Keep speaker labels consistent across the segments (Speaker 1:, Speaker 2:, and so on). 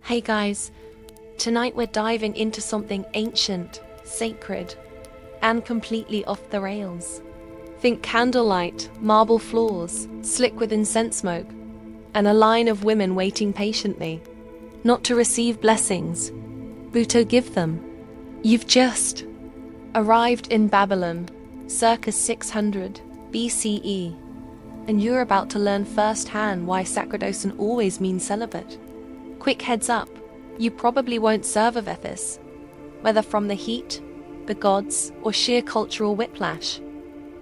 Speaker 1: Hey guys, tonight we're diving into something ancient, sacred, and completely off the rails. Think candlelight, marble floors, slick with incense smoke, and a line of women waiting patiently, not to receive blessings, but to give them. You've just arrived in Babylon, circa 600 BCE, and you're about to learn firsthand why sacerdoce always means celibate. Quick heads up, you probably won't serve a Vethis, whether from the heat, the gods, or sheer cultural whiplash.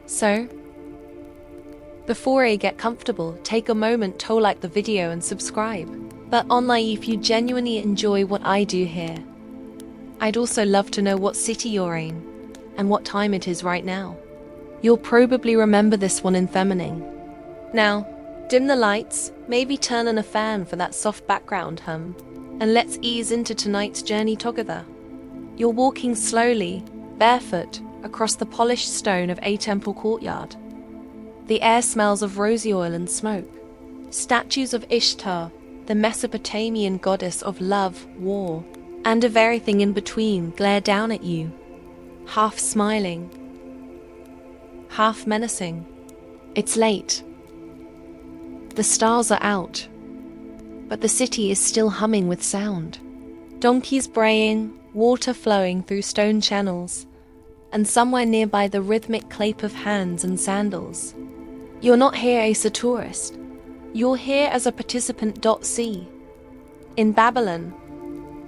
Speaker 1: So, before you get comfortable, take a moment to like the video and subscribe. But online, if you genuinely enjoy what I do here, I'd also love to know what city you're in and what time it is right now. You'll probably remember this one in feminine. Now, dim the lights, maybe turn on a fan for that soft background hum, and let's ease into tonight's journey together. You're walking slowly, barefoot, across the polished stone of a temple courtyard. The air smells of rosy oil and smoke. Statues of Ishtar, the Mesopotamian goddess of love, war, and of everything in between, glare down at you, half smiling, half menacing. It's late. The stars are out, but the city is still humming with sound. Donkeys braying, water flowing through stone channels, and somewhere nearby the rhythmic clap of hands and sandals. You're not here as a tourist. You're here as a participant. See, in Babylon,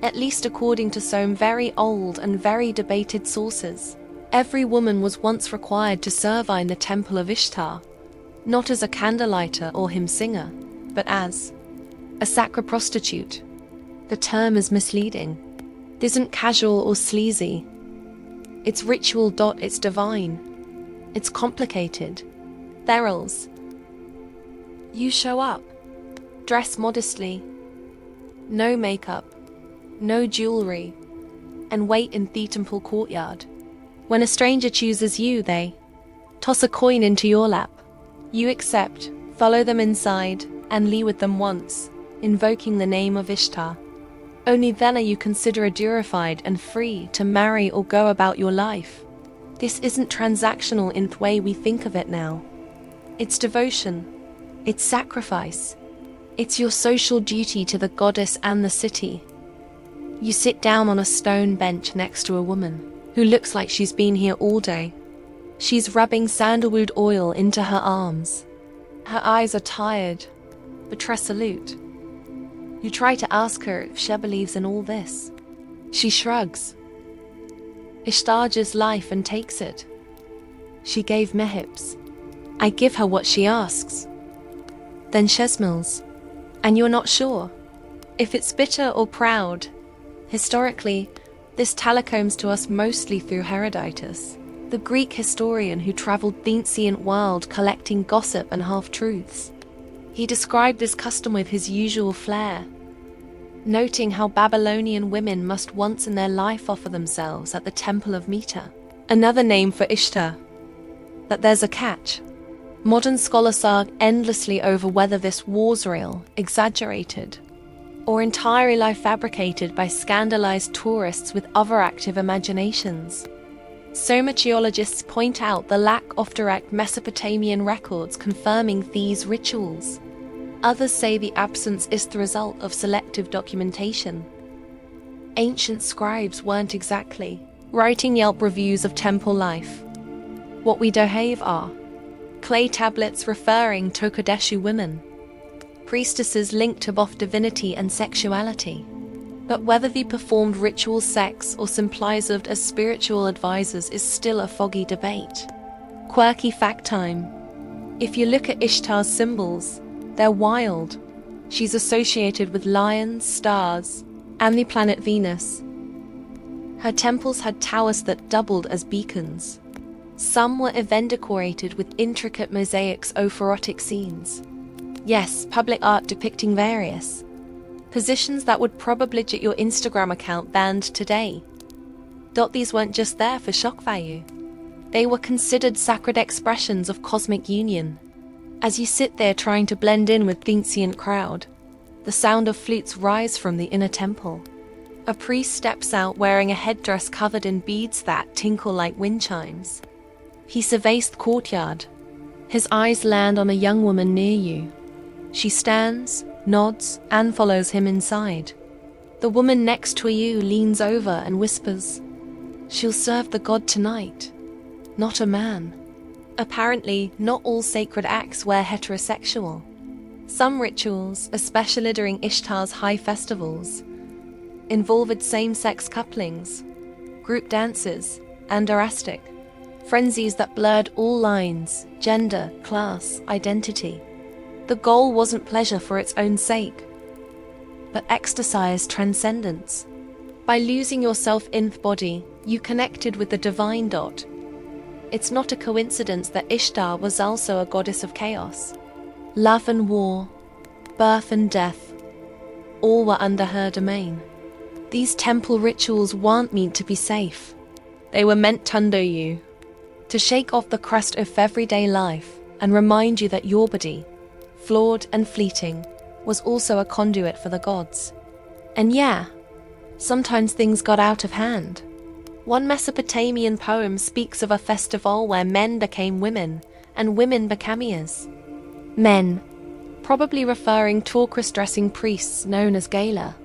Speaker 1: at least according to some very old and very debated sources, every woman was once required to serve in the temple of Ishtar, not as a candlelighter or hymn singer, but as a sacred prostitute. The term is misleading. It isn't casual or sleazy. It's ritual. It's divine. It's complicated. Therals. You show up, dress modestly, no makeup, no jewelry, and wait in the temple courtyard. When a stranger chooses you, they toss a coin into your lap. You accept, follow them inside, and leave with them once, invoking the name of Ishtar. Only then are you considered durified and free to marry or go about your life. This isn't transactional in the way we think of it now. It's devotion. It's sacrifice. It's your social duty to the goddess and the city. You sit down on a stone bench next to a woman who looks like she's been here all day. She's rubbing sandalwood oil into her arms. Her eyes are tired, but resolute. You try to ask her if she believes in all this. She shrugs. Ishtar gives life and takes it. She gave me hips. I give her what she asks. Then Shesmils. And you're not sure if it's bitter or proud. Historically, this telecomes to us mostly through Herodotus, the Greek historian who traveled the ancient world collecting gossip and half-truths. He described this custom with his usual flair, noting how Babylonian women must once in their life offer themselves at the Temple of Meta, another name for Ishtar. But there's a catch. Modern scholars argue endlessly over whether this was real, exaggerated, or entirely fabricated by scandalized tourists with overactive imaginations. Some archaeologists point out the lack of direct Mesopotamian records confirming these rituals. Others say the absence is the result of selective documentation. Ancient scribes weren't exactly writing Yelp reviews of temple life. What we do have are clay tablets referring to Kodeshu women, priestesses linked to both divinity and sexuality. But whether they performed ritual sex or simply served as spiritual advisors is still a foggy debate. Quirky fact time. If you look at Ishtar's symbols, they're wild. She's associated with lions, stars, and the planet Venus. Her temples had towers that doubled as beacons. Some were even decorated with intricate mosaics of erotic scenes. Yes, public art depicting various positions that would probably get your Instagram account banned today. These weren't just there for shock value. They were considered sacred expressions of cosmic union. As you sit there trying to blend in with the ancient crowd, the sound of flutes rise from the inner temple. A priest steps out wearing a headdress covered in beads that tinkle like wind chimes. He surveys the courtyard. His eyes land on a young woman near you. She stands, nods, and follows him inside. The woman next to you leans over and whispers, "She'll serve the god tonight, not a man." Apparently, not all sacred acts were heterosexual. Some rituals, especially during Ishtar's high festivals, involved same-sex couplings, group dances, and orastic frenzies that blurred all lines, gender, class, identity. The goal wasn't pleasure for its own sake, but exercised transcendence. By losing yourself in the body, you connected with the divine dot. It's not a coincidence that Ishtar was also a goddess of chaos. Love and war, birth and death, all were under her domain. These temple rituals weren't meant to be safe. They were meant to undo you, to shake off the crust of everyday life and remind you that your body, flawed and fleeting, was also a conduit for the gods. And yeah, sometimes things got out of hand. One Mesopotamian poem speaks of a festival where men became women and women became ears. Men, probably referring to cross-dressing priests known as Gala.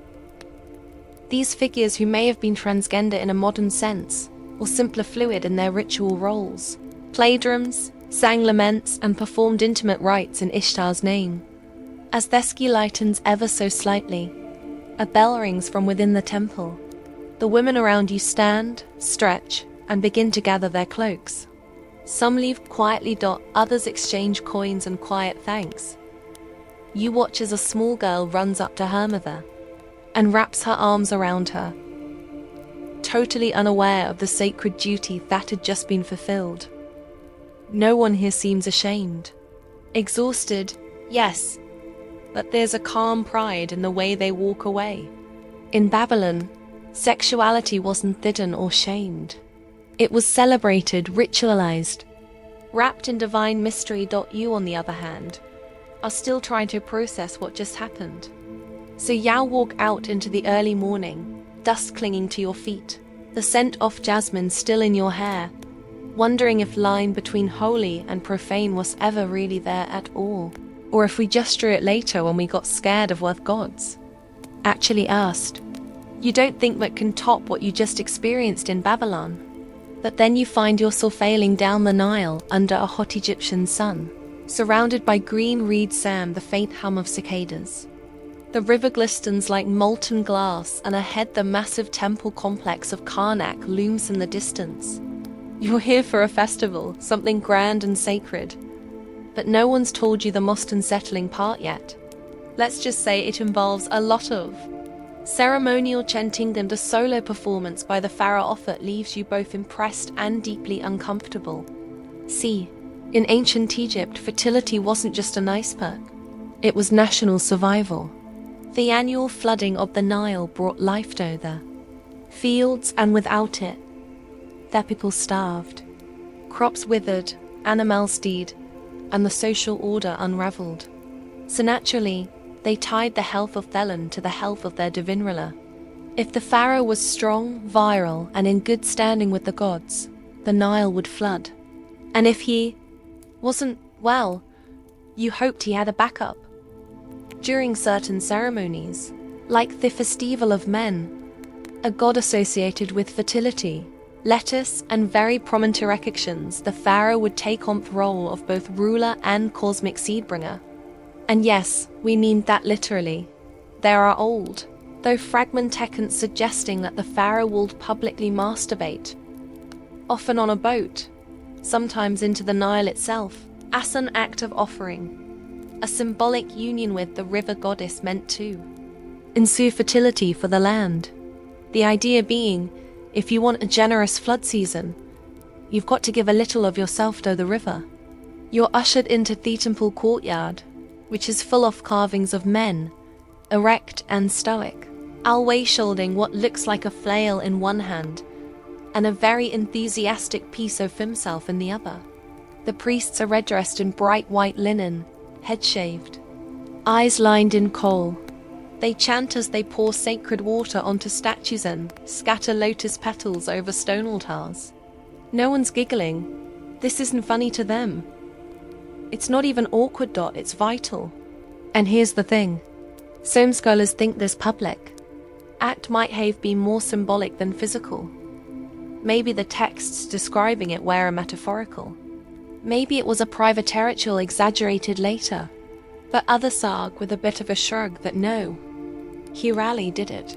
Speaker 1: These figures who may have been transgender in a modern sense, or simply fluid in their ritual roles, played drums, sang laments, and performed intimate rites in Ishtar's name. As Thesky lightens ever so slightly, a bell rings from within the temple. The women around you stand, stretch, and begin to gather their cloaks. Some leave quietly, others exchange coins and quiet thanks. You watch as a small girl runs up to her mother and wraps her arms around her, totally unaware of the sacred duty that had just been fulfilled. No one here seems ashamed. Exhausted, yes, but there's a calm pride in the way they walk away. In Babylon, sexuality wasn't hidden or shamed. It was celebrated, ritualized, wrapped in divine mystery. You, on the other hand, are still trying to process what just happened. So you walk out into the early morning, dust clinging to your feet, the scent of jasmine still in your hair, wondering if line between holy and profane was ever really there at all, or if we just drew it later when we got scared of what gods actually asked. You don't think that can top what you just experienced in Babylon. But then you find yourself sailing down the Nile under a hot Egyptian sun, surrounded by green reed sand, the faint hum of cicadas. The river glistens like molten glass, and ahead the massive temple complex of Karnak looms in the distance. You're here for a festival, something grand and sacred. But no one's told you the most unsettling part yet. Let's just say it involves a lot of ceremonial chanting, and a solo performance by the pharaoh that leaves you both impressed and deeply uncomfortable. See, in ancient Egypt, fertility wasn't just a nice perk. It was national survival. The annual flooding of the Nile brought life to the fields, and without it, the people starved. Crops withered, animals died, and the social order unraveled. So naturally, they tied the health of Thelen to the health of their divine ruler. If the pharaoh was strong, virile, and in good standing with the gods, the Nile would flood. And if he wasn't, well, you hoped he had a backup. During certain ceremonies, like the Festival of Men, a god associated with fertility, lettuce, and very prominent erections, the pharaoh would take on the role of both ruler and cosmic seedbringer. And yes, we mean that literally. There are old, though fragment accounts suggesting that the pharaoh would publicly masturbate, often on a boat, sometimes into the Nile itself, as an act of offering, a symbolic union with the river goddess meant to ensue fertility for the land. The idea being, if you want a generous flood season, you've got to give a little of yourself to the river. You're ushered into the temple courtyard, which is full of carvings of men, erect and stoic, always shielding what looks like a flail in one hand, and a very enthusiastic piece of himself in the other. The priests are red dressed in bright white linen, head shaved, eyes lined in kohl, They chant as they pour sacred water onto statues and scatter lotus petals over stone altars. No one's giggling. This isn't funny to them. It's not even awkward. It's vital. And here's the thing. Some scholars think this public act might have been more symbolic than physical. Maybe the texts describing it were metaphorical. Maybe it was a private ritual exaggerated later. But others argue with a bit of a shrug that no, he really did it.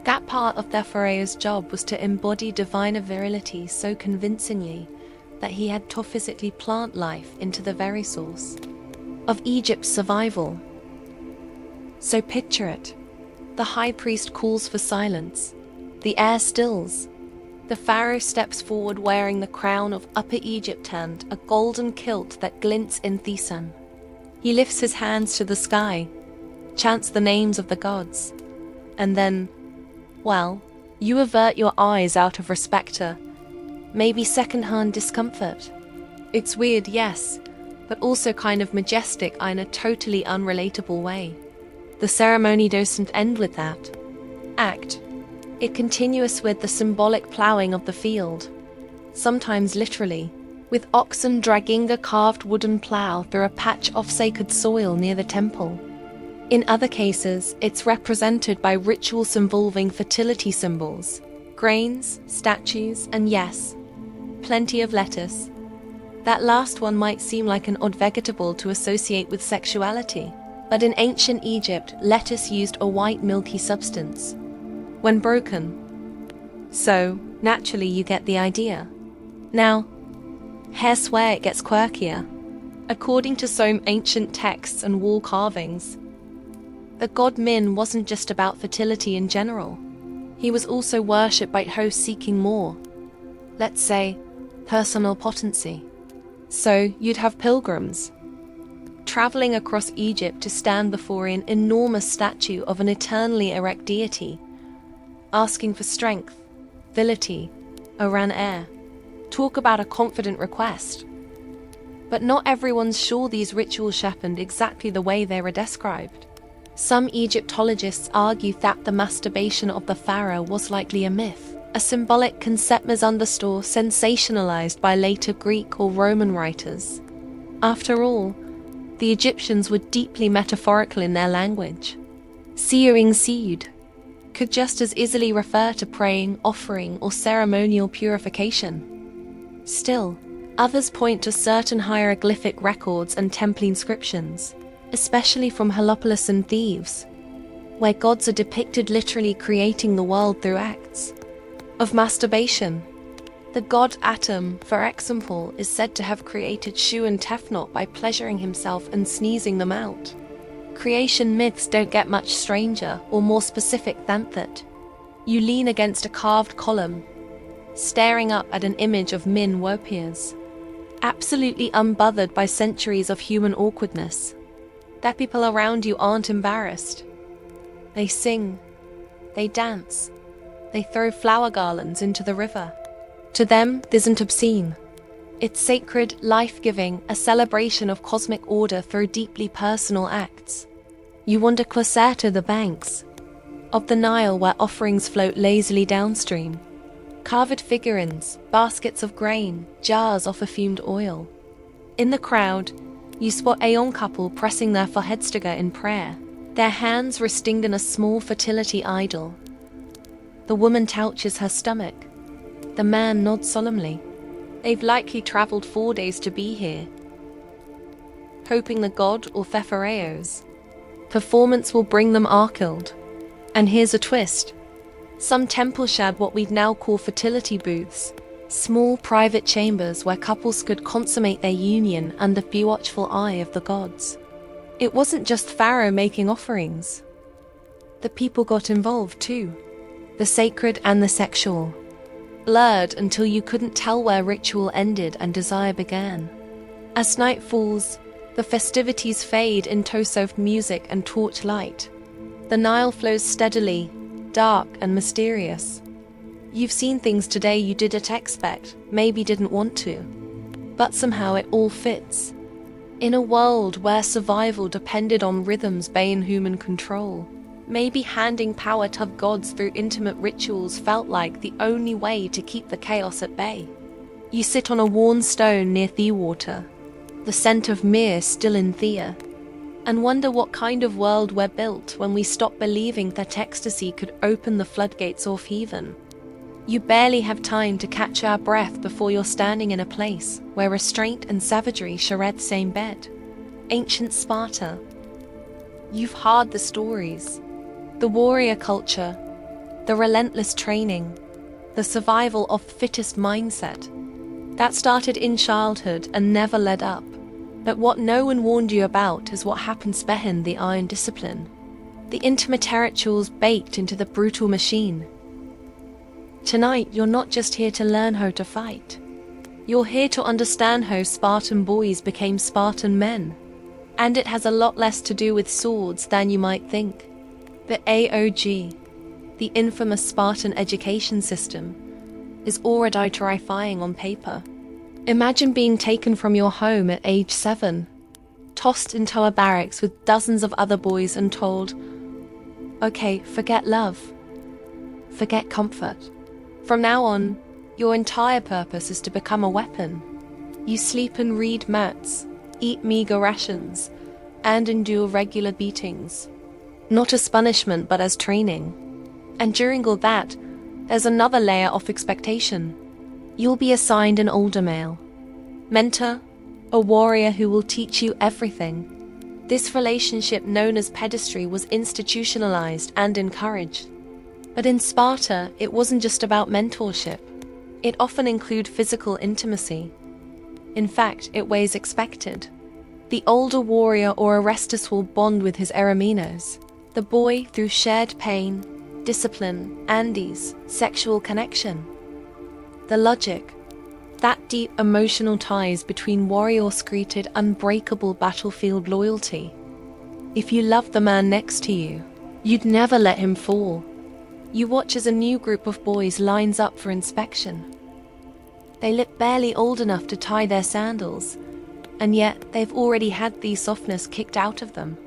Speaker 1: That part of the pharaoh's job was to embody divine virility so convincingly that he had to physically plant life into the very source of Egypt's survival. So picture it. The high priest calls for silence. The air stills. The pharaoh steps forward wearing the crown of Upper Egypt and a golden kilt that glints in the sun. He lifts his hands to the sky, chants the names of the gods, and then, well, you avert your eyes out of respect to maybe second-hand discomfort. It's weird, yes, but also kind of majestic in a totally unrelatable way. The ceremony doesn't end with that act. It continues with the symbolic ploughing of the field, sometimes literally, with oxen dragging a carved wooden plough through a patch of sacred soil near the temple. In other cases, it's represented by rituals involving fertility symbols, grains, statues, and yes, plenty of lettuce. That last one might seem like an odd vegetable to associate with sexuality, but in ancient Egypt, lettuce used a white milky substance when broken. So, naturally you get the idea. Now, here's where it gets quirkier. According to some ancient texts and wall carvings, the god Min wasn't just about fertility in general. He was also worshipped by hosts seeking more, let's say, personal potency. So you'd have pilgrims traveling across Egypt to stand before an enormous statue of an eternally erect deity, asking for strength, virility, Oran air. Talk about a confident request. But not everyone's sure these rituals happened exactly the way they were described. Some Egyptologists argue that the masturbation of the pharaoh was likely a myth, a symbolic concept misunderstood or sensationalized by later Greek or Roman writers. After all, the Egyptians were deeply metaphorical in their language. Searing seed could just as easily refer to praying, offering, or ceremonial purification. Still, others point to certain hieroglyphic records and temple inscriptions, especially from Heliopolis and Thebes, where gods are depicted literally creating the world through acts of masturbation. The god Atum, for example, is said to have created Shu and Tefnut by pleasuring himself and sneezing them out. Creation myths don't get much stranger or more specific than that. You lean against a carved column, staring up at an image of Min warriors, absolutely unbothered by centuries of human awkwardness. That people around you aren't embarrassed. They sing, they dance, they throw flower garlands into the river. To them, this isn't obscene. It's sacred, life-giving, a celebration of cosmic order through deeply personal acts. You wander closer to the banks of the Nile where offerings float lazily downstream. Carved figurines, baskets of grain, jars of perfumed oil. In the crowd, you spot a young couple pressing their foreheads together in prayer, their hands resting in a small fertility idol. The woman touches her stomach. The man nods solemnly. They've likely traveled 4 days to be here, hoping the god or pharaoh's performance will bring them arkilled. And here's a twist. Some temples had what we'd now call fertility booths, small private chambers where couples could consummate their union under the watchful eye of the gods. It wasn't just pharaoh making offerings. The people got involved too. The sacred and the sexual blurred until you couldn't tell where ritual ended and desire began. As night falls, the festivities fade into soft music and torch light. The Nile flows steadily, dark and mysterious. You've seen things today you didn't expect, maybe didn't want to. But somehow it all fits. In a world where survival depended on rhythms beyond human control, Maybe handing power to gods through intimate rituals felt like the only way to keep the chaos at bay. You sit on a worn stone near Theawater, the scent of myrrh still in Thea, and wonder what kind of world we're built when we stop believing that ecstasy could open the floodgates of heaven. You barely have time to catch our breath before you're standing in a place where restraint and savagery share the same bed. Ancient Sparta. You've heard the stories. The warrior culture, the relentless training, the survival of fittest mindset. That started in childhood and never let up. But what no one warned you about is what happens behind the iron discipline. The intimate rituals baked into the brutal machine. Tonight, you're not just here to learn how to fight. You're here to understand how Spartan boys became Spartan men. And it has a lot less to do with swords than you might think. The AOG, the infamous Spartan education system, is already terrifying on paper. Imagine being taken from your home at age 7, tossed into a barracks with dozens of other boys and told, okay, forget love, forget comfort. From now on, your entire purpose is to become a weapon. You sleep and read mats, eat meager rations, and endure regular beatings. Not as punishment, but as training. And during all that, there's another layer of expectation. You'll be assigned an older male, mentor, a warrior who will teach you everything. This relationship known as pederasty was institutionalized and encouraged. But in Sparta, it wasn't just about mentorship. It often included physical intimacy. In fact, it was expected. The older warrior or Orestes will bond with his Eromenos, the boy through shared pain, discipline, and ease, sexual connection. The logic, that deep emotional ties between warriors created unbreakable battlefield loyalty. If you love the man next to you, you'd never let him fall. You watch as a new group of boys lines up for inspection. They look barely old enough to tie their sandals, and yet they've already had the softness kicked out of them.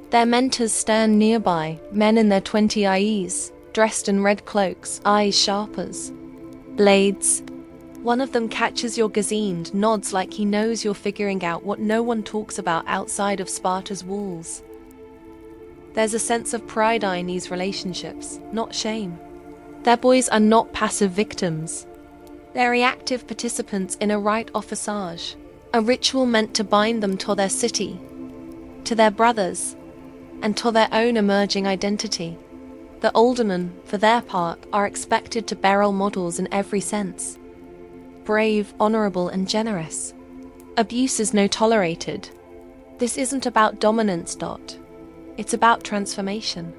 Speaker 1: Their mentors stand nearby, men in their 20s, dressed in red cloaks, eyes sharp as blades. One of them catches your gaze, nods like he knows you're figuring out what no one talks about outside of Sparta's walls. There's a sense of pride in these relationships, not shame. Their boys are not passive victims. They're reactive participants in a rite of passage, a ritual meant to bind them to their city, to their brothers, and to their own emerging identity. The aldermen, for their part, are expected to be role models in every sense. Brave, honorable, and generous. Abuse is no tolerated. This isn't about dominance, Dot. It's about transformation.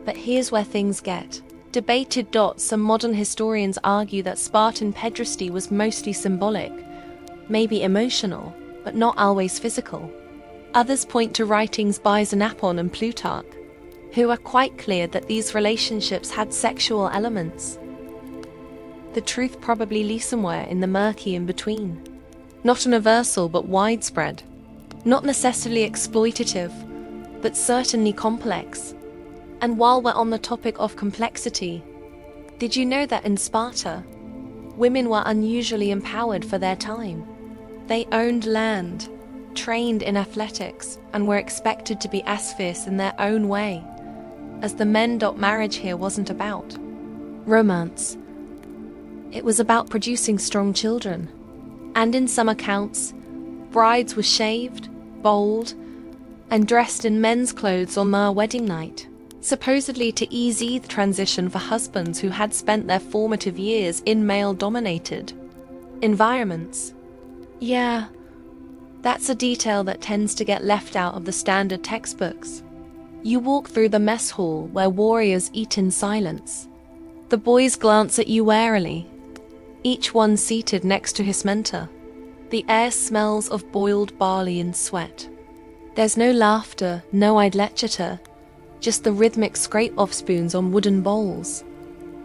Speaker 1: But here's where things get debated. Some modern historians argue that Spartan pederasty was mostly symbolic, maybe emotional, but not always physical. Others point to writings by Xenophon and Plutarch, who are quite clear that these relationships had sexual elements. The truth probably lies somewhere in the murky in-between. Not universal, but widespread. Not necessarily exploitative, but certainly complex. And while we're on the topic of complexity, did you know that in Sparta, women were unusually empowered for their time? They owned land, trained in athletics, and were expected to be as fierce in their own way, as the men. Marriage here wasn't about romance. It was about producing strong children. And in some accounts, brides were shaved, bold, and dressed in men's clothes on their wedding night, supposedly to ease the transition for husbands who had spent their formative years in male-dominated environments. Yeah, that's a detail that tends to get left out of the standard textbooks. You walk through the mess hall where warriors eat in silence. The boys glance at you warily, each one seated next to his mentor. The air smells of boiled barley and sweat. There's no laughter, no lecture, just the rhythmic scrape of spoons on wooden bowls.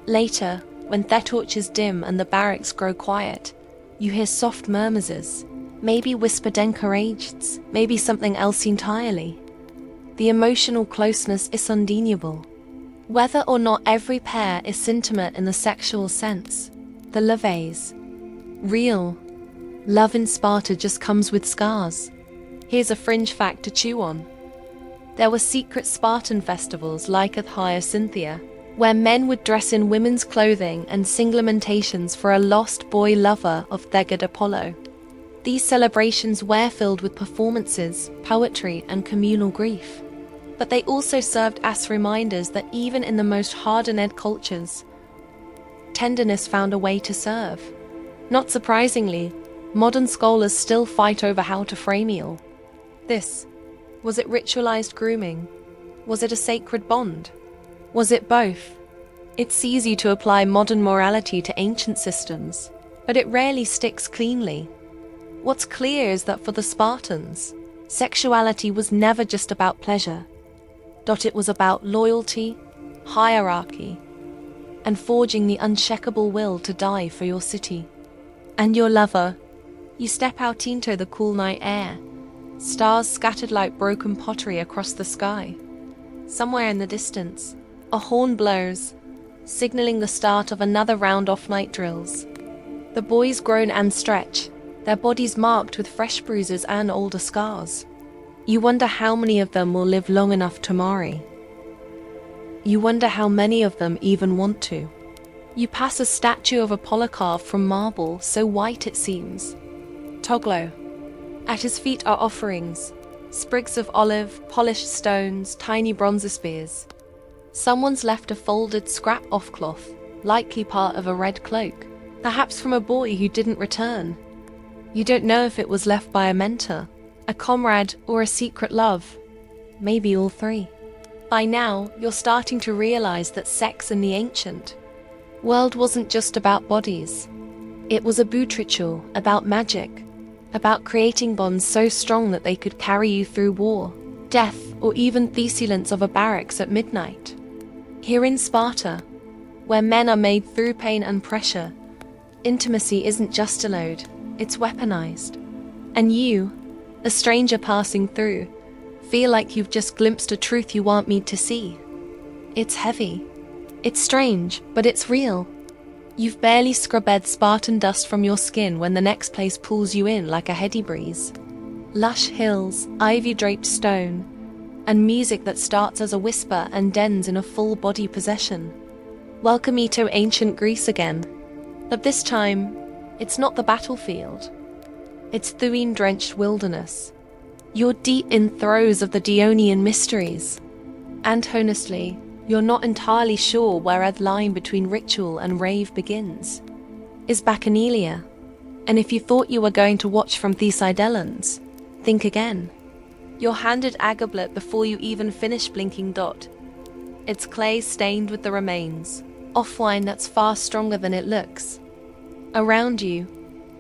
Speaker 1: Later, when the torches dim and the barracks grow quiet, you hear soft murmurs, maybe whispered encouragements, maybe something else entirely. The emotional closeness is undeniable. Whether or not every pair is intimate in the sexual sense, the love is real. Love in Sparta just comes with scars. Here's a fringe fact to chew on. There were secret Spartan festivals like at Hyacinthia, where men would dress in women's clothing and sing lamentations for a lost boy lover of their god Apollo. These celebrations were filled with performances, poetry, and communal grief. But they also served as reminders that even in the most hardened cultures, tenderness found a way to serve. Not surprisingly, modern scholars still fight over how to frame it. Was it ritualized grooming? Was it a sacred bond? Was it both? It's easy to apply modern morality to ancient systems, but it rarely sticks cleanly. What's clear is that for the Spartans, sexuality was never just about pleasure. It was about loyalty, hierarchy, and forging the unshakable will to die for your city. And your lover. You step out into the cool night air, stars scattered like broken pottery across the sky. Somewhere in the distance, a horn blows, signaling the start of another round of night drills. The boys groan and stretch, their bodies marked with fresh bruises and older scars. You wonder how many of them will live long enough to marry. You wonder how many of them even want to. You pass a statue of Apollo carved from marble, so white it seems. Toglo. At his feet are offerings, sprigs of olive, polished stones, tiny bronze spears. Someone's left a folded scrap of cloth, likely part of a red cloak, perhaps from a boy who didn't return. You don't know if it was left by a mentor, a comrade, or a secret love. Maybe all three. By now, you're starting to realize that sex in the ancient world wasn't just about bodies. It was a boot ritual, about magic, about creating bonds so strong that they could carry you through war, death, or even the silence of a barracks at midnight. Here in Sparta, where men are made through pain and pressure, intimacy isn't just a load, it's weaponized. And you, a stranger passing through, feel like you've just glimpsed a truth you want me to see. It's heavy. It's strange, but it's real. You've barely scrubbed Spartan dust from your skin when the next place pulls you in like a heady breeze. Lush hills, ivy-draped stone, and music that starts as a whisper and ends in a full-body possession. Welcome me to ancient Greece again. But this time, it's not the battlefield. It's Thuene-drenched wilderness. You're deep in throes of the Dionian mysteries. And honestly, you're not entirely sure where the line between ritual and rave begins. Is Bacchanalia? And if you thought you were going to watch from Thucydides, think again. You're handed a goblet before you even finish blinking. It's clay stained with the remains, of wine that's far stronger than it looks. Around you,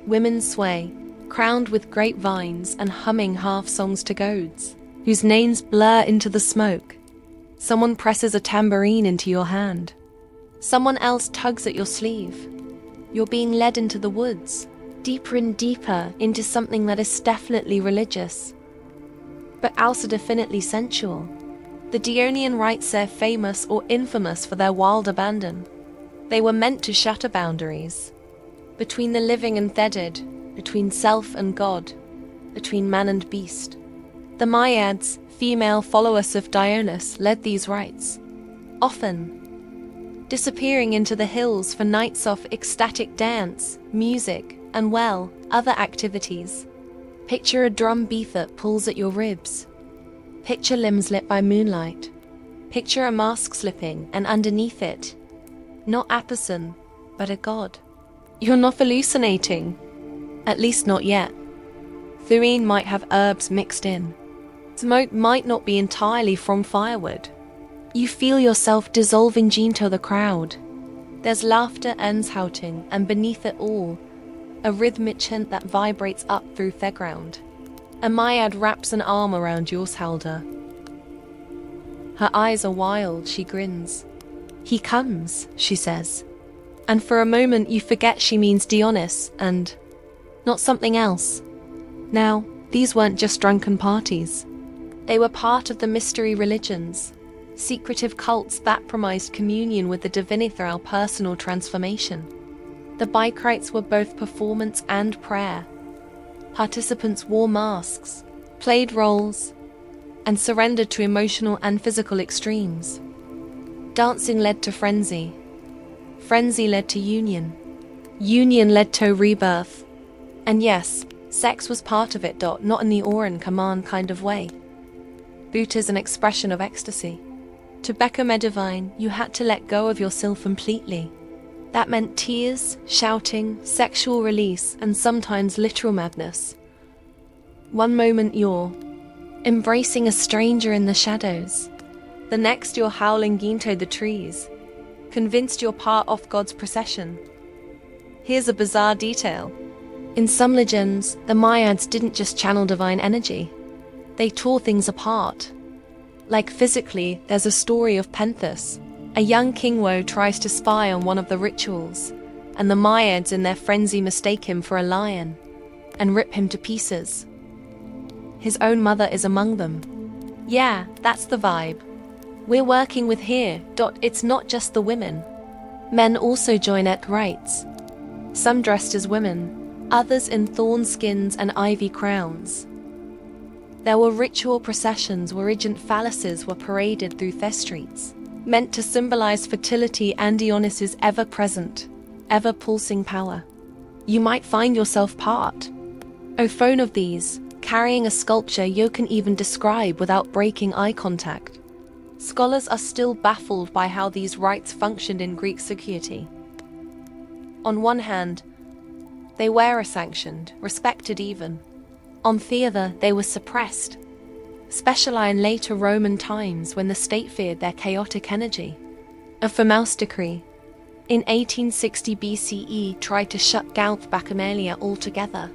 Speaker 1: women sway, crowned with grapevines and humming half-songs to gods, whose names blur into the smoke. Someone presses a tambourine into your hand. Someone else tugs at your sleeve. You're being led into the woods, deeper and deeper into something that is definitely religious, but also definitely sensual. The Dionian rites are famous or infamous for their wild abandon. They were meant to shatter boundaries between the living and the dead, between self and God, between man and beast. The Maiads, female followers of Dionysus, led these rites, often disappearing into the hills for nights of ecstatic dance, music, and other activities. Picture a drum beat that pulls at your ribs. Picture limbs lit by moonlight. Picture a mask slipping, and underneath it, not a person, but a god. You're not hallucinating. At least not yet. Thuene might have herbs mixed in. Smoke might not be entirely from firewood. You feel yourself dissolving into the crowd. There's laughter and shouting, and beneath it all, a rhythmic chant that vibrates up through the ground. A Maiad wraps an arm around your shoulder. Her eyes are wild, she grins. He comes, she says. And for a moment you forget she means Dionysus and not something else. Now, these weren't just drunken parties. They were part of the mystery religions, secretive cults that promised communion with the divinity through personal transformation. The bike rites were both performance and prayer. Participants wore masks, played roles, and surrendered to emotional and physical extremes. Dancing led to frenzy. Frenzy led to union. Union led to rebirth. And yes, sex was part of it, not in the Oran command kind of way. Boot is an expression of ecstasy. To become a divine, you had to let go of yourself completely. That meant tears, shouting, sexual release, and sometimes literal madness. One moment you're embracing a stranger in the shadows. The next you're howling into the trees, convinced you're part of God's procession. Here's a bizarre detail. In some legends, the Maiads didn't just channel divine energy. They tore things apart. Like physically, there's a story of Pentheus. A young king woe tries to spy on one of the rituals, and the Maiads in their frenzy mistake him for a lion and rip him to pieces. His own mother is among them. Yeah, that's the vibe we're working with here. It's not just the women. Men also join at rites. Some dressed as women, others in thorn skins and ivy crowns. There were ritual processions where regent phalluses were paraded through the streets, meant to symbolize fertility and Dionysus' ever-present, ever-pulsing power. You might find yourself part of these, carrying a sculpture you can even describe without breaking eye contact. Scholars are still baffled by how these rites functioned in Greek society. On one hand, they were sanctioned, respected even. On the other, they were suppressed, especially in later Roman times when the state feared their chaotic energy. A famous decree in 1860 BCE tried to shut down Bacchanalia altogether,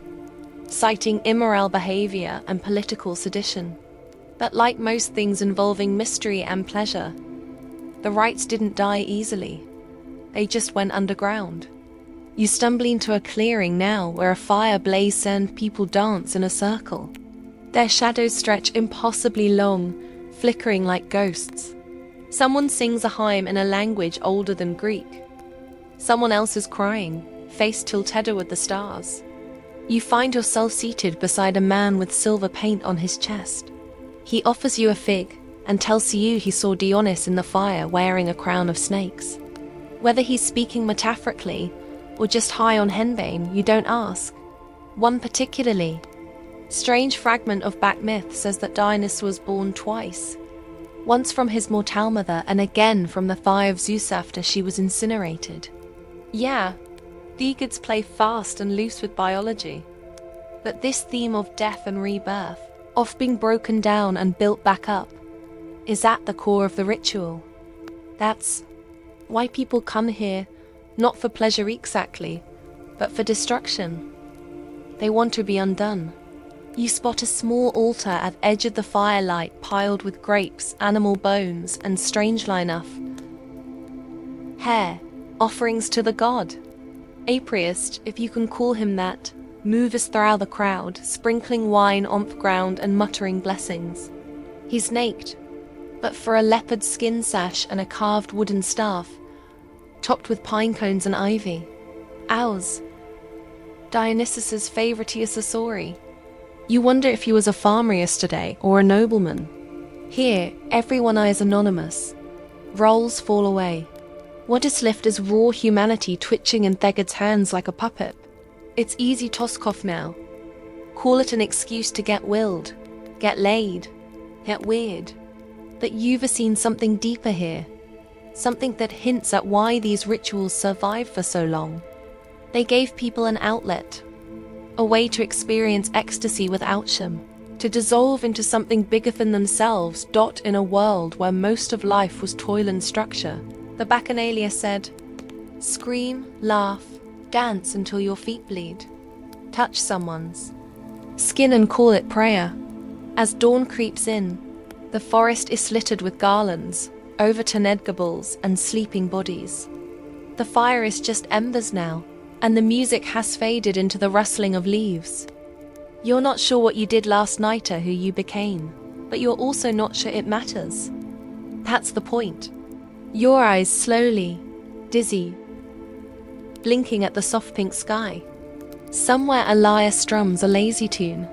Speaker 1: citing immoral behavior and political sedition. But like most things involving mystery and pleasure, the rites didn't die easily. They just went underground. You stumble into a clearing now where a fire blazes and people dance in a circle. Their shadows stretch impossibly long, flickering like ghosts. Someone sings a hymn in a language older than Greek. Someone else is crying, face tilted with the stars. You find yourself seated beside a man with silver paint on his chest. He offers you a fig and tells you he saw Dionysus in the fire wearing a crown of snakes. Whether he's speaking metaphorically or just high on henbane, you don't ask. One particularly strange fragment of back myth says that Dionysus was born twice. Once from his mortal mother and again from the thigh of Zeus after she was incinerated. Yeah, the gods play fast and loose with biology. But this theme of death and rebirth, of being broken down and built back up, is at the core of the ritual. That's why people come here, not for pleasure exactly, but for destruction. They want to be undone. You spot a small altar at the edge of the firelight piled with grapes, animal bones, and strangely enough, hair, offerings to the god. A priest, if you can call him that, moves through the crowd, sprinkling wine on the ground and muttering blessings. He's naked, but for a leopard skin sash and a carved wooden staff, topped with pine cones and ivy. Ours. Dionysus' favourite accessory. You wonder if he was a farmer yesterday or a nobleman. Here, everyone is anonymous. Roles fall away. What is left is raw humanity twitching in Thegard's hands like a puppet. It's easy Toskov now. Call it an excuse to get willed, get laid, get weird. But you've seen something deeper here. Something that hints at why these rituals survived for so long. They gave people an outlet, a way to experience ecstasy without shame, to dissolve into something bigger than themselves. In a world where most of life was toil and structure, the Bacchanalia said, scream, laugh, dance until your feet bleed. Touch someone's skin and call it prayer. As dawn creeps in, the forest is littered with garlands, overturned gables and sleeping bodies. The fire is just embers now, and the music has faded into the rustling of leaves. You're not sure what you did last night or who you became. but you're also not sure it matters. That's the point. Your eyes slowly, dizzy, blinking at the soft pink sky. Somewhere a lyre strums a lazy tune.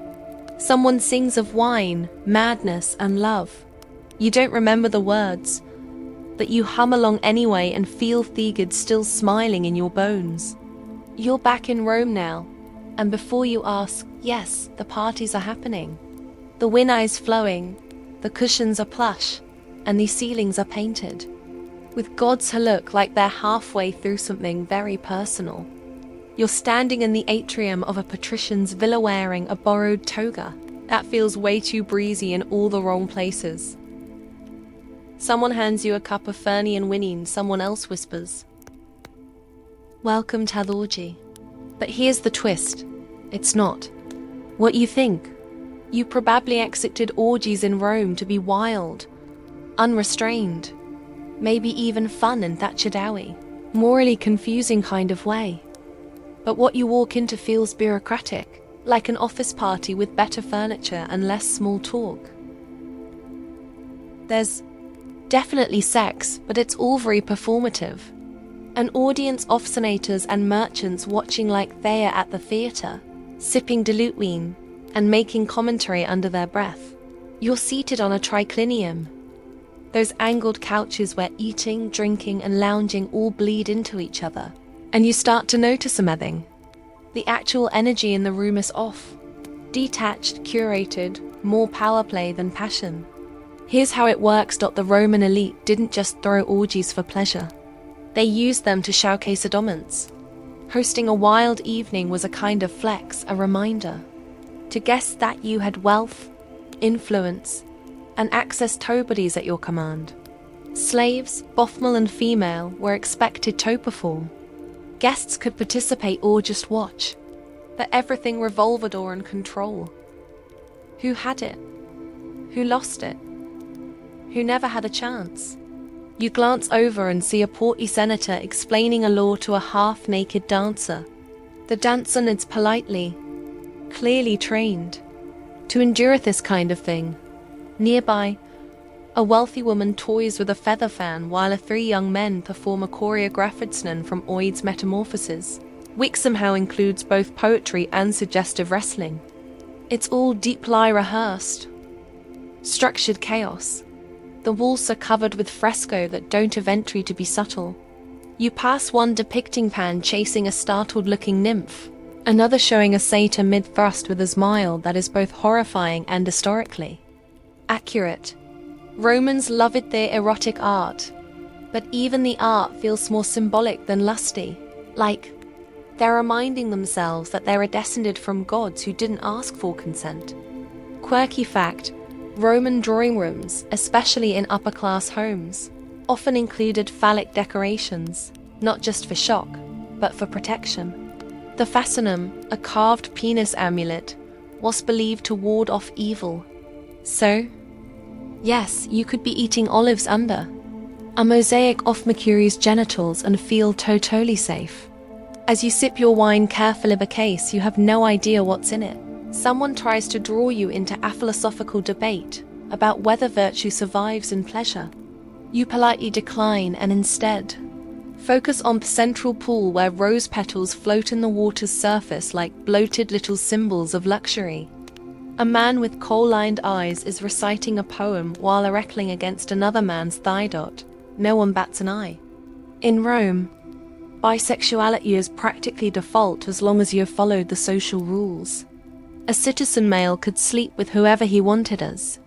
Speaker 1: Someone sings of wine, madness, and love. You don't remember the words, but you hum along anyway and feel Thegid still smiling in your bones. You're back in Rome now, and before you ask, yes, the parties are happening. The wine is flowing, the cushions are plush, and the ceilings are painted, with gods who look like they're halfway through something very personal. You're standing in the atrium of a patrician's villa wearing a borrowed toga. That feels way too breezy in all the wrong places. Someone hands you a cup of Fernie and Winnie, someone else whispers, "Welcome to the orgy." But here's the twist. It's not what you think. You probably exited orgies in Rome to be wild, unrestrained, maybe even fun in Thatcher morally confusing kind of way. But what you walk into feels bureaucratic, like an office party with better furniture and less small talk. There's definitely sex, but it's all very performative. An audience of senators and merchants watching like they are at the theatre, sipping dilute wine and making commentary under their breath. You're seated on a triclinium, those angled couches where eating, drinking and lounging all bleed into each other. And you start to notice something. The actual energy in the room is off. Detached, curated, more power play than passion. Here's how it works. The Roman elite didn't just throw orgies for pleasure. They used them to showcase a dominance. Hosting a wild evening was a kind of flex, a reminder to guests that you had wealth, influence, and access to bodies at your command. Slaves, both male and female, were expected to perform. Guests could participate or just watch, but everything revolved around control. Who had it? Who lost it? Who never had a chance? You glance over and see a portly senator explaining a law to a half-naked dancer. The dancer nods politely, clearly trained to endure this kind of thing. Nearby, a wealthy woman toys with a feather fan while 3 young men perform a choreographed scene from Oid's Metamorphoses. Wick somehow includes both poetry and suggestive wrestling. It's all deeply rehearsed, structured chaos. The walls are covered with fresco that don't eventually to be subtle. You pass one depicting Pan chasing a startled-looking nymph, another showing a satyr mid-thrust with a smile that is both horrifying and historically accurate. Romans loved their erotic art, but even the art feels more symbolic than lusty, like they're reminding themselves that they are descended from gods who didn't ask for consent. Quirky fact, Roman drawing rooms, especially in upper-class homes, often included phallic decorations, not just for shock, but for protection. The fascinum, a carved penis amulet, was believed to ward off evil. So, yes, you could be eating olives under a mosaic of Mercury's genitals and feel totally safe. As you sip your wine carefully by case, you have no idea what's in it. Someone tries to draw you into a philosophical debate about whether virtue survives in pleasure. You politely decline and instead focus on the central pool where rose petals float in the water's surface like bloated little symbols of luxury. A man with coal-lined eyes is reciting a poem while erecting against another man's thigh dot. No one bats an eye. In Rome, bisexuality is practically default as long as you have followed the social rules. A citizen male could sleep with whoever he wanted as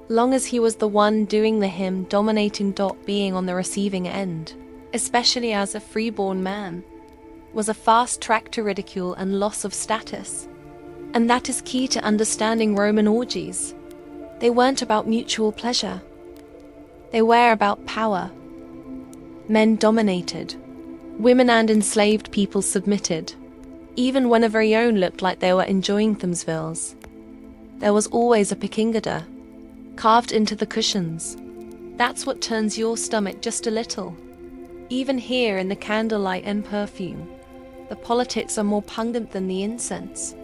Speaker 1: long as he was the one doing the him, dominating being on the receiving end, especially as a freeborn man, was a fast track to ridicule and loss of status. And that is key to understanding Roman orgies. They weren't about mutual pleasure. They were about power. Men dominated. Women and enslaved people submitted. Even when a very own looked like they were enjoying themselves, there was always a pekingada carved into the cushions. That's what turns your stomach just a little. Even here in the candlelight and perfume, the politics are more pungent than the incense.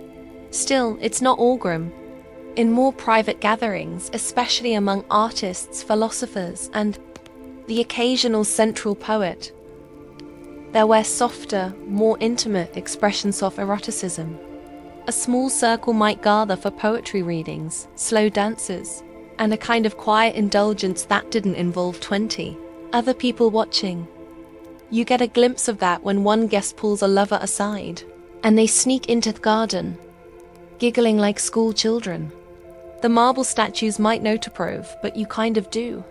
Speaker 1: Still, it's not all grim. In more private gatherings, especially among artists, philosophers, and the occasional central poet, there were softer, more intimate expressions of eroticism. A small circle might gather for poetry readings, slow dances, and a kind of quiet indulgence that didn't involve 20 other people watching. You get a glimpse of that when one guest pulls a lover aside, and they sneak into the garden, giggling like school children. The marble statues might not approve, but you kind of do.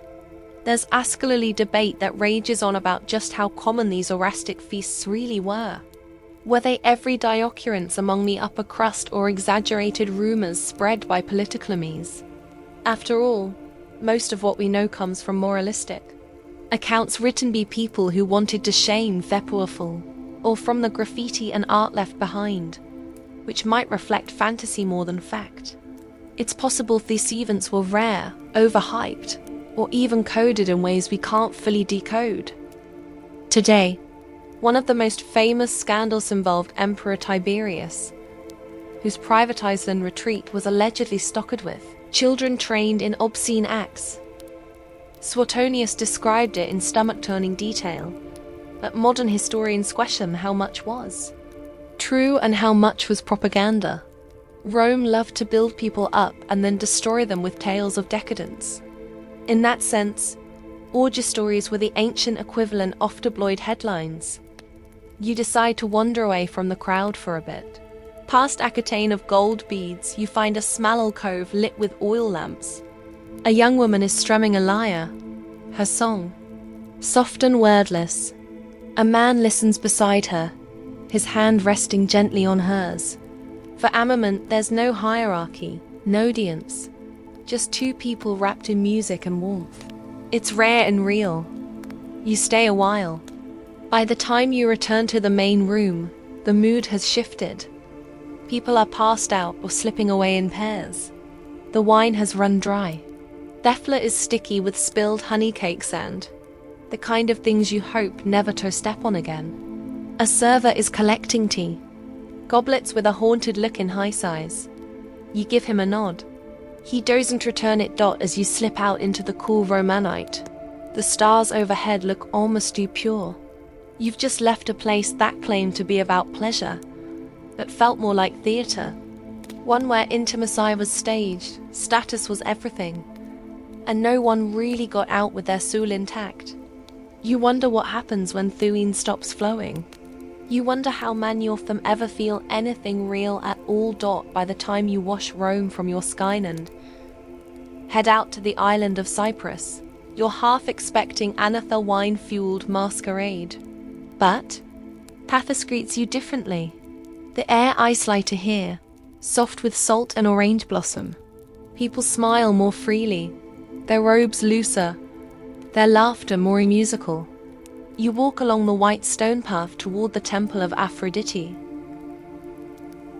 Speaker 1: There's a scholarly debate that rages on about just how common these orastic feasts really were. Were they everyday occurrence among the upper crust or exaggerated rumors spread by political enemies? After all, most of what we know comes from moralistic accounts written by people who wanted to shame the powerful, or from the graffiti and art left behind, which might reflect fantasy more than fact. It's possible these events were rare, overhyped, or even coded in ways we can't fully decode. Today, one of the most famous scandals involved Emperor Tiberius, whose private island retreat was allegedly stocked with children trained in obscene acts. Suetonius described it in stomach-turning detail, but modern historians question how much was true and how much was propaganda. Rome loved to build people up and then destroy them with tales of decadence. In that sense, orgy stories were the ancient equivalent of tabloid headlines. You decide to wander away from the crowd for a bit. Past a curtain of gold beads, you find a small alcove lit with oil lamps. A young woman is strumming a lyre, her song, soft and wordless. A man listens beside her, his hand resting gently on hers. For a moment, there's no hierarchy, no audience, just two people wrapped in music and warmth. It's rare and real. You stay a while. By the time you return to the main room, the mood has shifted. People are passed out or slipping away in pairs. The wine has run dry. The floor is sticky with spilled honey cake sand, the kind of things you hope never to step on again. A server is collecting tea, goblets with a haunted look in high size. You give him a nod. He doesn't return it. As you slip out into the cool Romanite, the stars overhead look almost too pure. You've just left a place that claimed to be about pleasure, but felt more like theatre. One where intimacy was staged, status was everything, and no one really got out with their soul intact. You wonder what happens when thuine stops flowing. You wonder how many of them ever feel anything real at all. By the time you wash Rome from your skin and head out to the island of Cyprus, you're half expecting another wine-fueled masquerade. But Pathos greets you differently. The air is lighter here, soft with salt and orange blossom. People smile more freely, their robes looser, their laughter more musical. You walk along the white stone path toward the temple of Aphrodite.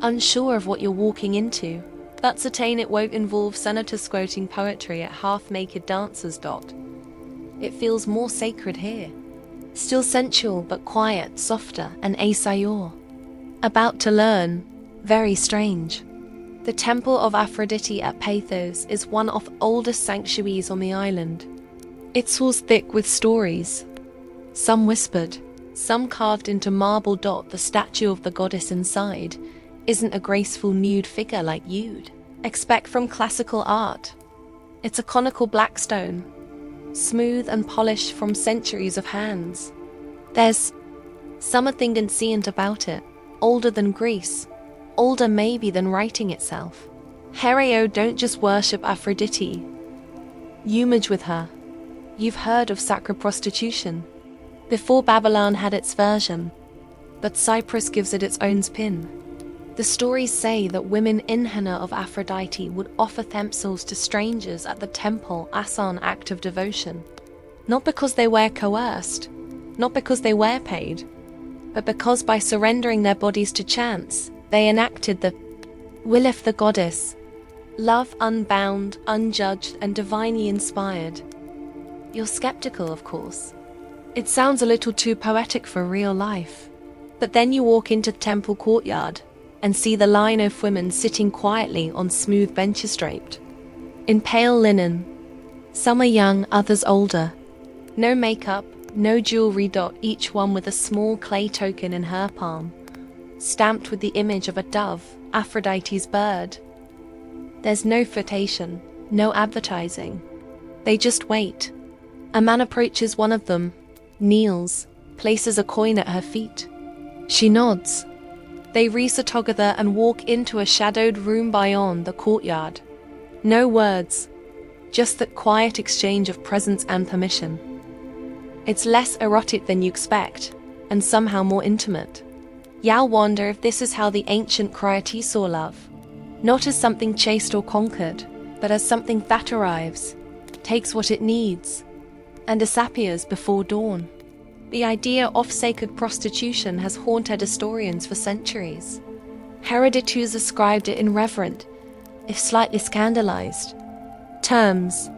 Speaker 1: Unsure of what you're walking into, but certain it won't involve senators quoting poetry at half-naked dancers. It feels more sacred here. Still sensual but quiet, softer, and asayur. About to learn, very strange. The temple of Aphrodite at Paphos is one of the oldest sanctuaries on the island. It's all thick with stories. Some whispered, some carved into marble. The statue of the goddess inside isn't a graceful nude figure like you'd expect from classical art. It's a conical black stone, smooth and polished from centuries of hands. There's something ancient about it, older than Greece, older maybe than writing itself. Hereo don't just worship Aphrodite. You merge with her. You've heard of sacred prostitution. Before Babylon had its version, but Cyprus gives it its own spin. The stories say that women in henna of Aphrodite would offer themselves to strangers at the temple as an act of devotion. Not because they were coerced, not because they were paid, but because by surrendering their bodies to chance, they enacted the will of the goddess, love unbound, unjudged, and divinely inspired. You're skeptical, of course. It sounds a little too poetic for real life. But then you walk into the temple courtyard, and see the line of women sitting quietly on smooth benches draped in pale linen. Some are young, others older. No makeup, no jewelry. Each one with a small clay token in her palm, stamped with the image of a dove, Aphrodite's bird. There's no flirtation, no advertising. They just wait. A man approaches one of them, kneels, places a coin at her feet. She nods. They race together and walk into a shadowed room beyond the courtyard. No words, just that quiet exchange of presence and permission. It's less erotic than you expect, and somehow more intimate. You'll wonder if this is how the ancient Creates saw love. Not as something chased or conquered, but as something that arrives, takes what it needs, and disappears before dawn. The idea of sacred prostitution has haunted historians for centuries. Herodotus ascribed it in reverent, if slightly scandalized, terms.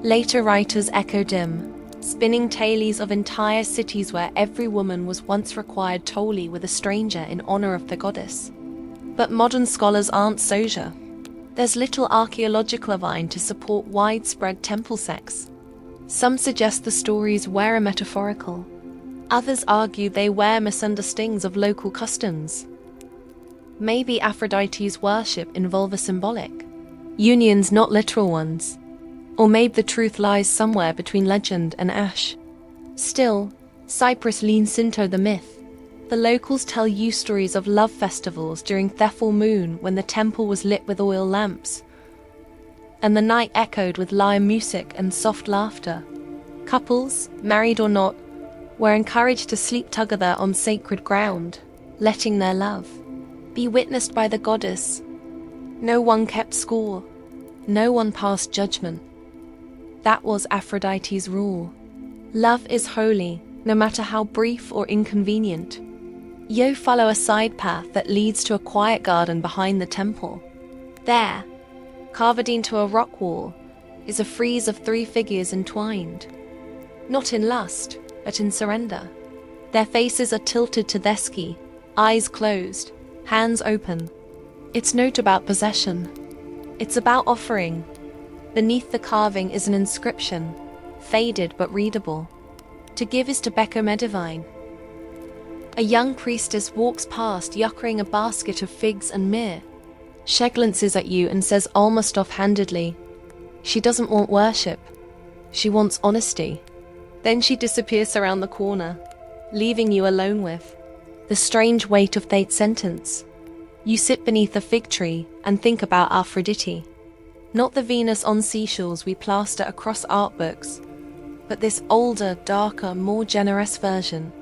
Speaker 1: Later writers echoed them, spinning tales of entire cities where every woman was once required wholly with a stranger in honor of the goddess. But modern scholars aren't so sure. There's little archaeological evidence to support widespread temple sex. Some suggest the stories were metaphorical. Others argue they were misunderstandings of local customs. Maybe Aphrodite's worship involved a symbolic unions, not literal ones. Or maybe the truth lies somewhere between legend and ash. Still, Cyprus leans into the myth. The locals tell you stories of love festivals during the full moon when the temple was lit with oil lamps, and the night echoed with lyre music and soft laughter. Couples, married or not, were encouraged to sleep together on sacred ground, letting their love be witnessed by the goddess. No one kept score. No one passed judgment. That was Aphrodite's rule. Love is holy, no matter how brief or inconvenient. You follow a side path that leads to a quiet garden behind the temple. There, carved into a rock wall, is a frieze of 3 figures entwined. Not in lust, but in surrender. Their faces are tilted to the sky, eyes closed, hands open. It's not about possession. It's about offering. Beneath the carving is an inscription, faded but readable. To give is to become divine. A young priestess walks past, carrying a basket of figs and myrrh. She glances at you and says almost offhandedly, she doesn't want worship. She wants honesty. Then she disappears around the corner, leaving you alone with the strange weight of that sentence. You sit beneath a fig tree and think about Aphrodite. Not the Venus on seashores we plaster across art books, but this older, darker, more generous version.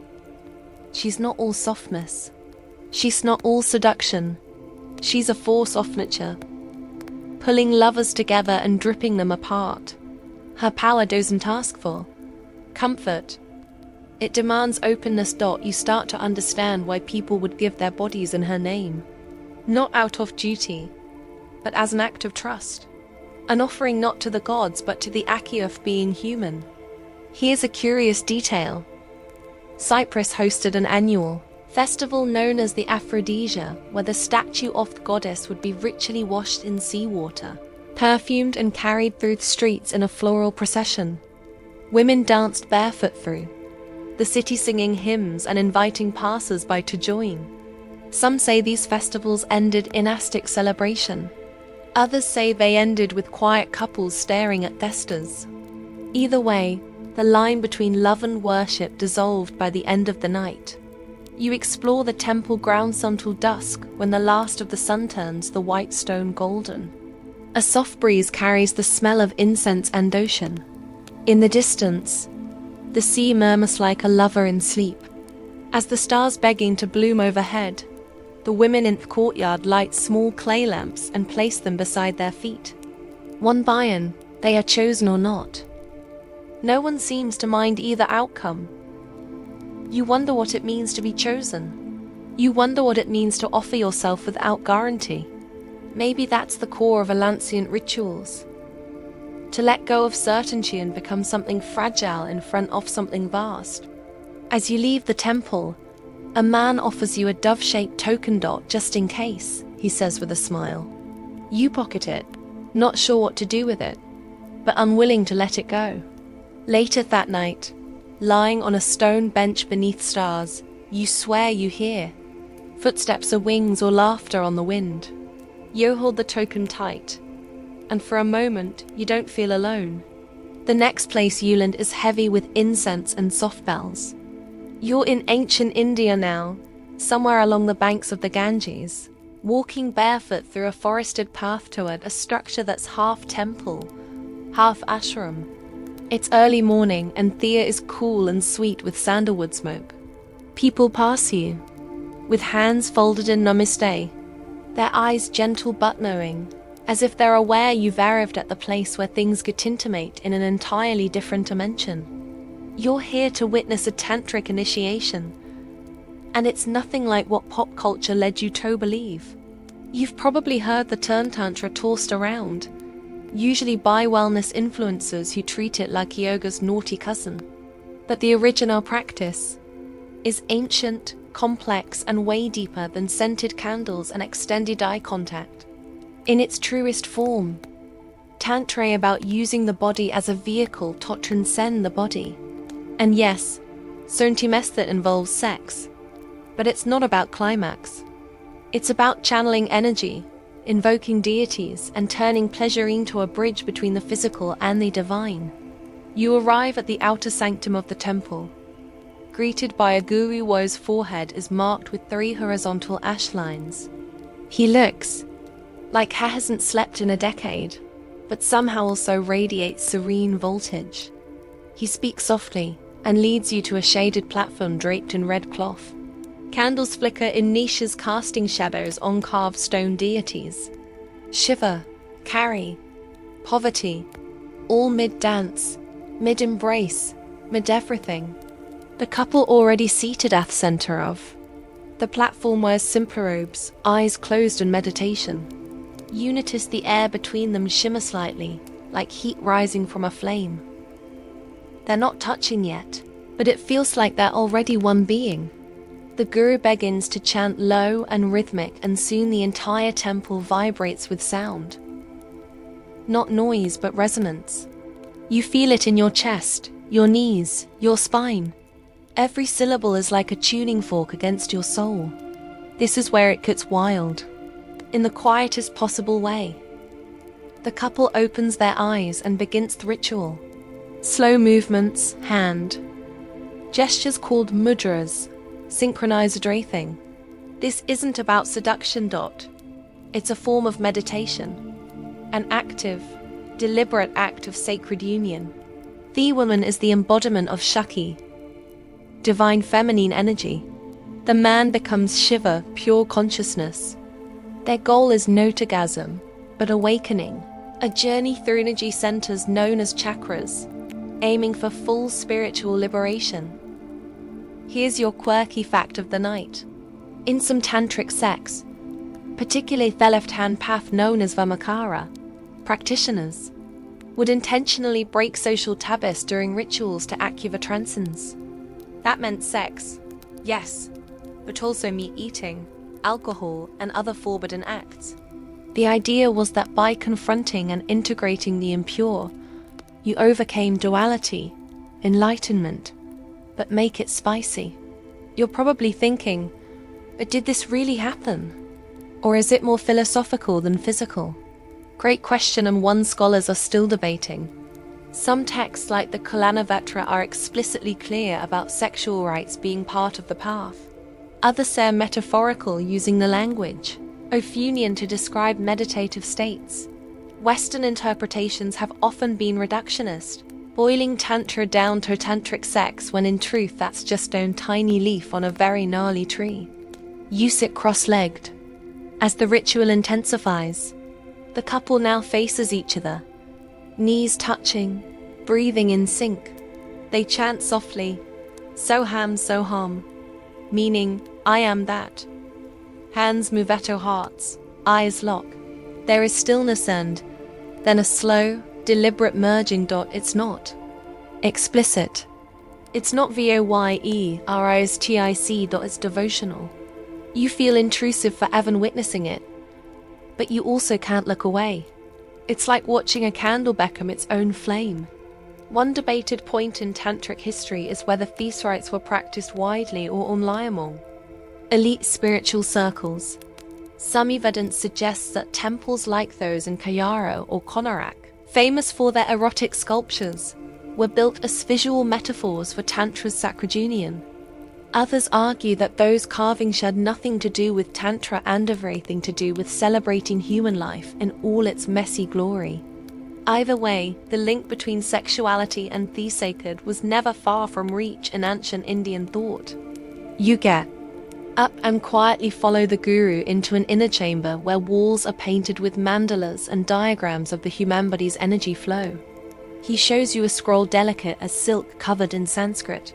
Speaker 1: She's not all softness. She's not all seduction. She's a force of nature, pulling lovers together and dripping them apart. Her power doesn't ask for comfort. It demands openness. You start to understand why people would give their bodies in her name. Not out of duty, but as an act of trust. An offering not to the gods, but to the act of being human. Here's a curious detail. Cyprus hosted an annual festival known as the Aphrodisia, where the statue of the goddess would be ritually washed in seawater, perfumed and carried through the streets in a floral procession. Women danced barefoot through the city singing hymns and inviting passers-by to join. Some say these festivals ended in ascetic celebration. Others say they ended with quiet couples staring at vistas. Either way, the line between love and worship dissolved by the end of the night. You explore the temple grounds until dusk, when the last of the sun turns the white stone golden. A soft breeze carries the smell of incense and ocean. In the distance, the sea murmurs like a lover in sleep. As the stars begging to bloom overhead, the women in the courtyard light small clay lamps and place them beside their feet. One by one, they are chosen or not. No one seems to mind either outcome. You wonder what it means to be chosen. You wonder what it means to offer yourself without guarantee. Maybe that's the core of Alancian rituals. To let go of certainty and become something fragile in front of something vast. As you leave the temple, A man offers you a dove-shaped token dot just in case, he says with a smile. You pocket it, not sure what to do with it, but unwilling to let it go. Later that night, lying on a stone bench beneath stars, you swear you hear footsteps or wings or laughter on the wind. You hold the token tight, and for a moment you don't feel alone. The next place you land is heavy with incense and soft bells. You're in ancient India now, somewhere along the banks of the Ganges, walking barefoot through a forested path toward a structure that's half temple, half ashram. It's early morning and Thea is cool and sweet with sandalwood smoke. People pass you, with hands folded in namaste, their eyes gentle but knowing, as if they're aware you've arrived at the place where things get intimate in an entirely different dimension. You're here to witness a tantric initiation, and it's nothing like what pop culture led you to believe. You've probably heard the term tantra tossed around, usually by wellness influencers who treat it like yoga's naughty cousin. But the original practice is ancient, complex, and way deeper than scented candles and extended eye contact. In its truest form, Tantra is about using the body as a vehicle to transcend the body. And yes, certain method involves sex, but it's not about climax. It's about channeling energy, invoking deities, and turning pleasure into a bridge between the physical and the divine. You arrive at the outer sanctum of the temple, greeted by a guru whose forehead is marked with 3 horizontal ash lines. He looks like he hasn't slept in a decade, but somehow also radiates serene voltage. He speaks softly and leads you to a shaded platform draped in red cloth. Candles flicker in niches casting shadows on carved stone deities. Shiva, Kari, Poverty, all mid-dance, mid-embrace, mid-everything. The couple already seated at the center of the platform wears simple robes, eyes closed in meditation. You notice the air between them shimmer slightly, like heat rising from a flame. They're not touching yet, but it feels like they're already one being. The guru begins to chant low and rhythmic, and soon the entire temple vibrates with sound. Not noise, but resonance. You feel it in your chest, your knees, your spine. Every syllable is like a tuning fork against your soul. This is where it gets wild. In the quietest possible way. The couple opens their eyes and begins the ritual. Slow movements, hand gestures called mudras, synchronized breathing. This isn't about seduction. It's a form of meditation, an active, deliberate act of sacred union. The woman is the embodiment of Shakti, divine feminine energy. The man becomes Shiva, pure consciousness. Their goal is not orgasm, but awakening, a journey through energy centers known as chakras, aiming for full spiritual liberation. Here's your quirky fact of the night. In some tantric sects, particularly the left-hand path known as Vamakara, practitioners would intentionally break social taboos during rituals to activate transcendence. That meant sex, yes, but also meat eating, alcohol, and other forbidden acts. The idea was that by confronting and integrating the impure, you overcame duality, enlightenment, but make it spicy. You're probably thinking, but did this really happen? Or is it more philosophical than physical? Great question, and one scholars are still debating. Some texts like the Kalanavatra are explicitly clear about sexual rights being part of the path. Others say metaphorical, using the language of union to describe meditative states. Western interpretations have often been reductionist, boiling tantra down to tantric sex, when in truth that's just a tiny leaf on a very gnarly tree. You sit cross-legged. As the ritual intensifies, the couple now faces each other, knees touching, breathing in sync. They chant softly, Soham Soham, meaning, I am that. Hands move at our hearts, eyes lock. There is stillness and then a slow, deliberate merging. It's not explicit. It's not voyeuristic, though it's devotional. You feel intrusive for even witnessing it, but you also can't look away. It's like watching a candle become its own flame. One debated point in tantric history is whether these rites were practiced widely or only among elite spiritual circles. Some evidence suggests that temples like those in Cairo or Konarak, famous for their erotic sculptures, were built as visual metaphors for Tantra's sacragunion. Others argue that those carvings had nothing to do with Tantra and everything to do with celebrating human life in all its messy glory. Either way, the link between sexuality and the sacred was never far from reach in ancient Indian thought. You get up and quietly follow the guru into an inner chamber where walls are painted with mandalas and diagrams of the human body's energy flow. He shows you a scroll delicate as silk covered in Sanskrit.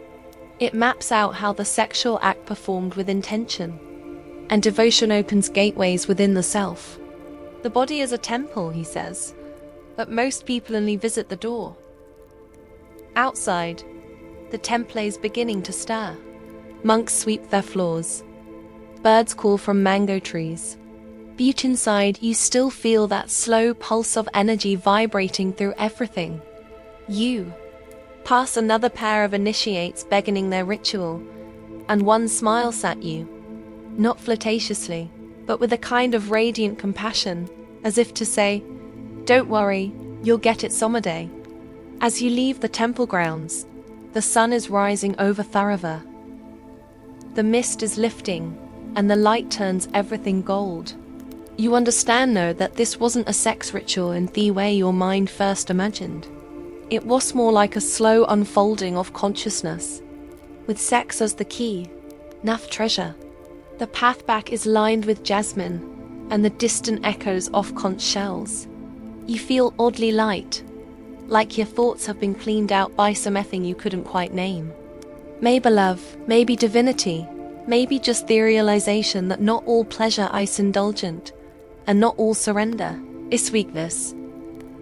Speaker 1: It maps out how the sexual act performed with intention, and devotion opens gateways within the self. The body is a temple, he says, but most people only visit the door. Outside, the temple is beginning to stir. Monks sweep their floors. Birds call from mango trees. But inside, you still feel that slow pulse of energy vibrating through everything. You pass another pair of initiates beginning their ritual, and one smiles at you, not flirtatiously, but with a kind of radiant compassion, as if to say, "Don't worry, you'll get it someday." As you leave the temple grounds, the sun is rising over Tharava. The mist is lifting, and the light turns everything gold. You understand, though, that this wasn't a sex ritual in the way your mind first imagined. It was more like a slow unfolding of consciousness, with sex as the key, enough treasure. The path back is lined with jasmine, and the distant echoes of conch shells. You feel oddly light, like your thoughts have been cleaned out by something you couldn't quite name. Maybe love, maybe divinity, maybe just the realization that not all pleasure is indulgent, and not all surrender is weakness.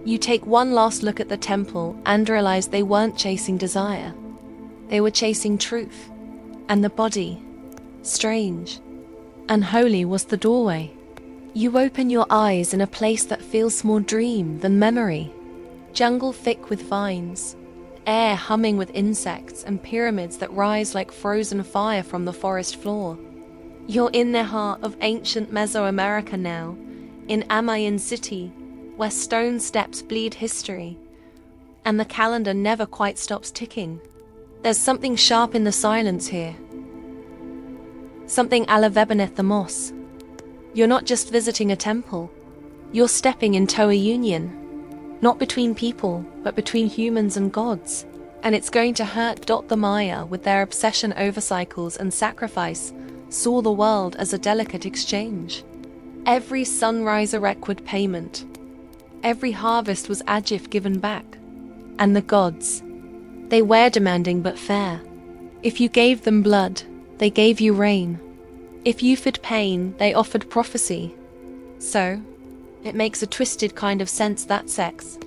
Speaker 1: You take one last look at the temple and realize they weren't chasing desire. They were chasing truth, and the body, strange and holy, was the doorway. You open your eyes in a place that feels more dream than memory. Jungle thick with vines, air humming with insects, and pyramids that rise like frozen fire from the forest floor. You're in the heart of ancient Mesoamerica now, in Amayan City, where stone steps bleed history, and the calendar never quite stops ticking. There's something sharp in the silence here. Something beneath the moss. You're not just visiting a temple. You're stepping into a union. Not between people, but between humans and gods. And it's going to hurt. The Maya, with their obsession over cycles and sacrifice, saw the world as a delicate exchange. Every sunrise a record payment. Every harvest was adjif given back. And the gods, they were demanding but fair. If you gave them blood, they gave you rain. If you fed pain, they offered prophecy. So, it makes a twisted kind of sense that sex,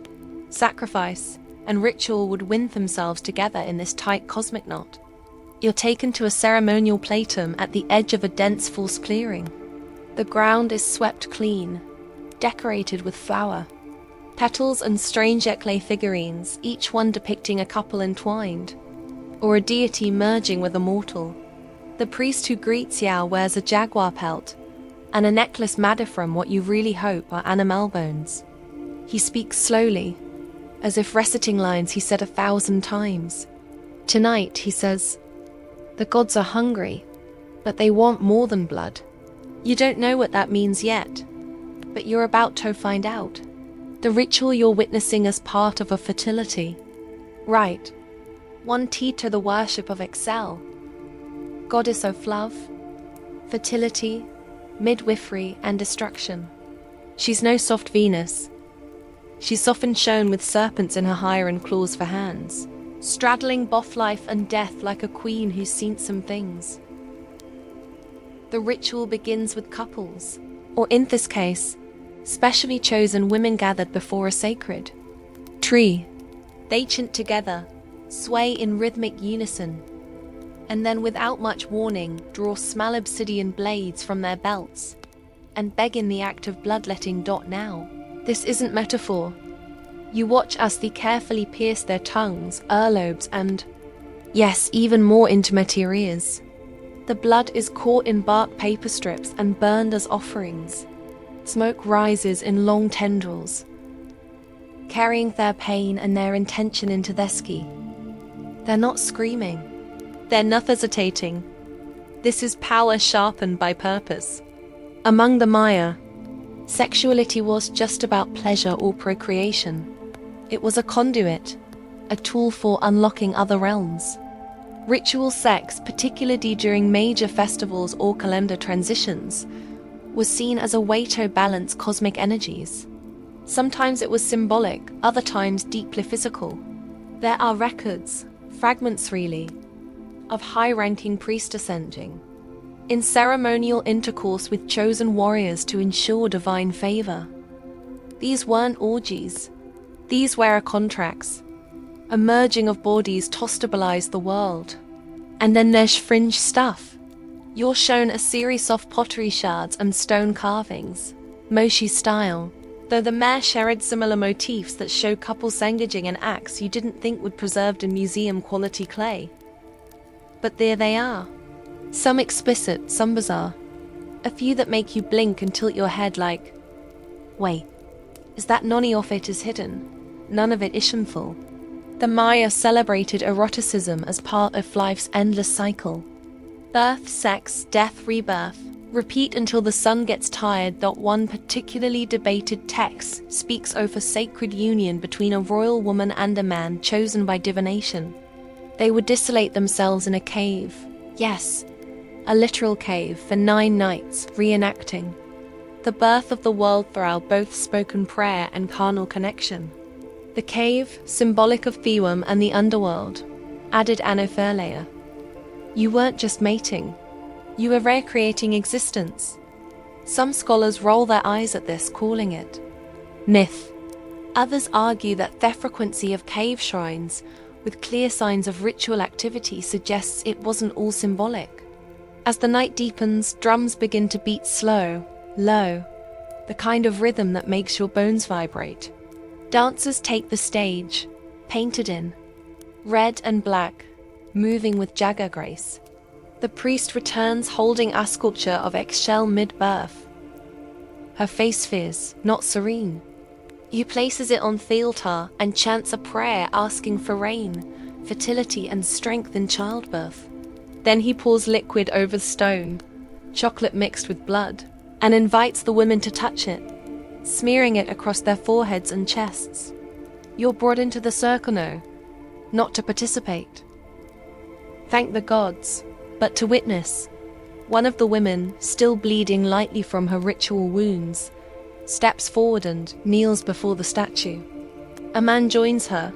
Speaker 1: sacrifice, and ritual would wind themselves together in this tight cosmic knot. You're taken to a ceremonial platum at the edge of a dense false clearing. The ground is swept clean, decorated with flower, petals and strange clay figurines, each one depicting a couple entwined, or a deity merging with a mortal. The priest who greets you wears a jaguar pelt, and a necklace made from what you really hope are animal bones. He speaks slowly, as if reciting lines he said 1,000 times. Tonight, he says, the gods are hungry, but they want more than blood. You don't know what that means yet, but you're about to find out. The ritual you're witnessing is part of a fertility. Right. One tied to the worship of Excel, goddess of love, fertility, midwifery, and destruction. She's no soft Venus. She's often shown with serpents in her hair and claws for hands, straddling both life and death like a queen who's seen some things. The ritual begins with couples, or in this case, specially chosen women gathered before a sacred tree. They chant together, sway in rhythmic unison, and then without much warning draw small obsidian blades from their belts and begin the act of bloodletting. Now, this isn't metaphor. You watch as they carefully pierce their tongues, earlobes, and, yes, even more intimate ears. The blood is caught in bark paper strips and burned as offerings. Smoke rises in long tendrils, carrying their pain and their intention into their ski. They're not screaming. They're not hesitating. This is power sharpened by purpose. Among the Maya, sexuality was just about pleasure or procreation. It was a conduit, a tool for unlocking other realms. Ritual sex, particularly during major festivals or calendar transitions, was seen as a way to balance cosmic energies. Sometimes it was symbolic, other times deeply physical. There are records, fragments really, of high-ranking priests ascending in ceremonial intercourse with chosen warriors to ensure divine favor. These weren't orgies. These were contracts, a merging of bodies to stabilize the world. And then there's fringe stuff. You're shown a series of pottery shards and stone carvings, Moshi style, though the mare shared similar motifs that show couples engaging in acts you didn't think would preserved in museum-quality clay. But there they are. Some explicit, some bizarre. A few that make you blink and tilt your head like, wait, is that none of it is hidden? None of it is shameful. The Maya celebrated eroticism as part of life's endless cycle. Birth, sex, death, rebirth. Repeat until the sun gets tired. One particularly debated text speaks of a sacred union between a royal woman and a man chosen by divination. They would isolate themselves in a cave. Yes, a literal cave for 9 nights, reenacting the birth of the world through both spoken prayer and carnal connection. The cave, symbolic of Thewum and the underworld, added anophilia. You weren't just mating. You were recreating existence. Some scholars roll their eyes at this, calling it myth. Others argue that the frequency of cave shrines, with clear signs of ritual activity, suggests it wasn't all symbolic. As the night deepens, drums begin to beat slow, low, the kind of rhythm that makes your bones vibrate. Dancers take the stage, painted in red and black, moving with Jagger grace. The priest returns holding a sculpture of eggshell mid-birth. Her face fierce, not serene. He places it on the altar and chants a prayer asking for rain, fertility and strength in childbirth. Then he pours liquid over the stone, chocolate mixed with blood, and invites the women to touch it, smearing it across their foreheads and chests. You're brought into the circle now, not to participate. Thank the gods, but to witness. One of the women, still bleeding lightly from her ritual wounds, steps forward and kneels before the statue. A man joins her,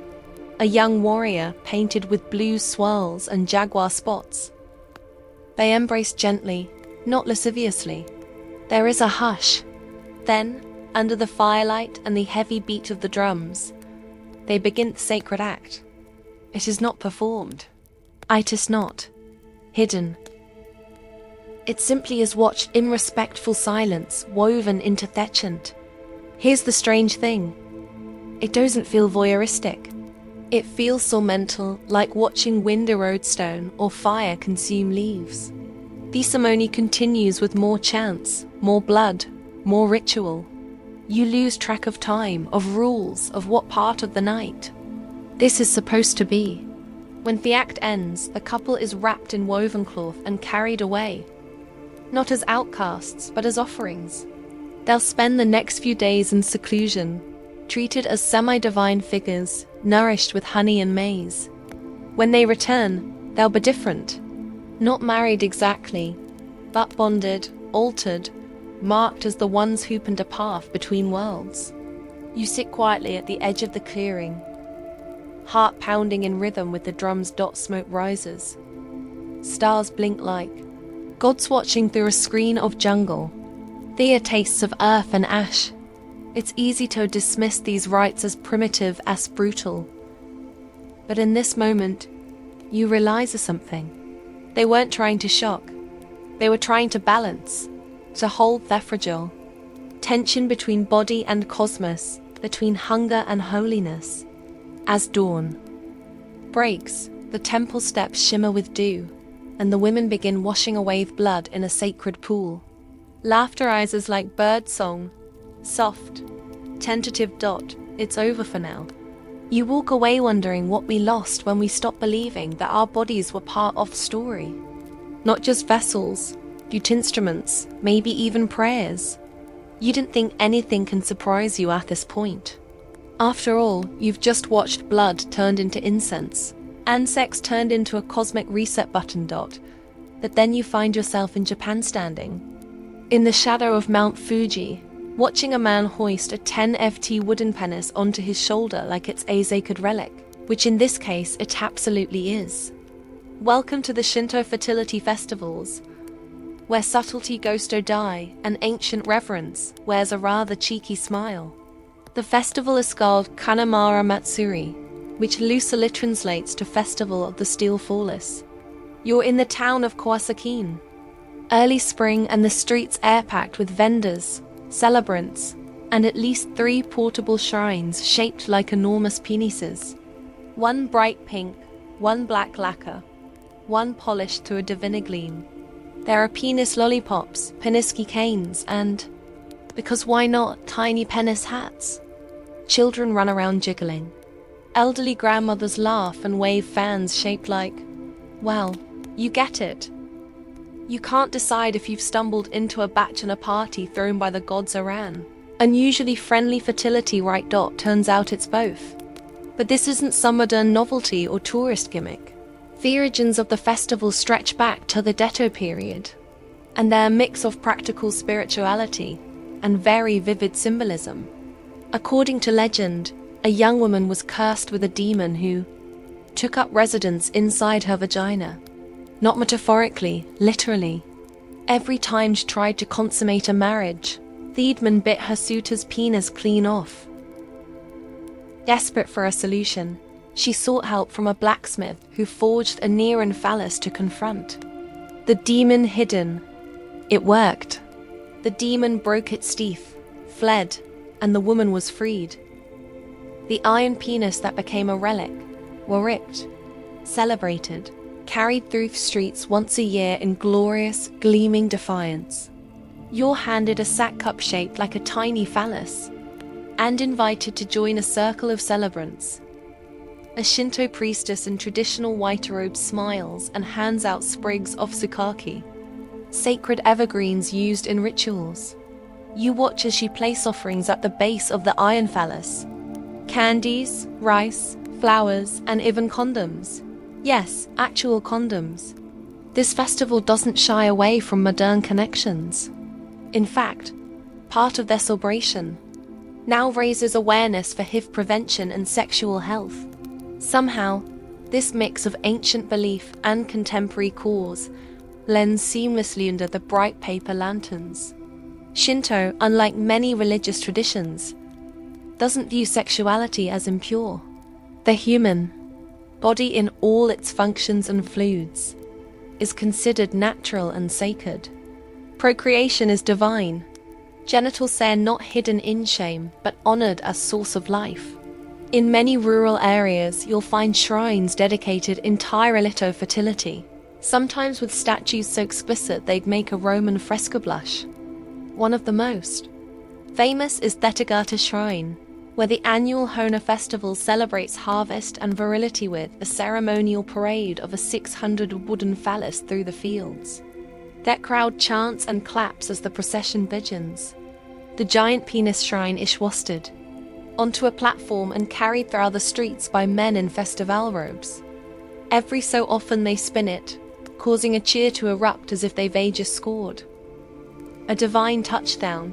Speaker 1: a young warrior painted with blue swirls and jaguar spots. They embrace gently, not lasciviously. There is a hush. Then, under the firelight and the heavy beat of the drums, they begin the sacred act. It is not performed. It is not hidden. It simply is watched in respectful silence, woven into the chant. Here's the strange thing. It doesn't feel voyeuristic. It feels so mental, like watching wind erode stone or fire consume leaves. The ceremony continues with more chants, more blood, more ritual. You lose track of time, of rules, of what part of the night this is supposed to be. When the act ends, the couple is wrapped in woven cloth and carried away, not as outcasts, but as offerings. They'll spend the next few days in seclusion, treated as semi-divine figures, nourished with honey and maize. When they return, they'll be different. Not married exactly, but bonded, altered, marked as the ones who opened a path between worlds. You sit quietly at the edge of the clearing, heart pounding in rhythm with the drum's smoke rises. Stars blink like gods watching through a screen of jungle. There are tastes of earth and ash. It's easy to dismiss these rites as primitive, as brutal. But in this moment, you realize something. They weren't trying to shock. They were trying to balance, to hold their fragile tension between body and cosmos, between hunger and holiness. As dawn breaks, the temple steps shimmer with dew, and the women begin washing away blood in a sacred pool. Laughter rises like bird song, soft, tentative. It's over for now. You walk away wondering what we lost when we stopped believing that our bodies were part of the story. Not just vessels, but instruments, maybe even prayers. You didn't think anything can surprise you at this point. After all, you've just watched blood turned into incense, and sex turned into a cosmic reset button. But then you find yourself in Japan standing in the shadow of Mount Fuji, watching a man hoist a 10 ft wooden penis onto his shoulder like it's a sacred relic, which in this case it absolutely is. Welcome to the Shinto fertility festivals, where subtlety goes to die and ancient reverence wears a rather cheeky smile. The festival is called Kanamara Matsuri, which loosely translates to Festival of the Steel Phallus. You're in the town of Kawasaki. Early spring and the streets air-packed with vendors, celebrants, and at least 3 portable shrines shaped like enormous penises. One bright pink, one black lacquer, one polished to a divine gleam. There are penis lollipops, peniski canes, and, because why not, tiny penis hats. Children run around jiggling. Elderly grandmothers laugh and wave fans shaped like, well, you get it. You can't decide if you've stumbled into a bachelor party thrown by the gods Iran. Unusually friendly fertility right. Turns out it's both. But this isn't some modern novelty or tourist gimmick. The origins of the festival stretch back to the Dato period, and they're a mix of practical spirituality and very vivid symbolism. According to legend, a young woman was cursed with a demon who took up residence inside her vagina. Not metaphorically, literally. Every time she tried to consummate a marriage, the demon bit her suitor's penis clean off. Desperate for a solution, she sought help from a blacksmith who forged a Nerean phallus to confront the demon hidden. It worked. The demon broke its teeth, fled, and the woman was freed. The iron penis that became a relic, worshiped, celebrated, carried through streets once a year in glorious, gleaming defiance. You're handed a sack cup shaped like a tiny phallus, and invited to join a circle of celebrants. A Shinto priestess in traditional white robes smiles and hands out sprigs of tsukaki, sacred evergreens used in rituals. You watch as she places offerings at the base of the iron phallus. Candies, rice, flowers, and even condoms. Yes, actual condoms. This festival doesn't shy away from modern connections. In fact, part of their celebration now raises awareness for HIV prevention and sexual health. Somehow, this mix of ancient belief and contemporary cause blends seamlessly under the bright paper lanterns. Shinto, unlike many religious traditions, doesn't view sexuality as impure. The human body in all its functions and fluids is considered natural and sacred. Procreation is divine. Genitals are not hidden in shame, but honored as source of life. In many rural areas, you'll find shrines dedicated entirely to fertility, sometimes with statues so explicit they'd make a Roman fresco blush. One of the most famous is Tetagata Shrine, where the annual Hona festival celebrates harvest and virility with a ceremonial parade of a 600 wooden phallus through the fields. That crowd chants and claps as the procession begins. The giant penis shrine is hoisted onto a platform and carried through the streets by men in festival robes. Every so often they spin it, causing a cheer to erupt as if they've just scored a divine touchdown.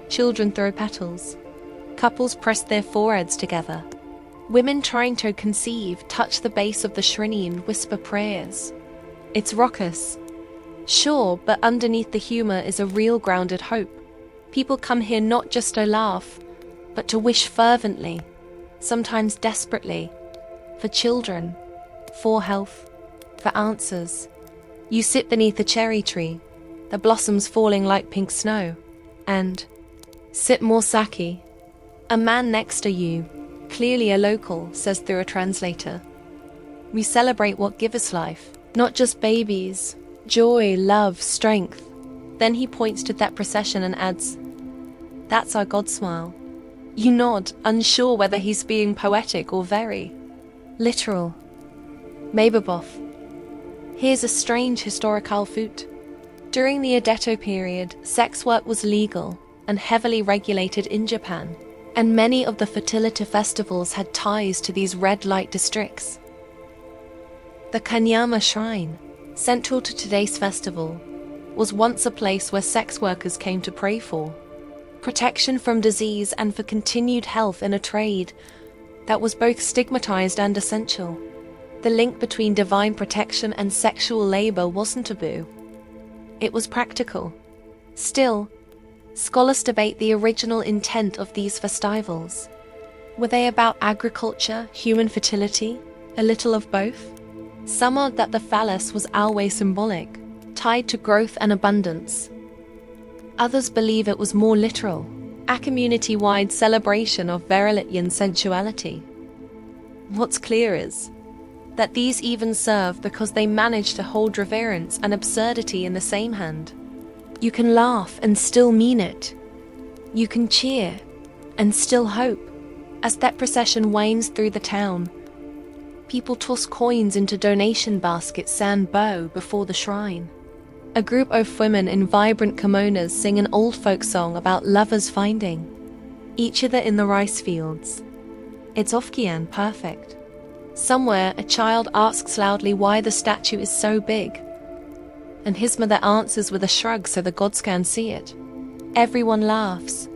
Speaker 1: Children throw petals. Couples press their foreheads together. Women trying to conceive touch the base of the shrine and whisper prayers. It's raucous. Sure, but underneath the humor is a real grounded hope. People come here not just to laugh, but to wish fervently, sometimes desperately, for children, for health, for answers. You sit beneath a cherry tree, the blossoms falling like pink snow, and sip more sake. A man next to you, clearly a local, says through a translator. We celebrate what gives us life, not just babies, joy, love, strength. Then he points to that procession and adds, that's our God smile. You nod, unsure whether he's being poetic or very literal. Mabeboff. Here's a strange historical foot. During the Edo period, sex work was legal and heavily regulated in Japan, and many of the fertility festivals had ties to these red light districts. The Kanyama Shrine, central to today's festival, was once a place where sex workers came to pray for protection from disease and for continued health in a trade that was both stigmatized and essential. The link between divine protection and sexual labor wasn't taboo. It was practical. Still, scholars debate the original intent of these festivals. Were they about agriculture, human fertility, a little of both? Some argue that the phallus was always symbolic, tied to growth and abundance. Others believe it was more literal, a community-wide celebration of virility and sensuality. What's clear is that these even serve because they manage to hold reverence and absurdity in the same hand. You can laugh and still mean it. You can cheer and still hope. As that procession winds through the town, people toss coins into donation baskets and bow before the shrine. A group of women in vibrant kimonos sing an old folk song about lovers finding each other in the rice fields. It's Ofkian perfect. Somewhere, a child asks loudly why the statue is so big, and his mother answers with a shrug so the gods can see it. Everyone laughs.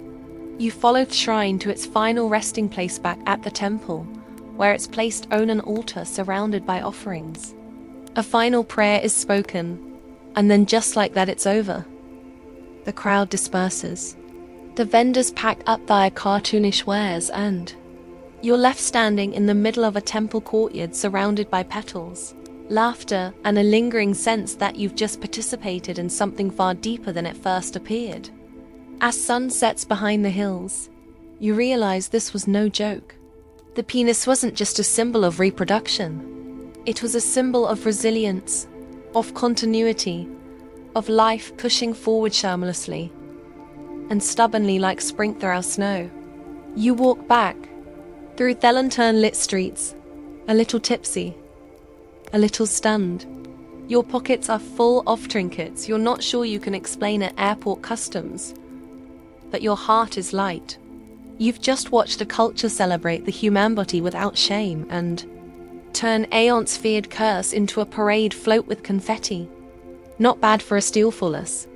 Speaker 1: You follow the shrine to its final resting place back at the temple, where it's placed on an altar surrounded by offerings. A final prayer is spoken, and then just like that it's over. The crowd disperses. The vendors pack up their cartoonish wares and you're left standing in the middle of a temple courtyard surrounded by petals, laughter, and a lingering sense that you've just participated in something far deeper than it first appeared. As sun sets behind the hills, you realize this was no joke. The penis wasn't just a symbol of reproduction. It was a symbol of resilience, of continuity, of life pushing forward shamelessly and stubbornly like spring-through snow. You walk back through lantern-lit streets, a little tipsy, a little stunned. Your pockets are full of trinkets you're not sure you can explain at airport customs, but your heart is light. You've just watched a culture celebrate the human body without shame and turn aeon's feared curse into a parade float with confetti. Not bad for a steelfulness.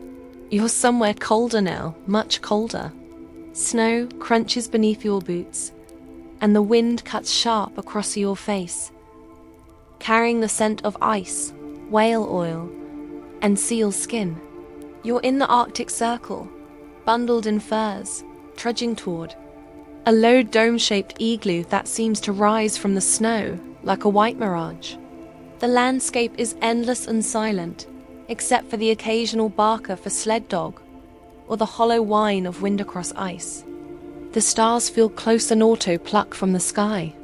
Speaker 1: You're somewhere colder now, much colder. Snow crunches beneath your boots, and the wind cuts sharp across your face, carrying the scent of ice, whale oil, and seal skin. You're in the Arctic Circle, bundled in furs, trudging toward a low dome-shaped igloo that seems to rise from the snow like a white mirage. The landscape is endless and silent, except for the occasional barker for sled dog or the hollow whine of wind across ice. The stars feel close and auto-plucked from the sky.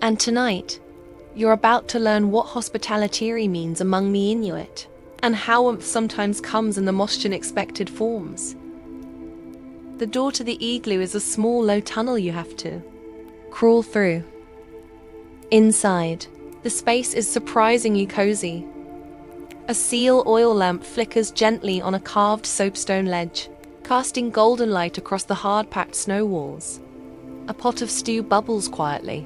Speaker 1: And tonight, you're about to learn what hospitality means among the Inuit, and how warmth sometimes comes in the most unexpected forms. The door to the igloo is a small, low tunnel you have to crawl through. Inside, the space is surprisingly cozy. A seal oil lamp flickers gently on a carved soapstone ledge, casting golden light across the hard-packed snow walls. A pot of stew bubbles quietly.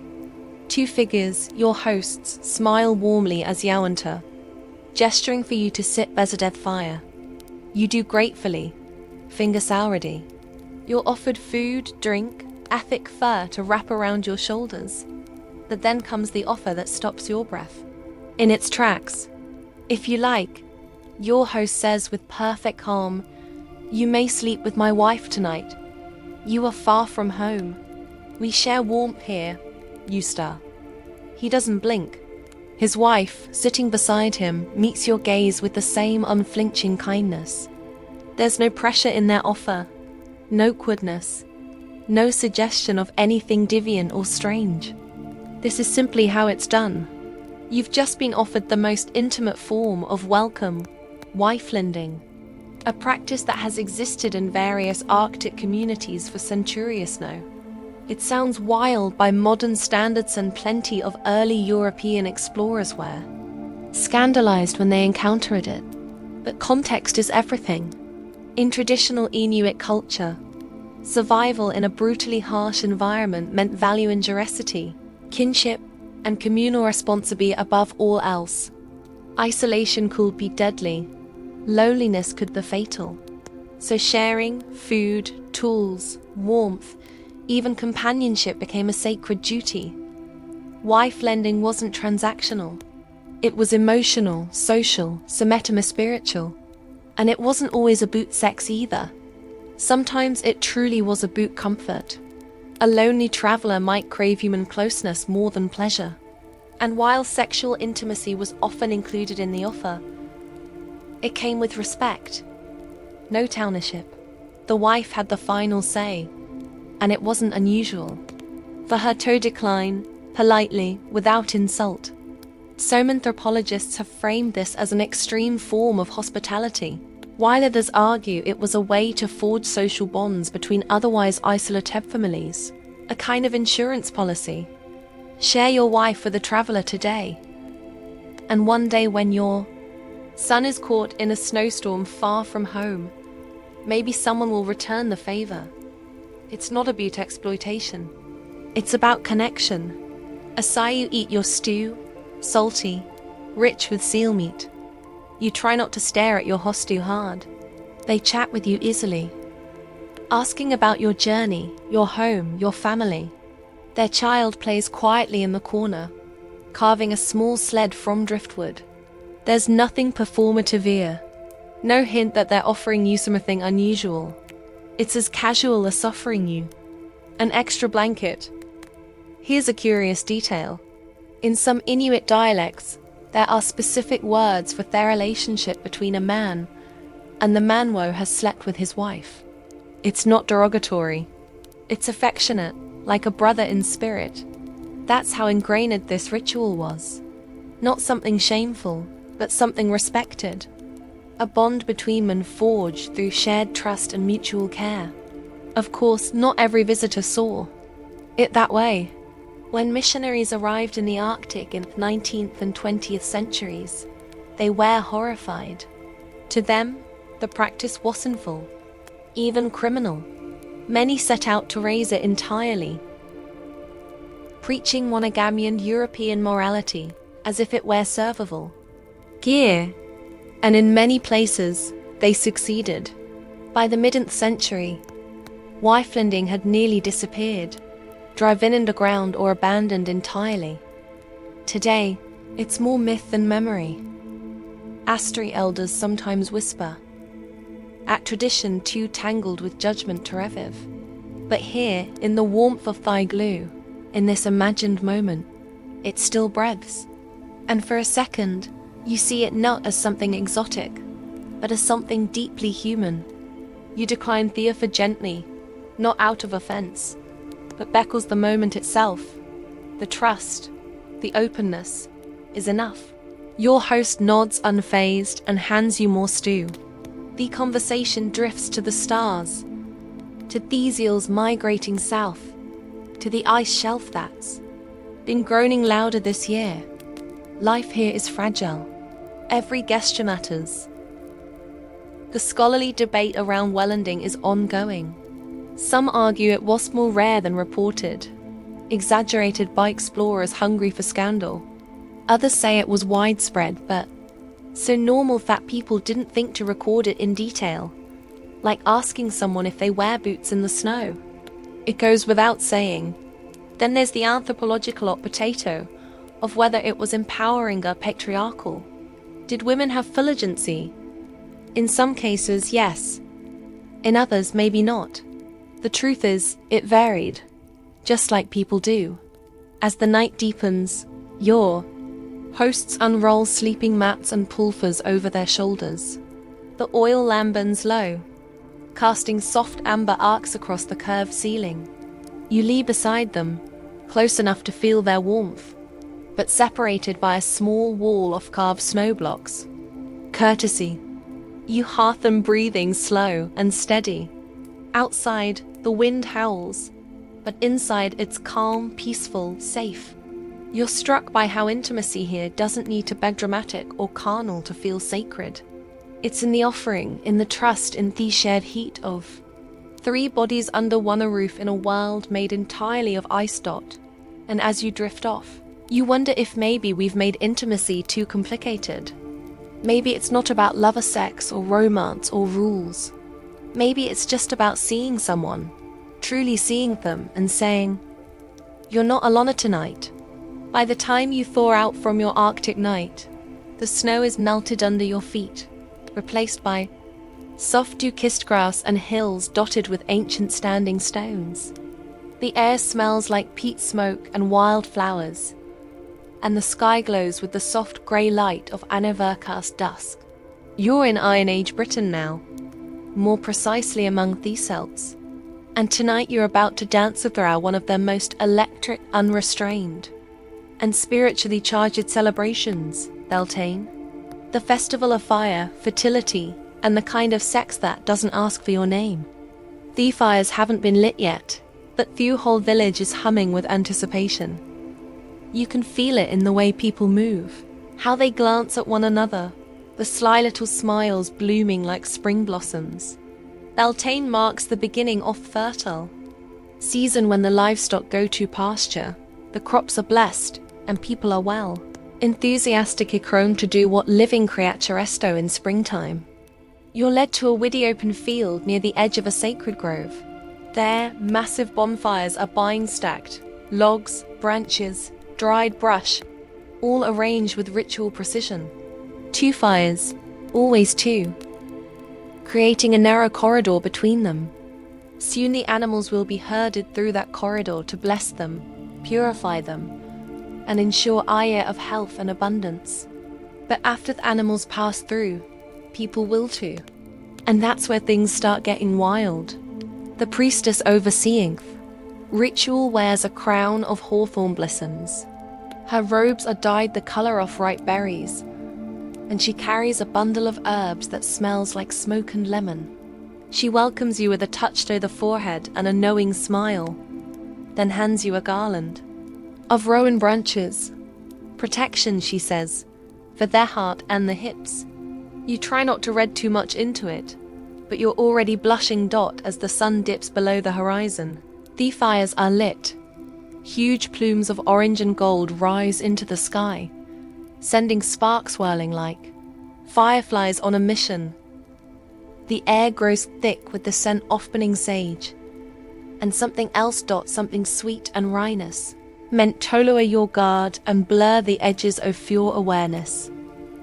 Speaker 1: Two figures, your hosts, smile warmly as you enter, gesturing for you to sit by the fire. You do gratefully, finger sourdy. You're offered food, drink, a thick fur to wrap around your shoulders. But then comes the offer that stops your breath in its tracks. If you like, your host says with perfect calm, you may sleep with my wife tonight. You are far from home. We share warmth here, you star. He doesn't blink. His wife, sitting beside him, meets your gaze with the same unflinching kindness. There's no pressure in their offer, no awkwardness, no suggestion of anything deviant or strange. This is simply how it's done. You've just been offered the most intimate form of welcome, wife-lending, a practice that has existed in various Arctic communities for centuries now. It sounds wild by modern standards, and plenty of early European explorers were scandalized when they encountered it. But context is everything. In traditional Inuit culture, survival in a brutally harsh environment meant value in generosity, kinship, and communal responsibility above all else. Isolation could be deadly. Loneliness could be fatal. So sharing, food, tools, warmth, even companionship became a sacred duty. Wife-lending wasn't transactional. It was emotional, social, sometimes spiritual. And it wasn't always about sex either. Sometimes it truly was about comfort. A lonely traveler might crave human closeness more than pleasure. And while sexual intimacy was often included in the offer, it came with respect. No ownership. The wife had the final say, and it wasn't unusual for her to decline, politely, without insult. Some anthropologists have framed this as an extreme form of hospitality, while others argue it was a way to forge social bonds between otherwise isolated families, a kind of insurance policy. Share your wife with a traveler today, and one day when your son is caught in a snowstorm far from home, maybe someone will return the favor. It's not about exploitation. It's about connection. A Sayu eat your stew, salty, rich with seal meat. You try not to stare at your host too hard. They chat with you easily, asking about your journey, your home, your family. Their child plays quietly in the corner, carving a small sled from driftwood. There's nothing performative here. No hint that they're offering you something unusual. It's as casual as offering you an extra blanket. Here's a curious detail. In some Inuit dialects, there are specific words for their relationship between a man and the manwo has slept with his wife. It's not derogatory. It's affectionate, like a brother in spirit. That's how ingrained this ritual was. Not something shameful, but something respected. A bond between men forged through shared trust and mutual care. Of course, not every visitor saw it that way. When missionaries arrived in the Arctic in the 19th and 20th centuries, they were horrified. To them, the practice was sinful, even criminal. Many set out to erase it entirely, preaching monogamy and European morality as if it were servable gear. And in many places, they succeeded. By the mid-10th century, wife-lending had nearly disappeared, driven underground or abandoned entirely. Today, it's more myth than memory. S3X elders sometimes whisper at tradition too tangled with judgment to revive. But here, in the warmth of thy glue, in this imagined moment, it still breathes. And for a second, you see it not as something exotic, but as something deeply human. You decline theopha gently, not out of offense, but beckons the moment itself. The trust, the openness, is enough. Your host nods unfazed and hands you more stew. The conversation drifts to the stars, to these eels migrating south, to the ice shelf that's been groaning louder this year. Life here is fragile. Every gesture matters. The scholarly debate around Wellanding is ongoing. Some argue it was more rare than reported, exaggerated by explorers hungry for scandal. Others say it was widespread, but so normal that people didn't think to record it in detail, like asking someone if they wear boots in the snow. It goes without saying. Then there's the anthropological hot potato of whether it was empowering or patriarchal. Did women have full agency? In some cases, yes. In others, maybe not. The truth is, it varied, just like people do. As the night deepens, Your hosts unroll sleeping mats and pulvers over their shoulders. The oil lamp burns low, casting soft amber arcs across the curved ceiling. You lie beside them, close enough to feel their warmth, but separated by a small wall of carved snow blocks. Courtesy. You hearth them, breathing slow and steady. Outside, the wind howls, but inside it's calm, peaceful, safe. You're struck by how intimacy here doesn't need to be dramatic or carnal to feel sacred. It's in the offering, in the trust, in the shared heat of 3 bodies under one roof in a world made entirely of ice dot. And as you drift off, you wonder if maybe we've made intimacy too complicated. Maybe it's not about love or sex or romance or rules. Maybe it's just about seeing someone, truly seeing them and saying, "You're not alone tonight." By the time you thaw out from your Arctic night, the snow is melted under your feet, replaced by soft dew-kissed grass and hills dotted with ancient standing stones. The air smells like peat smoke and wild flowers, and the sky glows with the soft grey light of unovercast dusk. You're in Iron Age Britain now, more precisely among the Celts, and tonight you're about to dance through one of their most electric, unrestrained, and spiritually charged celebrations, Beltane. The festival of fire, fertility, and the kind of sex that doesn't ask for your name. The fires haven't been lit yet, but the whole village is humming with anticipation. You can feel it in the way people move, how they glance at one another, the sly little smiles blooming like spring blossoms. Beltane marks the beginning of fertile season, when the livestock go to pasture, the crops are blessed, and people are well, enthusiastically prone to do what living creature esto in springtime. You're led to a widdy open field near the edge of a sacred grove. There, massive bonfires are being stacked, logs, branches, dried brush, all arranged with ritual precision. 2 fires, always 2, creating a narrow corridor between them. Soon the animals will be herded through that corridor to bless them, purify them, and ensure a year of health and abundance. But after the animals pass through, people will too. And that's where things start getting wild. The priestess overseeing ritual wears a crown of hawthorn blossoms. Her robes are dyed the color of ripe berries, and she carries a bundle of herbs that smells like smoke and lemon. She welcomes you with a touch to the forehead and a knowing smile, then hands you a garland of rowan branches. Protection, she says, for their heart and the hips. You try not to read too much into it, but you're already blushing dot as the sun dips below the horizon. The fires are lit. Huge plumes of orange and gold rise into the sky, sending sparks whirling like fireflies on a mission. The air grows thick with the scent of burning sage, and something else something sweet and wryness, meant to lower your guard and blur the edges of your awareness.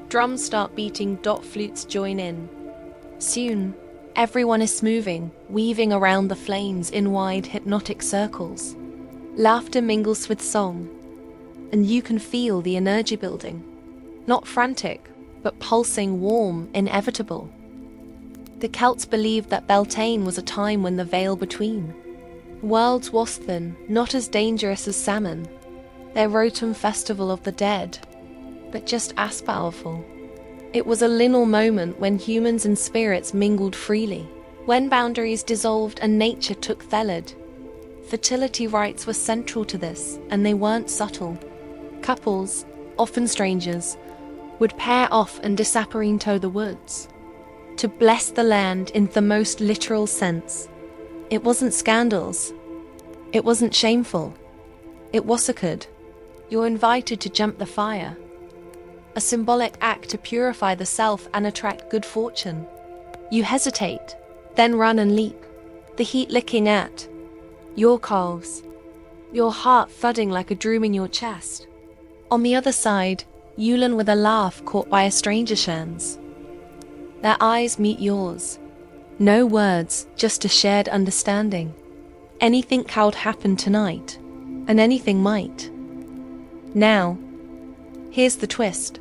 Speaker 1: Drums start beating, flutes join in. Soon, everyone is moving, weaving around the flames in wide hypnotic circles. Laughter mingles with song, and you can feel the energy building. Not frantic, but pulsing, warm, inevitable. The Celts believed that Beltane was a time when the veil between worlds was thin, not as dangerous as salmon, their Rotem festival of the dead, but just as powerful. It was a liminal moment when humans and spirits mingled freely, when boundaries dissolved and nature took thelid. Fertility rites were central to this, and they weren't subtle. Couples, often strangers, would pair off and disappear into the woods to bless the land in the most literal sense. It wasn't scandals. It wasn't shameful. It was sacred. You're invited to jump the fire, a symbolic act to purify the self and attract good fortune. You hesitate, then run and leap, the heat licking at your calves, your heart thudding like a drum in your chest. On the other side, Yulin with a laugh caught by a stranger shans. Their eyes meet yours. No words, just a shared understanding. Anything could happen tonight, and anything might. Now, Here's the twist.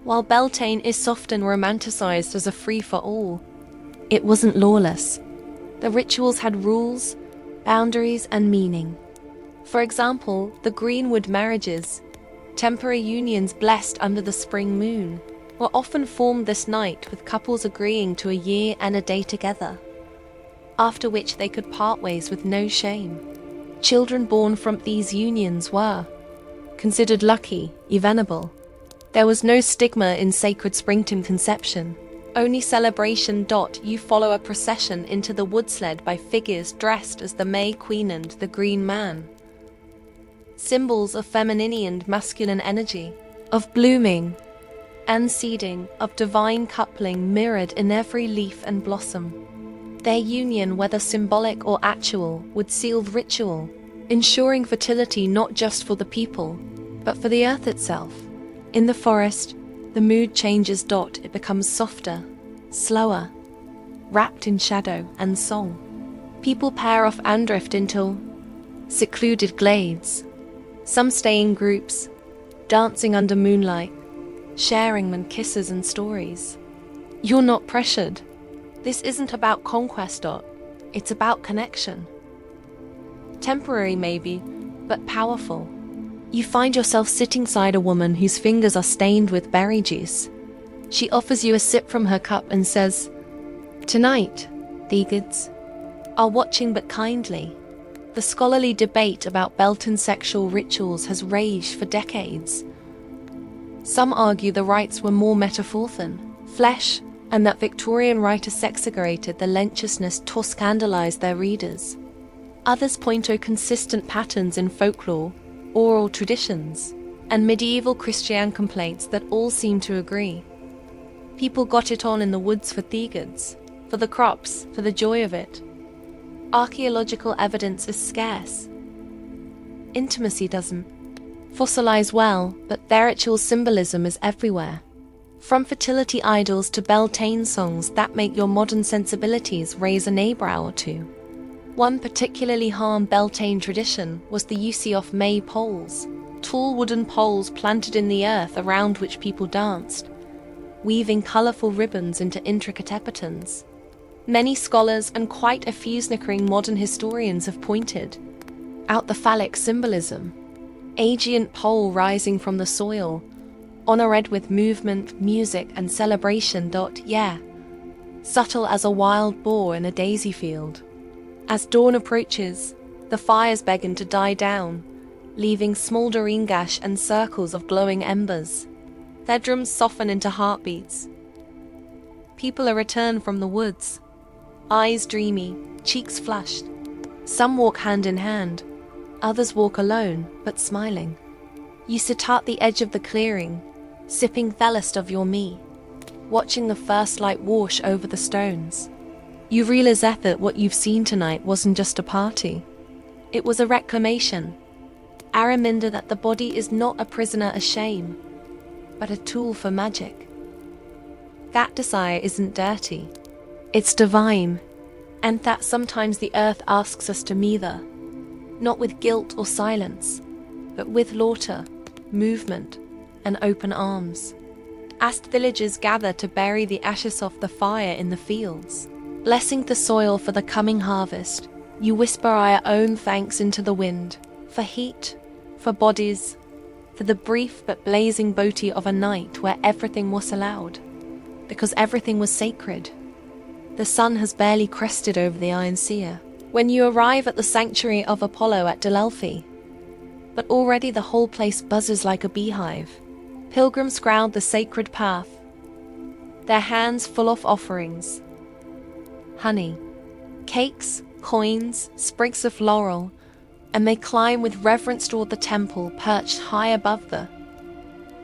Speaker 1: While Beltane is often romanticized as a free-for-all, it wasn't lawless. The rituals had rules, boundaries, and meaning. For example, the Greenwood marriages, temporary unions blessed under the spring moon, were often formed this night with couples agreeing to a year and a day together, after which they could part ways with no shame. Children born from these unions were considered lucky, venerable. There was no stigma in sacred springtime conception, only celebration. You follow a procession into the woods led by figures dressed as the May Queen and the Green Man. Symbols of feminine and masculine energy, of blooming and seeding, of divine coupling mirrored in every leaf and blossom. Their union, whether symbolic or actual, would seal ritual, ensuring fertility not just for the people, but for the earth itself. In the forest, the mood changes. It becomes softer, slower, wrapped in shadow and song. People pair off and drift into secluded glades. Some stay in groups, dancing under moonlight, sharing kisses and stories. You're not pressured. This isn't about conquest. It's about connection. Temporary maybe, but powerful. You find yourself sitting beside a woman whose fingers are stained with berry juice. She offers you a sip from her cup and says, "Tonight, the gods are watching but kindly." The scholarly debate about Beltane sexual rituals has raged for decades. Some argue the rites were more metaphor than flesh, and that Victorian writers exaggerated the lusciousness to scandalize their readers. Others point to consistent patterns in folklore, oral traditions, and medieval Christian complaints that all seem to agree. People got it on in the woods for the gods, for the crops, for the joy of it. Archaeological evidence is scarce. Intimacy doesn't fossilize well, but their ritual symbolism is everywhere. From fertility idols to Beltane songs that make your modern sensibilities raise an eyebrow or two. One particularly harmed Beltane tradition was the use of May poles, tall wooden poles planted in the earth around which people danced, weaving colorful ribbons into intricate epitons. Many scholars and quite a few snickering modern historians have pointed out the phallic symbolism. A giant pole rising from the soil, honored with movement, music, and celebration. Subtle as a wild boar in a daisy field. As dawn approaches, the fires begin to die down, leaving smoldering ash and circles of glowing embers. Their drums soften into heartbeats. People are returned from the woods, eyes dreamy, cheeks flushed. Some walk hand in hand, others walk alone, but smiling. You sit at the edge of the clearing, sipping the last of your me, watching the first light wash over the stones. You realize that what you've seen tonight wasn't just a party. It was a reclamation, a reminder that the body is not a prisoner of shame, but a tool for magic. That desire isn't dirty, it's divine, and that sometimes the earth asks us to meet not with guilt or silence, but with laughter, movement, and open arms. As villagers gather to bury the ashes of the fire in the fields, blessing the soil for the coming harvest, you whisper our own thanks into the wind, for heat, for bodies, for the brief but blazing beauty of a night where everything was allowed, because everything was sacred. The sun has barely crested over the Iron Sea when you arrive at the sanctuary of Apollo at Delphi, but already the whole place buzzes like a beehive. Pilgrims crowd the sacred path, their hands full of offerings. Honey, cakes, coins, sprigs of laurel, and they climb with reverence toward the temple perched high above the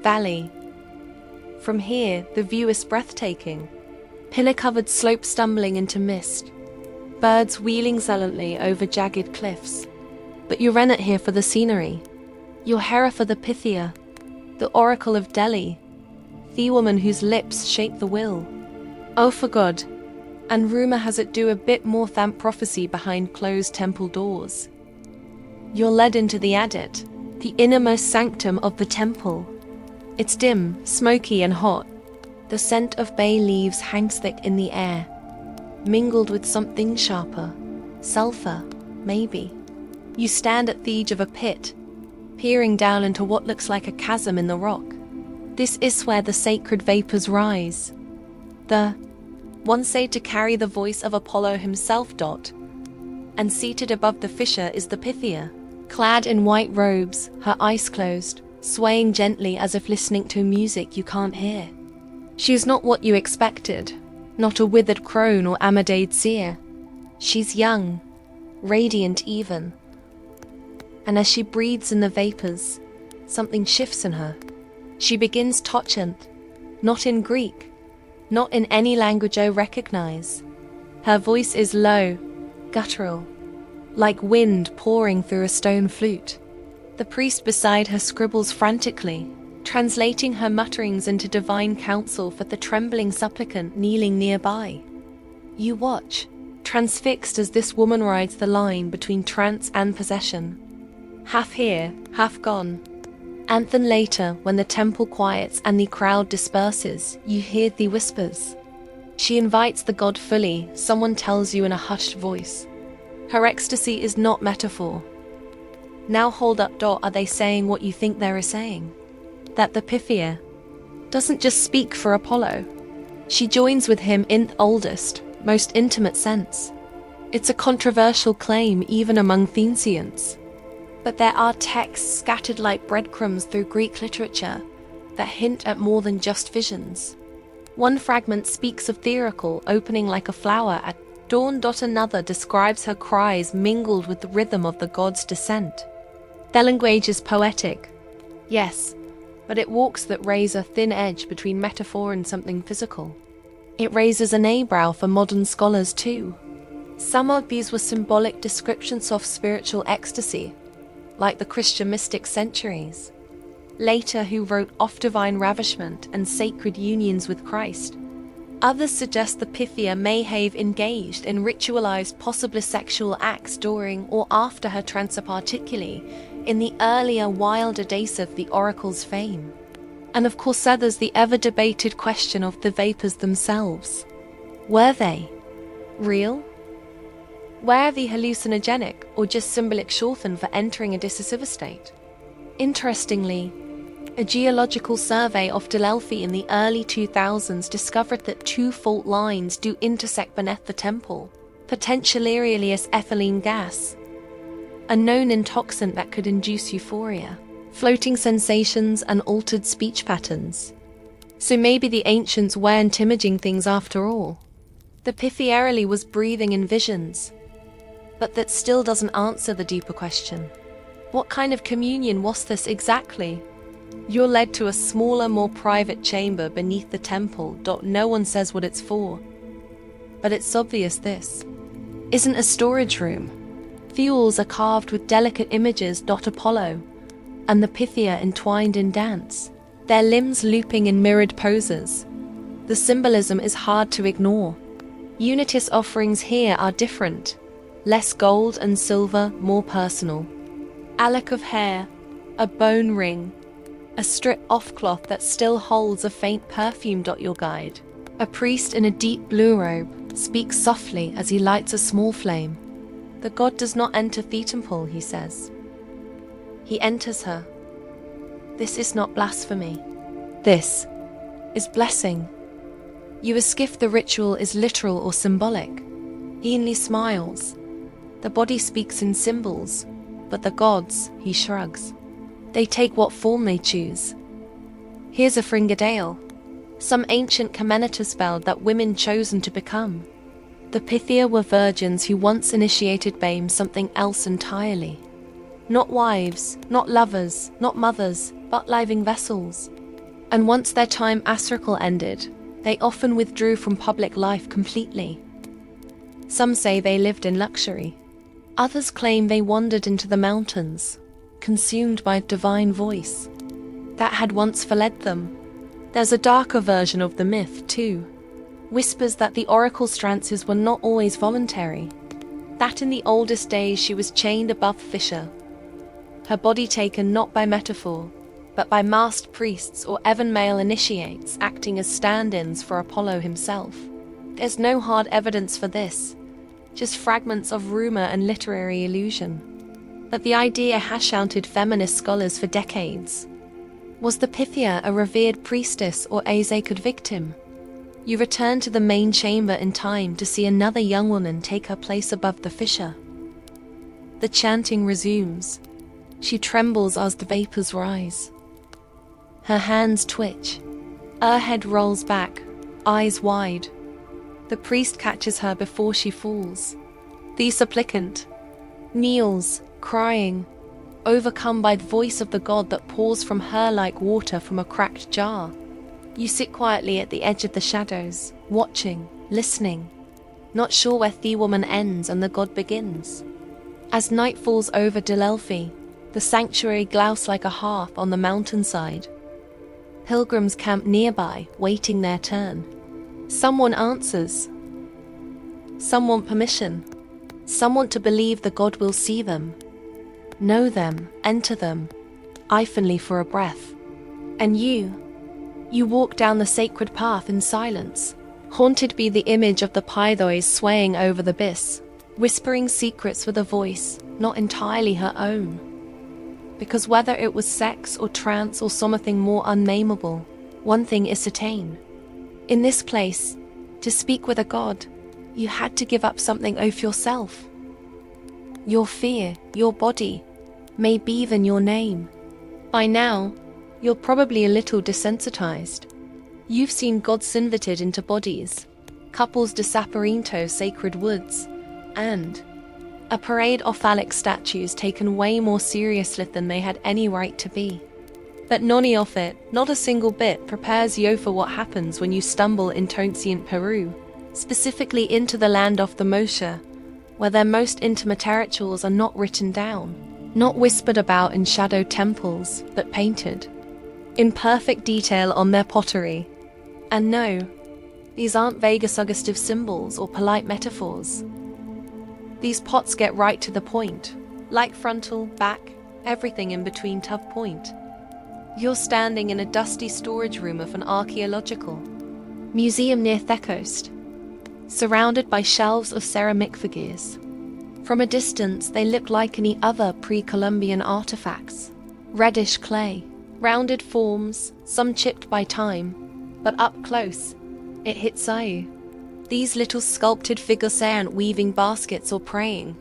Speaker 1: valley. From here, the view is breathtaking. Pillar-covered slopes stumbling into mist, birds wheeling silently over jagged cliffs. But you're not here for the scenery. You're here for the Pythia, the oracle of Delhi, the woman whose lips shape the will. Oh, for God! And rumor has it do a bit more than prophecy behind closed temple doors. You're led into the adit, the innermost sanctum of the temple. It's dim, smoky and hot. The scent of bay leaves hangs thick in the air, mingled with something sharper. Sulfur, maybe. You stand at the edge of a pit, peering down into what looks like a chasm in the rock. This is where the sacred vapors rise. The one said to carry the voice of Apollo himself. And seated above the fissure is the Pythia, clad in white robes, her eyes closed, swaying gently as if listening to music you can't hear. She is not what you expected, not a withered crone or Amadade seer. She's young, radiant even. And as she breathes in the vapors, something shifts in her. She begins to chant, not in Greek, not in any language I recognize. Her voice is low, guttural, like wind pouring through a stone flute. The priest beside her scribbles frantically, translating her mutterings into divine counsel for the trembling supplicant kneeling nearby. You watch, transfixed as this woman rides the line between trance and possession. Half here, half gone. And then later, when the temple quiets and the crowd disperses, you hear the whispers. She invites the god fully, someone tells you in a hushed voice. Her ecstasy is not metaphor. Now hold up, are they saying what you think they're saying? That the Pythia doesn't just speak for Apollo. She joins with him in the oldest, most intimate sense. It's a controversial claim even among Thencians. But there are texts scattered like breadcrumbs through Greek literature that hint at more than just visions. One fragment speaks of Theocrical opening like a flower at dawn. Another describes her cries mingled with the rhythm of the god's descent. Their language is poetic, yes, but it walks that razor thin edge between metaphor and something physical. It raises an eyebrow for modern scholars too. Some of these were symbolic descriptions of spiritual ecstasy, like the Christian mystic centuries, later who wrote of divine ravishment and sacred unions with Christ. Others suggest the Pythia may have engaged in ritualized, possibly sexual acts during or after her trance, particularly in the earlier, wilder days of the oracle's fame. And of course there's the ever-debated question of the vapors themselves. Were they real? Were they hallucinogenic or just symbolic shorthand for entering a dissociative state? Interestingly, a geological survey of Delphi in the early 2000s discovered that two fault lines do intersect beneath the temple, potentially as ethylene gas, a known intoxicant that could induce euphoria, floating sensations and altered speech patterns. So maybe the ancients weren't imaging things after all. The Pythia was breathing in visions. But that still doesn't answer the deeper question. What kind of communion was this exactly? You're led to a smaller, more private chamber beneath the temple. No one says what it's for. But it's obvious this isn't a storage room. The walls are carved with delicate images. Apollo and the Pythia entwined in dance, their limbs looping in mirrored poses. The symbolism is hard to ignore. Unitas offerings here are different. Less gold and silver, more personal. A lock of hair, a bone ring, a strip of cloth that still holds a faint perfume. Your guide, a priest in a deep blue robe, speaks softly as he lights a small flame. The god does not enter the temple, he says. He enters her. This is not blasphemy. This is blessing. You ask if the ritual is literal or symbolic. He only smiles. The body speaks in symbols, but the gods, he shrugs. They take what form they choose. Here's a fringadale. Some ancient Kemenata spell that women chosen to become. The Pythia were virgins who once initiated BAME something else entirely. Not wives, not lovers, not mothers, but living vessels. And once their time astral ended, they often withdrew from public life completely. Some say they lived in luxury. Others claim they wandered into the mountains, consumed by a divine voice that had once fled them. There's a darker version of the myth, too. Whispers that the oracle's trances were not always voluntary. That in the oldest days she was chained above fissure, her body taken not by metaphor, but by masked priests or even male initiates acting as stand-ins for Apollo himself. There's no hard evidence for this, just fragments of rumor and literary illusion. But the idea has shouted feminist scholars for decades. Was the Pythia a revered priestess or a sacred victim? You return to the main chamber in time to see another young woman take her place above the fissure. The chanting resumes. She trembles as the vapors rise. Her hands twitch. Her head rolls back, eyes wide. The priest catches her before she falls. The supplicant kneels, crying, overcome by the voice of the god that pours from her like water from a cracked jar. You sit quietly at the edge of the shadows, watching, listening, not sure where the woman ends and the god begins. As night falls over Delphi, the sanctuary glows like a hearth on the mountainside. Pilgrims camp nearby, waiting their turn. Someone answers. Some want permission. Some want to believe the god will see them, know them, enter them, if only for a breath. And you walk down the sacred path in silence, haunted by the image of the Pythois swaying over the abyss, whispering secrets with a voice not entirely her own. Because whether it was sex or trance or something more unnameable, one thing is certain. In this place, to speak with a god, you had to give up something of yourself. Your fear, your body, maybe even your name. By now, you're probably a little desensitized. You've seen gods inverted into bodies, couples de Saperinto sacred woods, and a parade of phallic statues taken way more seriously than they had any right to be. But none of it, not a single bit, prepares you for what happens when you stumble into ancient Peru, specifically into the land of the Moshe, where their most intimate rituals are not written down, not whispered about in shadowed temples, but painted in perfect detail on their pottery. And no, these aren't vague suggestive symbols or polite metaphors. These pots get right to the point, like frontal, back, everything in between tough point. You're standing in a dusty storage room of an archaeological museum near Thekos, surrounded by shelves of ceramic figures. From a distance, they look like any other pre-Columbian artifacts. Reddish clay, rounded forms, some chipped by time, but up close, it hits you. These little sculpted figures aren't weaving baskets or praying.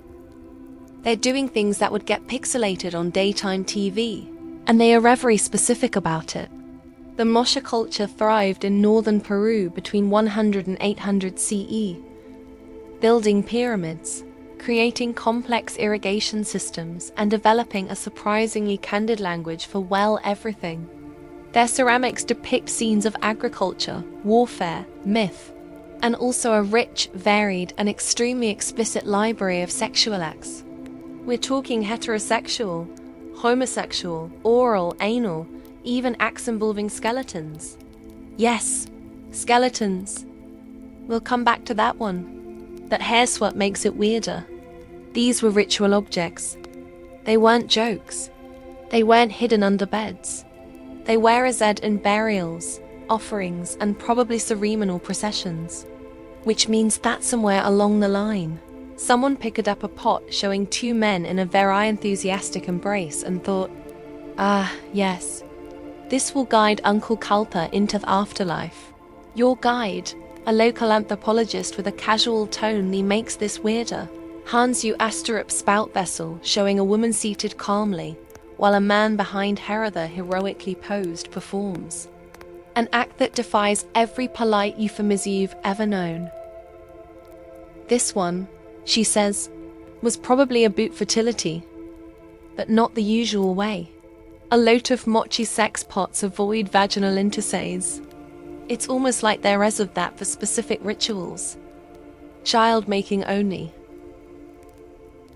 Speaker 1: They're doing things that would get pixelated on daytime TV, and they are very specific about it. The Moshe culture thrived in northern Peru between 100 and 800 CE, building pyramids, creating complex irrigation systems, and developing a surprisingly candid language for everything. Their ceramics depict scenes of agriculture, warfare, myth, and also a rich, varied, and extremely explicit library of sexual acts. We're talking heterosexual, homosexual, oral, anal, even acts involving skeletons. Yes, skeletons. We'll come back to that one. That hair's what makes it weirder. These were ritual objects. They weren't jokes. They weren't hidden under beds. They were as in burials, offerings, and probably ceremonial processions. Which means that somewhere along the line, someone picked up a pot showing two men in a very enthusiastic embrace and thought, yes, this will guide Uncle Kalpa into the afterlife. Your guide, a local anthropologist with a casual tone that makes this weirder, hands you Astrup spout vessel showing a woman seated calmly, while a man behind Heratha heroically posed performs. An act that defies every polite euphemism you've ever known. This one, she says, was probably about fertility, but not the usual way. A lot of mochi sex pots avoid vaginal intercourse. It's almost like there is of that for specific rituals. Child making only.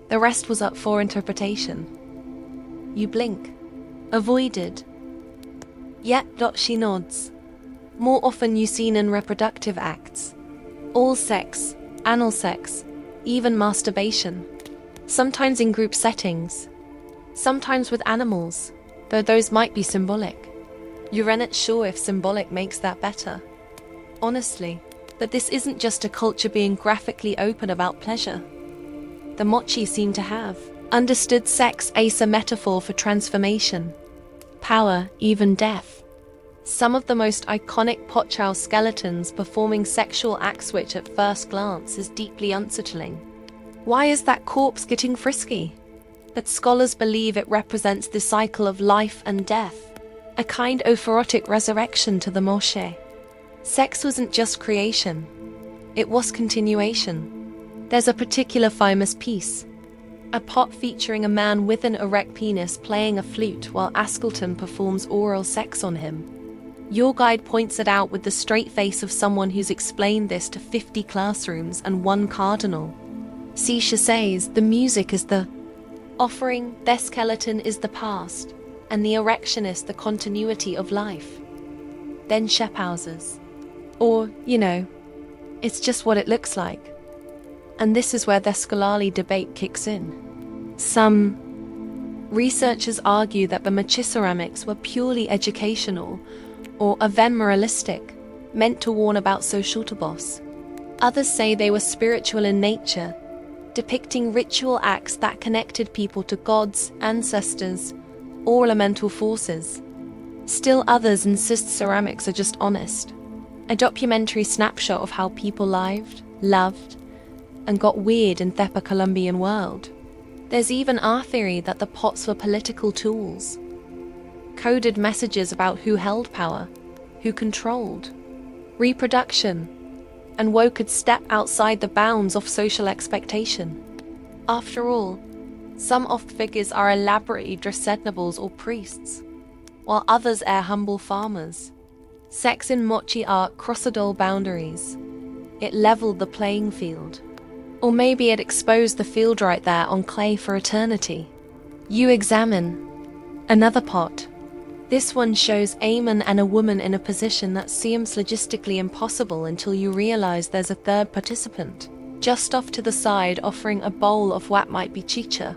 Speaker 1: The rest was up for interpretation. You blink. Avoided. Yet she nods. More often you seen in reproductive acts. All sex, anal sex, even masturbation. Sometimes in group settings. Sometimes with animals. though those might be symbolic. You're not sure if symbolic makes that better. Honestly, but this isn't just a culture being graphically open about pleasure. The Mochi seem to have understood sex as a metaphor for transformation, power, even death. Some of the most iconic potchow skeletons performing sexual acts which at first glance is deeply unsettling. Why is that corpse getting frisky? But scholars believe it represents the cycle of life and death, a kind of erotic resurrection to the Moche. Sex wasn't just creation, it was continuation. There's a particular famous piece, a pot featuring a man with an erect penis playing a flute while Askelton performs oral sex on him. Your guide points it out with the straight face of someone who's explained this to 50 classrooms and one cardinal. Sisha says the music is the offering, their skeleton is the past, and the erection is the continuity of life. Then shephouses. Or, it's just what it looks like. And this is where the scholarly debate kicks in. Some researchers argue that the machiceramics were purely educational or even moralistic, meant to warn about social tabos. Others say they were spiritual in nature, depicting ritual acts that connected people to gods, ancestors, or elemental forces. Still others insist ceramics are just honest, a documentary snapshot of how people lived, loved, and got weird in the Colombian world. There's even our theory that the pots were political tools, coded messages about who held power, who controlled reproduction, and woe could step outside the bounds of social expectation. After all, some oft figures are elaborately dressed nobles or priests, while others are humble farmers. Sex in Mochi art crossed all boundaries. It leveled the playing field. Or maybe it exposed the field right there on clay for eternity. You examine another pot. This one shows a man and a woman in a position that seems logistically impossible until you realize there's a third participant, just off to the side offering a bowl of what might be chicha,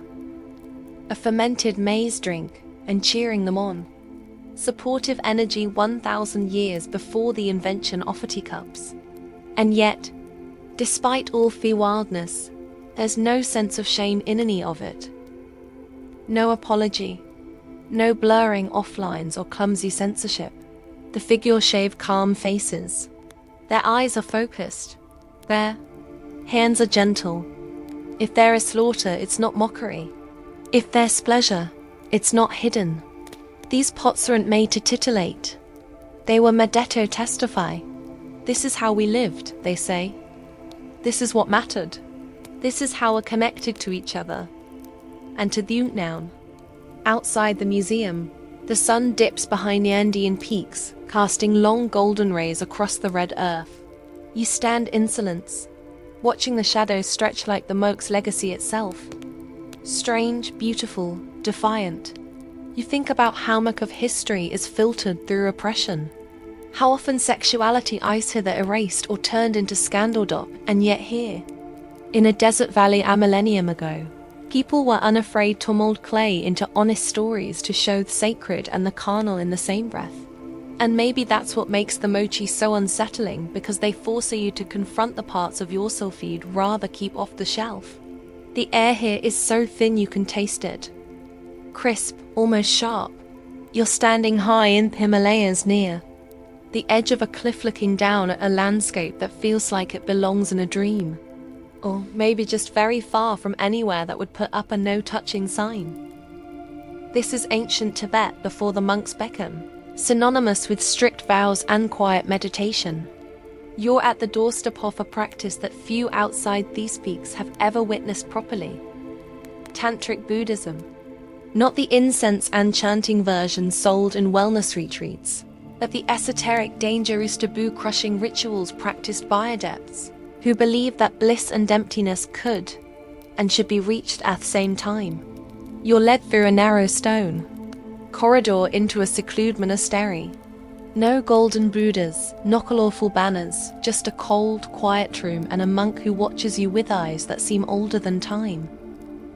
Speaker 1: a fermented maize drink, and cheering them on. Supportive energy 1,000 years before the invention of teacups. And yet, despite all the wildness, there's no sense of shame in any of it. No apology, no blurring offlines or clumsy censorship. The figures shave calm faces. Their eyes are focused. Their hands are gentle. If there is slaughter, it's not mockery. If there's pleasure, it's not hidden. These pots aren't made to titillate. They were made to testify. This is how we lived, they say. This is what mattered. This is how we're connected to each other. And to the unknown. Outside the museum, the sun dips behind the Andean peaks, casting long golden rays across the red earth. You stand in silence, watching the shadows stretch like the Moke's legacy itself. Strange, beautiful, defiant. You think about how much of history is filtered through oppression. How often sexuality is hither erased or turned into scandal, and yet here, in a desert valley a millennium ago, people were unafraid to mold clay into honest stories to show the sacred and the carnal in the same breath. And maybe that's what makes the mochi so unsettling, because they force you to confront the parts of yourself you'd rather keep off the shelf. The air here is so thin you can taste it. Crisp, almost sharp. You're standing high in the Himalayas near the edge of a cliff looking down at a landscape that feels like it belongs in a dream. Or maybe just very far from anywhere that would put up a no-touching sign. This is ancient Tibet before the monks beckon, synonymous with strict vows and quiet meditation. You're at the doorstep of a practice that few outside these peaks have ever witnessed properly. Tantric Buddhism. Not the incense and chanting version sold in wellness retreats, but the esoteric, dangerous, taboo-crushing rituals practiced by adepts who believe that bliss and emptiness could and should be reached at the same time. You're led through a narrow stone corridor into a secluded monastery. No golden Buddhas, no colorful banners, just a cold, quiet room and a monk who watches you with eyes that seem older than time.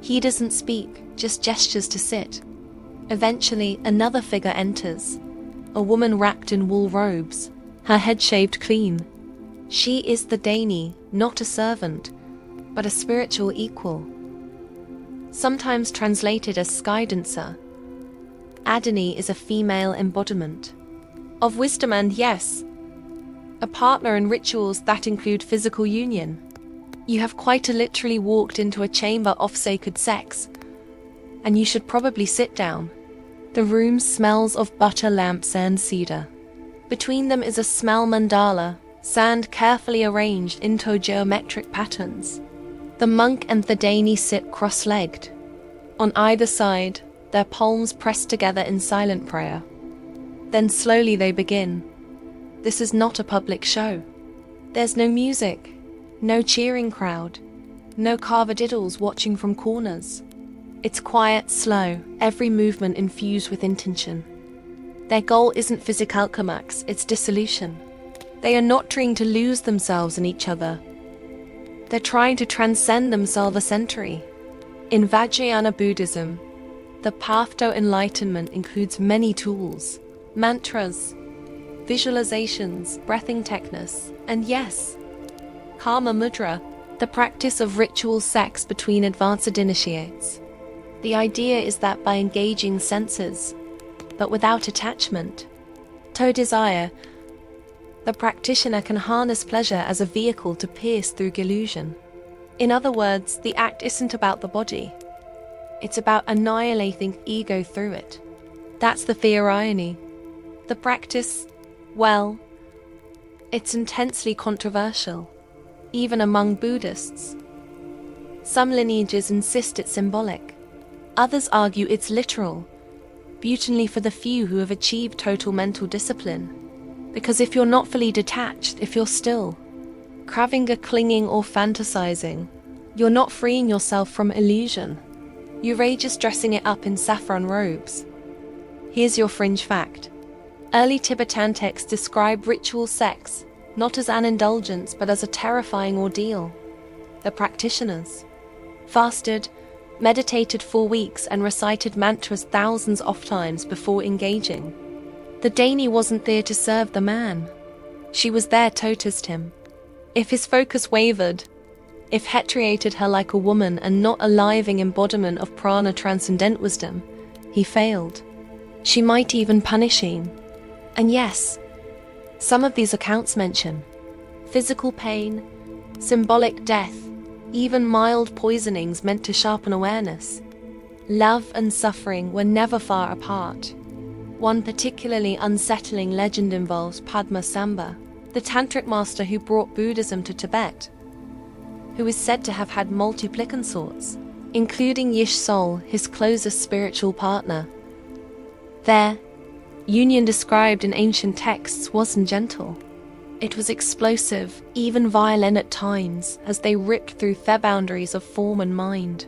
Speaker 1: He doesn't speak, just gestures to sit. Eventually, another figure enters, a woman wrapped in wool robes, her head shaved clean. She is the Dani, not a servant, but a spiritual equal. Sometimes translated as sky dancer, Adani is a female embodiment of wisdom and, yes, a partner in rituals that include physical union. You have quite literally walked into a chamber of sacred sex, and you should probably sit down. The room smells of butter, lamps, and cedar. Between them is a small mandala, sand carefully arranged into geometric patterns. The monk and the Dani sit cross-legged. On either side, their palms pressed together in silent prayer. Then slowly they begin. This is not a public show. There's no music, no cheering crowd, no carvadiddles watching from corners. It's quiet, slow, every movement infused with intention. Their goal isn't physical climax, it's dissolution. They are not trying to lose themselves in each other. They're trying to transcend themselves a century. In Vajrayana Buddhism, the path to enlightenment includes many tools, mantras, visualizations, breathing techniques, and yes, Karma Mudra, the practice of ritual sex between advanced initiates. The idea is that by engaging senses, but without attachment to desire, the practitioner can harness pleasure as a vehicle to pierce through illusion. In other words, the act isn't about the body. It's about annihilating ego through it. That's the theory. The practice, well, it's intensely controversial, even among Buddhists. Some lineages insist it's symbolic. Others argue it's literal, beautifully for the few who have achieved total mental discipline. Because if you're not fully detached, if you're still craving a clinging or fantasizing, you're not freeing yourself from illusion. You're just dressing it up in saffron robes. Here's your fringe fact. Early Tibetan texts describe ritual sex not as an indulgence but as a terrifying ordeal. The practitioners fasted, meditated for weeks, and recited mantras thousands of times before engaging. The Dani wasn't there to serve the man. She was there to test him. If his focus wavered, if he treated her like a woman and not a living embodiment of prana transcendent wisdom, he failed. She might even punish him. And yes, some of these accounts mention physical pain, symbolic death, even mild poisonings meant to sharpen awareness. Love and suffering were never far apart. One particularly unsettling legend involves Padma Samba, the tantric master who brought Buddhism to Tibet, who is said to have had multiple consorts, including Yish Sol, his closest spiritual partner. Their union described in ancient texts wasn't gentle. It was explosive, even violent at times, as they ripped through the boundaries of form and mind.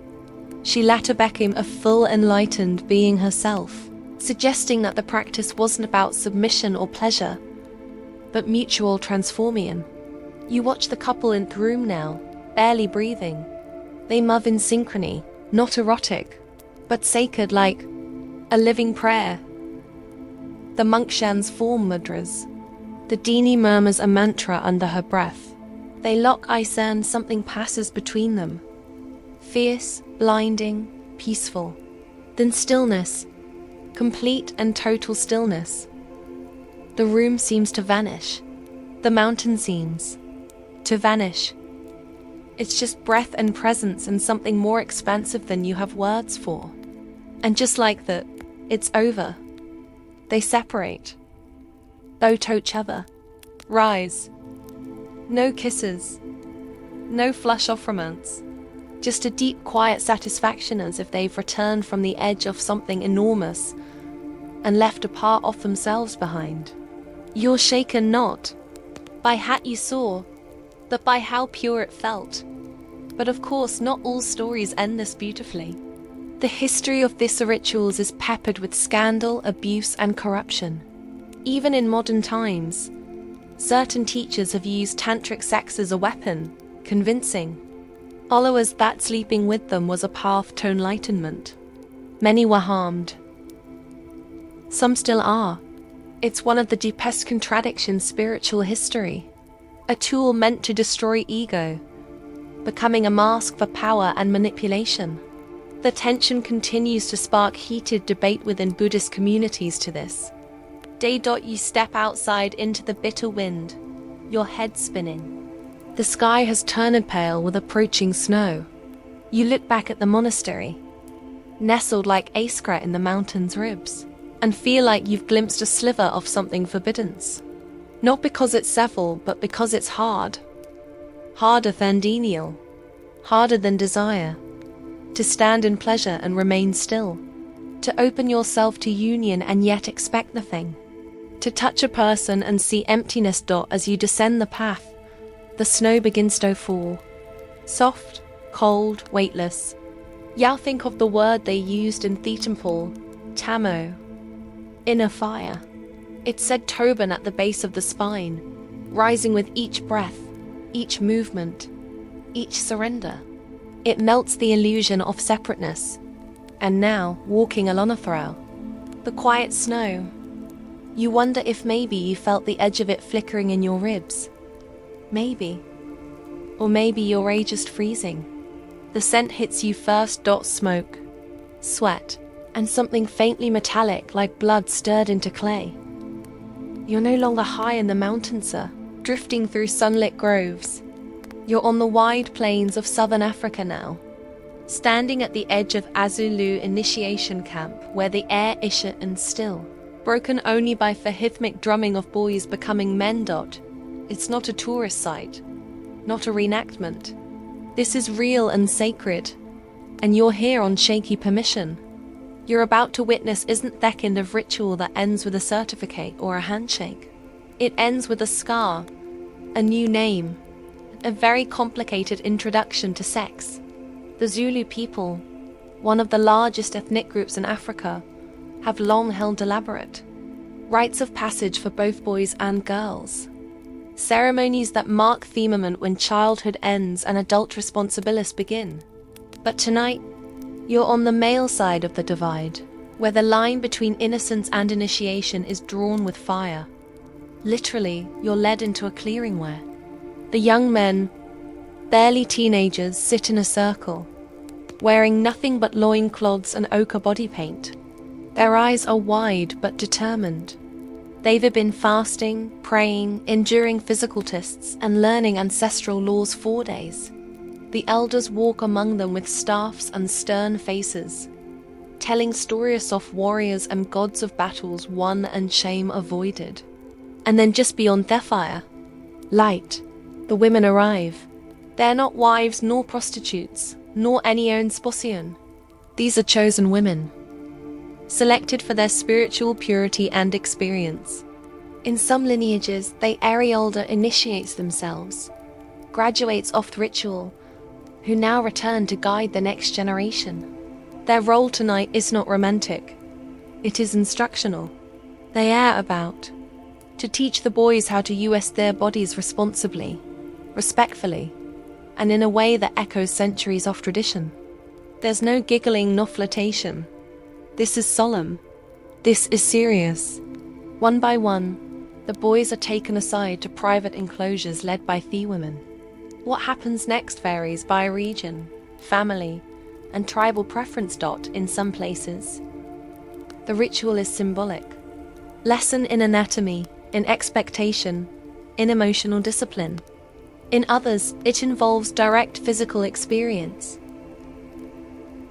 Speaker 1: She later became a full enlightened being herself, suggesting that the practice wasn't about submission or pleasure, but mutual transformation. You watch the couple in the room now, barely breathing. They move in synchrony, not erotic, but sacred, like a living prayer. The monk chants form mudras. The Dani murmurs a mantra under her breath. They lock eyes and something passes between them. Fierce, blinding, peaceful. Then stillness. Complete and total stillness. The room seems to vanish. The mountain seems to vanish. It's just breath and presence and something more expansive than you have words for. And just like that, it's over. They separate. Bow to each other. Rise. No kisses. No flush of romance. Just a deep, quiet satisfaction as if they've returned from the edge of something enormous and left a part of themselves behind. You're shaken not by what you saw, but by how pure it felt. But of course, not all stories end this beautifully. The history of these rituals is peppered with scandal, abuse, and corruption. Even in modern times, certain teachers have used tantric sex as a weapon, convincing followers that sleeping with them was a path to enlightenment. Many were harmed. Some still are. It's one of the deepest contradictions in spiritual history. A tool meant to destroy ego, becoming a mask for power and manipulation. The tension continues to spark heated debate within Buddhist communities to this day. You step outside into the bitter wind, your head spinning. The sky has turned pale with approaching snow. You look back at the monastery, nestled like Askra in the mountain's ribs, and feel like you've glimpsed a sliver of something forbidden. Not because it's evil, but because it's hard. Harder than denial, harder than desire. To stand in pleasure and remain still. To open yourself to union and yet expect nothing. To touch a person and see emptiness. As you descend the path, the snow begins to fall. Soft, cold, weightless. Yao think of the word they used in Thetemple, Tamo. Inner fire. It said Tobin at the base of the spine, rising with each breath, each movement, each surrender. It melts the illusion of separateness. And now, walking along a trail, the quiet snow, you wonder if maybe you felt the edge of it flickering in your ribs. Maybe. Or maybe your rage just freezing. The scent hits you first. Smoke, sweat, and something faintly metallic like blood stirred into clay. You're no longer high in the mountains, sir, drifting through sunlit groves. You're on the wide plains of southern Africa now, standing at the edge of Azulu initiation camp where the air is shut and still, broken only by the rhythmic drumming of boys becoming men. It's not a tourist site, not a reenactment. This is real and sacred, and you're here on shaky permission. You're about to witness isn't that kind of ritual that ends with a certificate or a handshake. It ends with a scar, a new name, a very complicated introduction to sex. The Zulu people, one of the largest ethnic groups in Africa, have long held elaborate rites of passage for both boys and girls. Ceremonies that mark the moment when childhood ends and adult responsibilities begin. But tonight, you're on the male side of the divide, where the line between innocence and initiation is drawn with fire. Literally, you're led into a clearing where the young men, barely teenagers, sit in a circle, wearing nothing but loincloths and ochre body paint. Their eyes are wide but determined. They've been fasting, praying, enduring physical tests, and learning ancestral laws 4 days. The elders walk among them with staffs and stern faces, telling stories of warriors and gods of battles won and shame avoided. And then just beyond their fire, light, the women arrive. They're not wives nor prostitutes, nor any own sposion. These are chosen women, selected for their spiritual purity and experience. In some lineages, the Ariolda initiates themselves, graduates off ritual, who now return to guide the next generation. Their role tonight is not romantic. It is instructional. They are about to teach the boys how to use their bodies responsibly, respectfully, and in a way that echoes centuries of tradition. There's no giggling nor flirtation. This is solemn. This is serious. One by one, the boys are taken aside to private enclosures led by the women. What happens next varies by region, family, and tribal preference. In some places, the ritual is symbolic. Lesson in anatomy, in expectation, in emotional discipline. In others, it involves direct physical experience.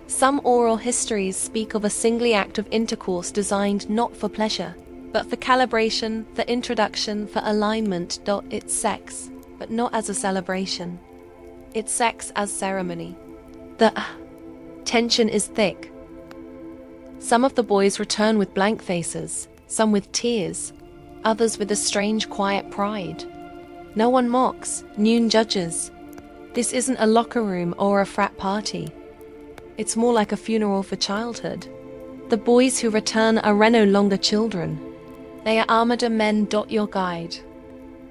Speaker 1: Some oral histories speak of a single act of intercourse designed not for pleasure, but for calibration, for introduction, for alignment. It's sex, but not as a celebration. It's sex as ceremony. The tension is thick. Some of the boys return with blank faces, some with tears, others with a strange quiet pride. No one mocks, none judges. This isn't a locker room or a frat party. It's more like a funeral for childhood. The boys who return are no longer children. They are armored men. Your guide,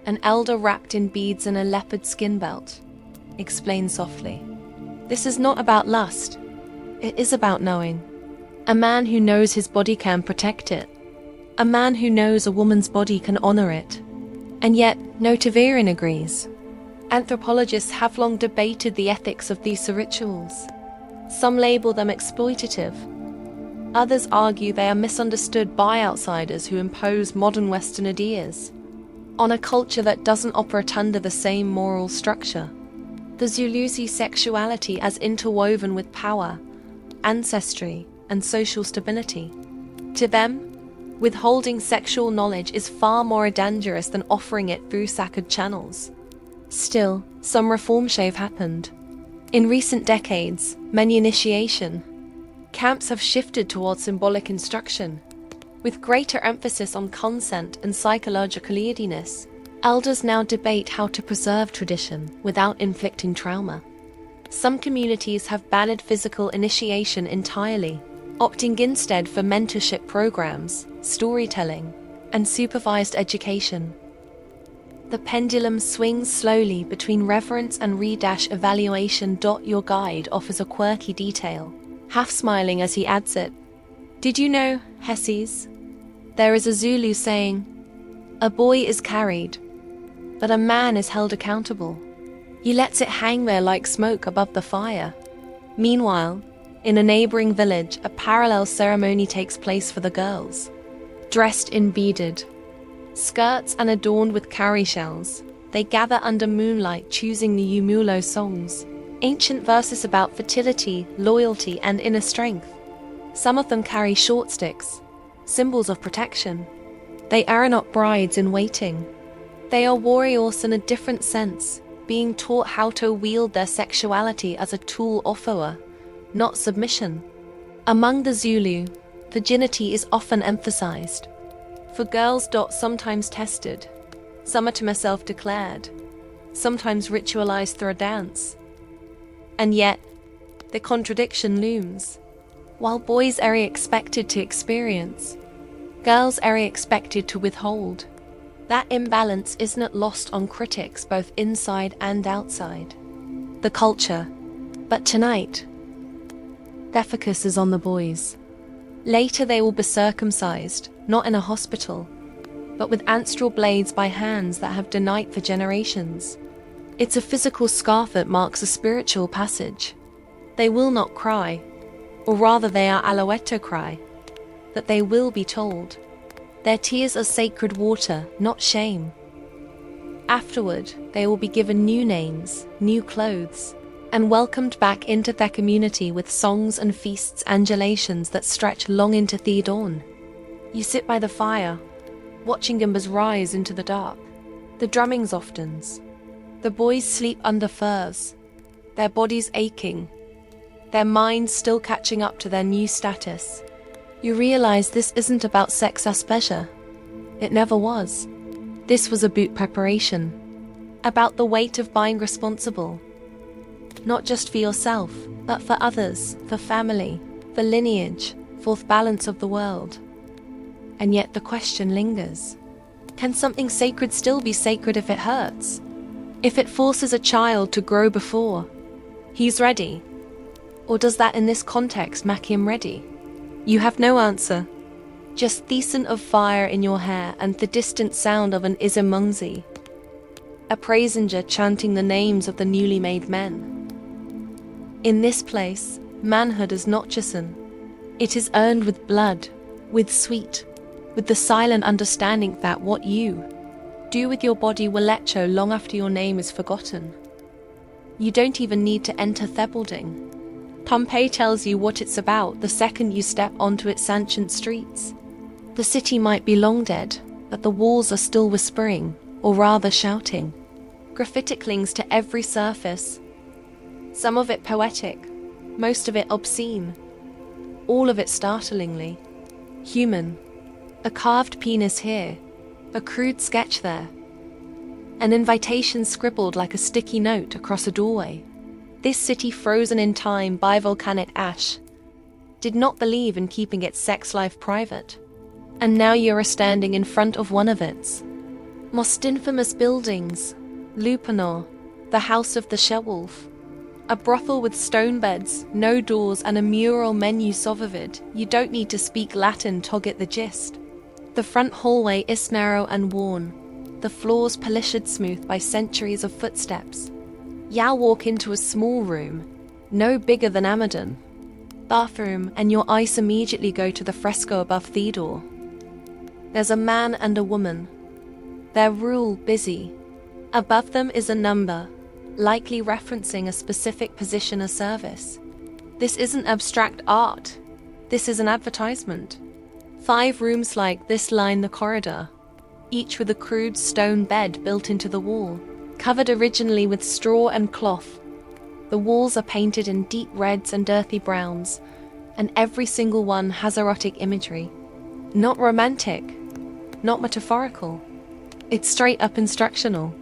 Speaker 1: an elder wrapped in beads and a leopard skin belt, explained softly. This is not about lust. It is about knowing. A man who knows his body can protect it. A man who knows a woman's body can honor it. And yet, no Taviran agrees. Anthropologists have long debated the ethics of these rituals. Some label them exploitative. Others argue they are misunderstood by outsiders who impose modern Western ideas on a culture that doesn't operate under the same moral structure. The Zulu see sexuality as interwoven with power, ancestry, and social stability. To them, withholding sexual knowledge is far more dangerous than offering it through sacred channels. Still, some reforms have happened. In recent decades, many initiation camps have shifted towards symbolic instruction, with greater emphasis on consent and psychological readiness. Elders now debate how to preserve tradition without inflicting trauma. Some communities have banned physical initiation entirely, opting instead for mentorship programs, storytelling, and supervised education. The pendulum swings slowly between reverence and re-evaluation. Your guide offers a quirky detail, half smiling as he adds it. Did you know, Hesses? There is a Zulu saying, "A boy is carried, but a man is held accountable." He lets it hang there like smoke above the fire. Meanwhile, in a neighboring village, a parallel ceremony takes place for the girls. Dressed in beaded skirts and adorned with cowrie shells, they gather under moonlight choosing the Umulo songs, ancient verses about fertility, loyalty, and inner strength. Some of them carry short sticks, symbols of protection. They are not brides in waiting. They are warriors in a different sense, being taught how to wield their sexuality as a tool offerer, not submission. Among the Zulu, virginity is often emphasized. For girls, sometimes tested, some are self-declared, sometimes ritualized through a dance. And yet, the contradiction looms. While boys are expected to experience, girls are expected to withhold. That imbalance isn't lost on critics both inside and outside the culture. But tonight, their focus is on the boys. Later they will be circumcised, not in a hospital, but with ancestral blades by hands that have denied for generations. It's a physical scarf that marks a spiritual passage. They will not cry, or rather they are alouette cry, that they will be told. Their tears are sacred water, not shame. Afterward, they will be given new names, new clothes, and welcomed back into their community with songs and feasts undulations that stretch long into the dawn. You sit by the fire, watching embers rise into the dark. The drumming softens. The boys sleep under furs, their bodies aching, their minds still catching up to their new status. You realize this isn't about sex as pleasure. It never was. This was about preparation, about the weight of being responsible. Not just for yourself, but for others, for family, for lineage, for the balance of the world. And yet the question lingers. Can something sacred still be sacred if it hurts? If it forces a child to grow before he's ready? Or does that in this context make him ready? You have no answer. Just the scent of fire in your hair and the distant sound of an Izamungzi, a praisenger chanting the names of the newly made men. In this place, manhood is not chosen. It is earned with blood, with sweat, with the silent understanding that what you do with your body will echo long after your name is forgotten. You don't even need to enter the building. Pompeii tells you what it's about the second you step onto its ancient streets. The city might be long dead, but the walls are still whispering, or rather shouting. Graffiti clings to every surface. Some of it poetic, most of it obscene. All of it startlingly human. A carved penis here, a crude sketch there. An invitation scribbled like a sticky note across a doorway. This city, frozen in time by volcanic ash, did not believe in keeping its sex life private. And now you are standing in front of one of its most infamous buildings, Lupanor, the House of the She-Wolf. A brothel with stone beds, no doors, and a mural menu sovavid. You don't need to speak Latin to get the gist. The front hallway is narrow and worn, the floors polished smooth by centuries of footsteps. You walk into a small room, no bigger than Amadon. Bathroom, and your eyes immediately go to the fresco above the door. There's a man and a woman. They're real busy. Above them is a number, likely referencing a specific position or service. This isn't abstract art. This is an advertisement. 5 rooms like this line the corridor, each with a crude stone bed built into the wall, covered originally with straw and cloth. The walls are painted in deep reds and earthy browns, and every single one has erotic imagery. Not romantic, not metaphorical. It's straight up instructional.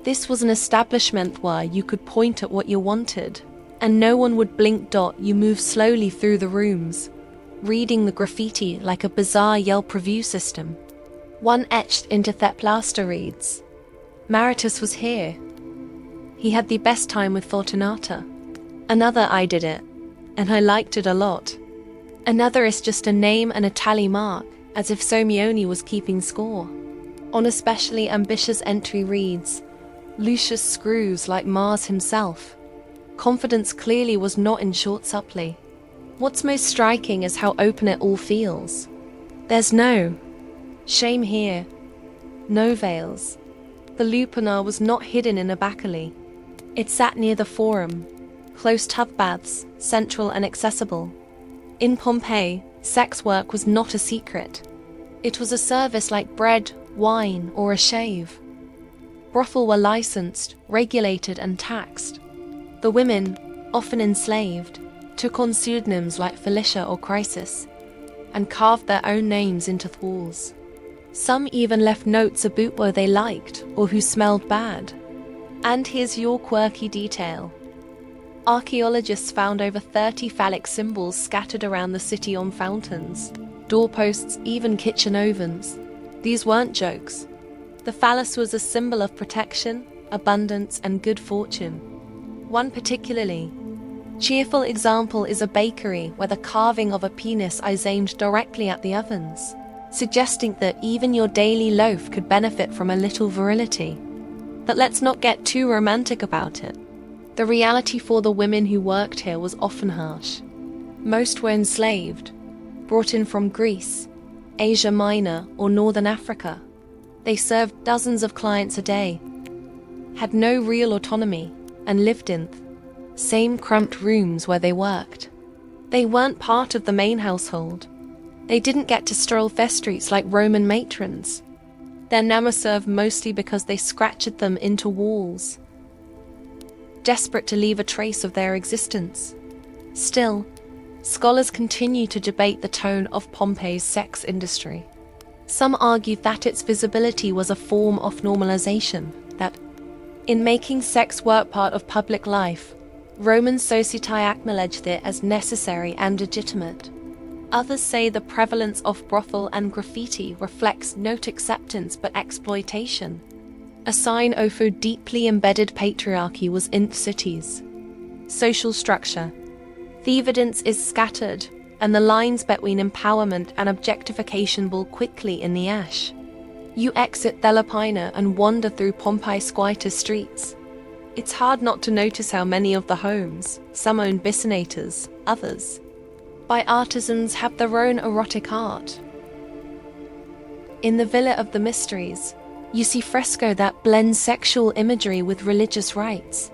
Speaker 1: This was an establishment where you could point at what you wanted, and no one would blink. You move slowly through the rooms, reading the graffiti like a bizarre Yelp review system. One etched into the plaster reads, "Maritus was here. He had the best time with Fortunata." Another, "I did it, and I liked it a lot." Another is just a name and a tally mark, as if Somione was keeping score. On a specially ambitious entry reads, "Lucius screws like Mars himself." Confidence clearly was not in short supply. What's most striking is how open it all feels. There's no shame here, no veils. The lupanar was not hidden in a baccali. It sat near the forum, close tub baths, central and accessible. In Pompeii, sex work was not a secret. It was a service like bread, wine, or a shave. Brothel were licensed, regulated, and taxed. The women, often enslaved, took on pseudonyms like Felicia or Crisis, and carved their own names into the walls. Some even left notes about what they liked or who smelled bad. And here's your quirky detail. Archaeologists found over 30 phallic symbols scattered around the city on fountains, doorposts, even kitchen ovens. These weren't jokes. The phallus was a symbol of protection, abundance, and good fortune. One particularly cheerful example is a bakery where the carving of a penis is aimed directly at the ovens, suggesting that even your daily loaf could benefit from a little virility. But let's not get too romantic about it. The reality for the women who worked here was often harsh. Most were enslaved, brought in from Greece, Asia Minor, or Northern Africa. They served dozens of clients a day, had no real autonomy, and lived in same cramped rooms where they worked. They weren't part of the main household. They didn't get to stroll the streets like Roman matrons. Their names served mostly because they scratched them into walls, desperate to leave a trace of their existence. Still, scholars continue to debate the tone of Pompeii's sex industry. Some argue that its visibility was a form of normalization, that, in making sex work part of public life, Roman society acknowledged it as necessary and legitimate. Others say the prevalence of brothel and graffiti reflects not acceptance but exploitation, a sign of how deeply embedded patriarchy was in cities. Social structure. The evidence is scattered, and the lines between empowerment and objectification blur quickly in the ash. You exit Delapina and wander through Pompeii's quieter streets. It's hard not to notice how many of the homes, some own bicinators, others, by artisans, have their own erotic art. In the Villa of the Mysteries, you see fresco that blends sexual imagery with religious rites.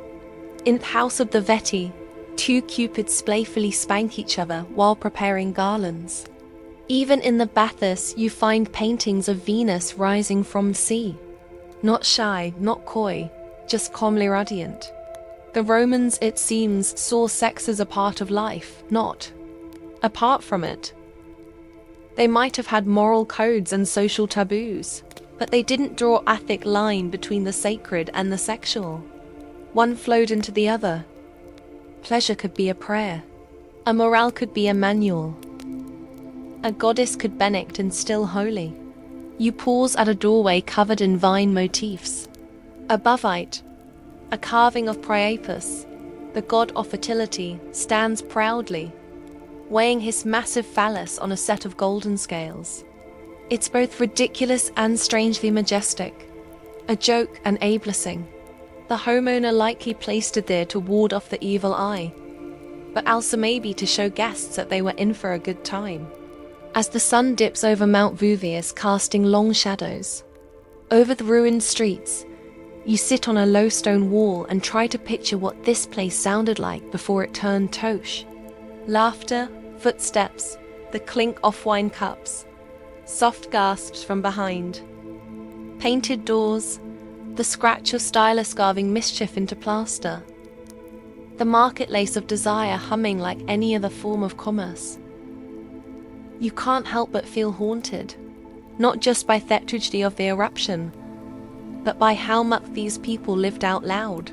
Speaker 1: In the House of the Veti, 2 cupids playfully spank each other while preparing garlands. Even in the bathhouses, you find paintings of Venus rising from the sea. Not shy, not coy, just calmly radiant. The Romans, it seems, saw sex as a part of life, not apart from it. They might have had moral codes and social taboos, but they didn't draw a thick line between the sacred and the sexual. One flowed into the other. Pleasure could be a prayer. A morale could be a manual. A goddess could benedict and still holy. You pause at a doorway covered in vine motifs. Above it, a carving of Priapus, the god of fertility, stands proudly, weighing his massive phallus on a set of golden scales. It's both ridiculous and strangely majestic, a joke and a blessing. The homeowner likely placed it there to ward off the evil eye, but also maybe to show guests that they were in for a good time. As the sun dips over Mount Vesuvius, casting long shadows over the ruined streets, you sit on a low stone wall and try to picture what this place sounded like before it turned tosh. Laughter, footsteps, the clink of wine cups, soft gasps from behind, painted doors, the scratch of stylus carving mischief into plaster, the marketplace of desire humming like any other form of commerce. You can't help but feel haunted, not just by the tragedy of the eruption, but by how much these people lived out loud.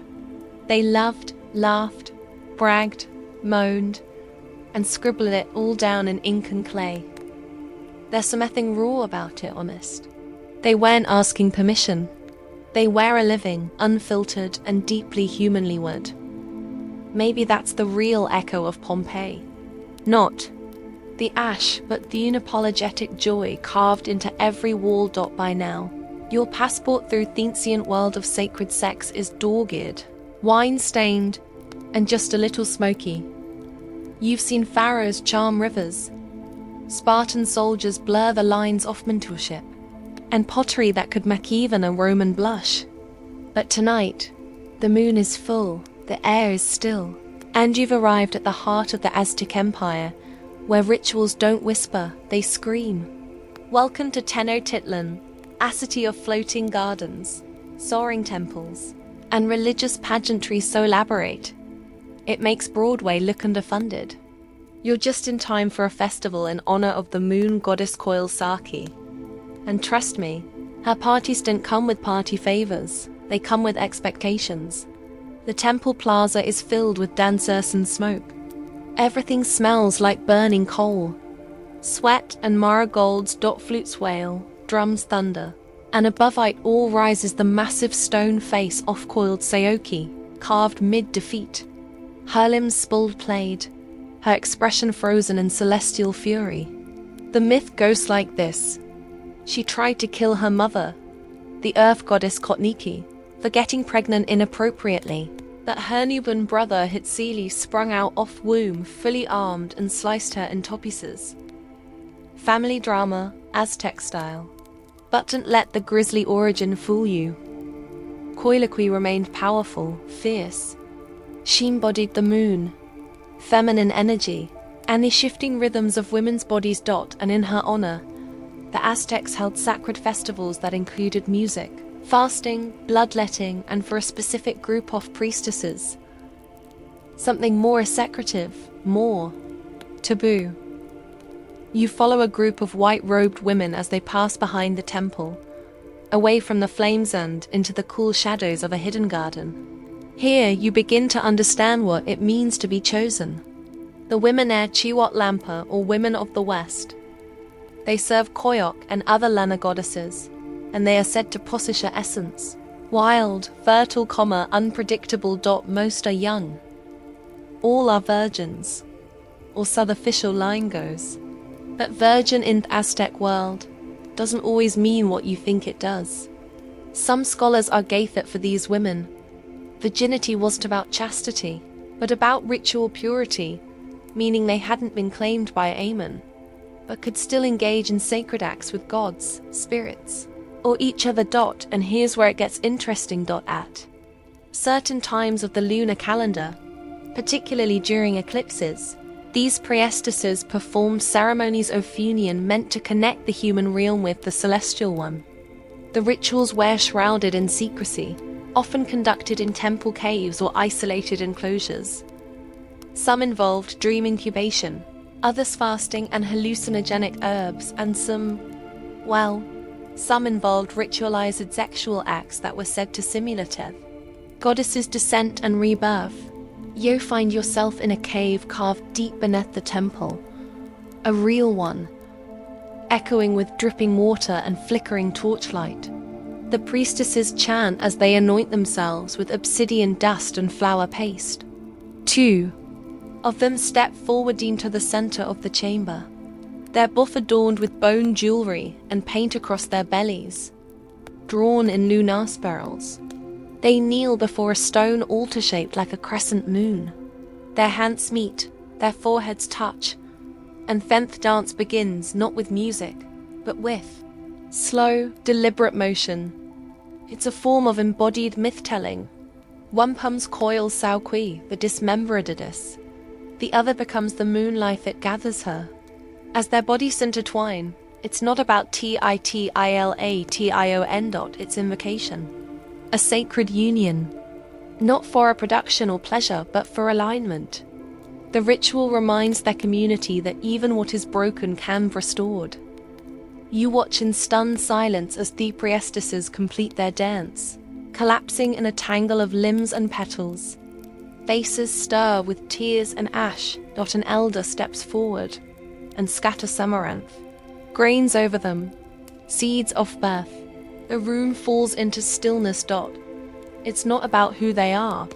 Speaker 1: They loved, laughed, bragged, moaned, and scribbled it all down in ink and clay. There's something raw about it, honest. They weren't asking permission. They were a living, unfiltered, and deeply humanly wood. Maybe that's the real echo of Pompeii. Not the ash, but the unapologetic joy carved into every wall dot by now. Your passport through the ancient world of sacred sex is dogged, wine-stained, and just a little smoky. You've seen pharaohs charm rivers, Spartan soldiers blur the lines of mentorship, and pottery that could make even a Roman blush. But tonight, the moon is full, the air is still, and you've arrived at the heart of the Aztec Empire, where rituals don't whisper, they scream. Welcome to Tenochtitlan, a city of floating gardens, soaring temples, and religious pageantry so elaborate it makes Broadway look underfunded. You're just in time for a festival in honor of the moon goddess Koil Saki. And trust me, her parties didn't come with party favors, they come with expectations. The temple plaza is filled with dancers and smoke. Everything smells like burning coal. Sweat and marigolds, dot flutes wail, drums thunder, and above it all rises the massive stone face of coiled Saoki, carved mid-defeat. Her limbs spalled played, her expression frozen in celestial fury. The myth goes like this. She tried to kill her mother, the earth goddess Kotniki, for getting pregnant inappropriately, but her newborn brother Hitsili sprung out off womb, fully armed, and sliced her in two pieces. Family drama, Aztec style. But don't let the grisly origin fool you. Koilakui remained powerful, fierce. She embodied the moon, feminine energy, and the shifting rhythms of women's bodies. And in her honor, the Aztecs held sacred festivals that included music, fasting, bloodletting, and for a specific group of priestesses. Something more secretive, more taboo. You follow a group of white-robed women as they pass behind the temple, away from the flames and into the cool shadows of a hidden garden. Here you begin to understand what it means to be chosen. The women are Chiwot Lampa, or women of the West. They serve Koyok and other Lana goddesses, and they are said to possess her essence. Wild, fertile, unpredictable. Most are young. All are virgins, or so the official line goes. But virgin in the Aztec world doesn't always mean what you think it does. Some scholars are gay that for these women, virginity wasn't about chastity, but about ritual purity, meaning they hadn't been claimed by Amun, but could still engage in sacred acts with gods, spirits, or each other. And here's where it gets interesting. At certain times of the lunar calendar, particularly during eclipses, these priestesses performed ceremonies of union meant to connect the human realm with the celestial one. The rituals were shrouded in secrecy, often conducted in temple caves or isolated enclosures. Some involved dream incubation, others fasting and hallucinogenic herbs, and some involved ritualized sexual acts that were said to simulate goddesses' descent and rebirth. You find yourself in a cave carved deep beneath the temple, a real one, echoing with dripping water and flickering torchlight. The priestesses chant as they anoint themselves with obsidian dust and flower paste. 2 of them step forward into the center of the chamber. Their buff adorned with bone jewelry and paint across their bellies, drawn in lunar spirals. They kneel before a stone altar shaped like a crescent moon. Their hands meet, their foreheads touch, and Fenth dance begins not with music, but with slow, deliberate motion. It's a form of embodied myth-telling. One pumps coils Sao Kui, the dismemberedness. The other becomes the moon life it gathers her. As their bodies intertwine, it's not about titilation, it's invocation. A sacred union, not for a production or pleasure, but for alignment. The ritual reminds their community that even what is broken can be restored. You watch in stunned silence as the priestesses complete their dance, collapsing in a tangle of limbs and petals. Faces stir with tears and ash. An elder steps forward and scatters amaranth. Grains over them, seeds of birth. The room falls into stillness. It's not about who they are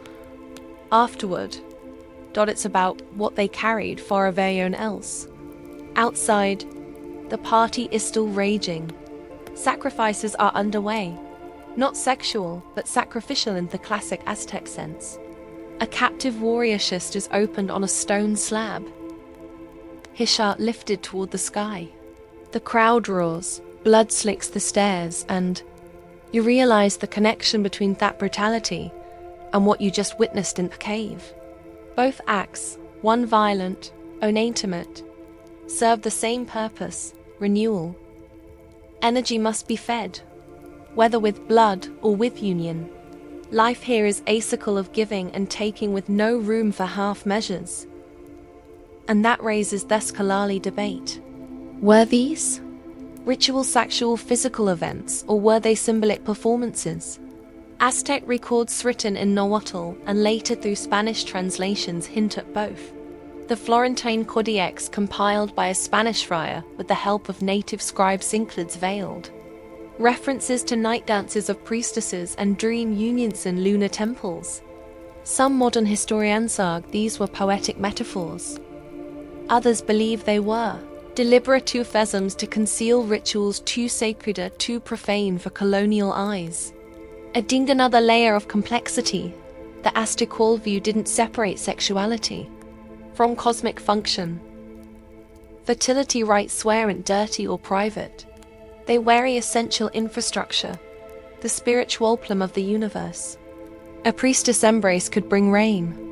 Speaker 1: afterward. It's about what they carried for everyone else. Outside, the party is still raging. Sacrifices are underway. Not sexual, but sacrificial in the classic Aztec sense. A captive warrior schist is opened on a stone slab, his heart lifted toward the sky. The crowd roars, blood slicks the stairs, and you realize the connection between that brutality and what you just witnessed in the cave. Both acts, one violent, one intimate, serve the same purpose: renewal. Energy must be fed, whether with blood or with union. Life here is a cycle of giving and taking with no room for half measures. And that raises the Sexuality debate. Were these ritual sexual physical events, or were they symbolic performances? Aztec records written in Nahuatl and later through Spanish translations hint at both. The Florentine Codex, compiled by a Spanish friar with the help of native scribe Cinclids, veiled references to night dances of priestesses and dream unions in lunar temples. Some modern historians argue these were poetic metaphors. Others believe they were deliberate euphemisms to conceal rituals too sacred or too profane for colonial eyes. Adding another layer of complexity, the Aztec worldview didn't separate sexuality from cosmic function. Fertility rites weren't dirty or private. They were essential infrastructure, the spiritual plum of the universe. A priestess embrace could bring rain.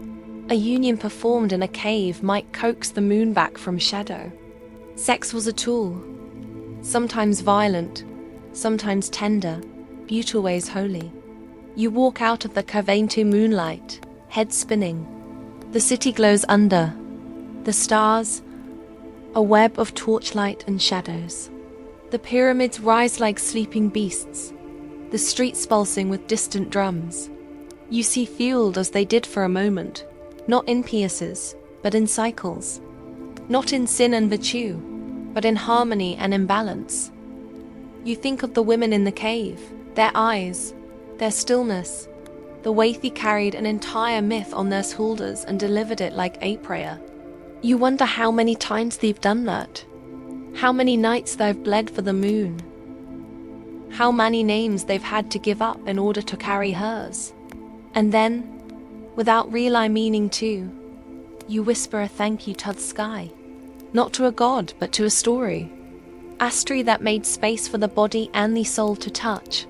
Speaker 1: A union performed in a cave might coax the moon back from shadow. Sex was a tool, sometimes violent, sometimes tender, but always holy. You walk out of the cave into moonlight, head spinning. The city glows under. The stars, a web of torchlight and shadows. The pyramids rise like sleeping beasts, the streets pulsing with distant drums. You see fueled as they did for a moment, not in pieces, but in cycles. Not in sin and virtue, but in harmony and imbalance. You think of the women in the cave, their eyes, their stillness, the way they carried an entire myth on their shoulders and delivered it like a prayer. You wonder how many times they've done that. How many nights they've bled for the moon. How many names they've had to give up in order to carry hers. And then, without real meaning too, you whisper a thank you to the sky. Not to a god, but to a story. A story that made space for the body and the soul to touch,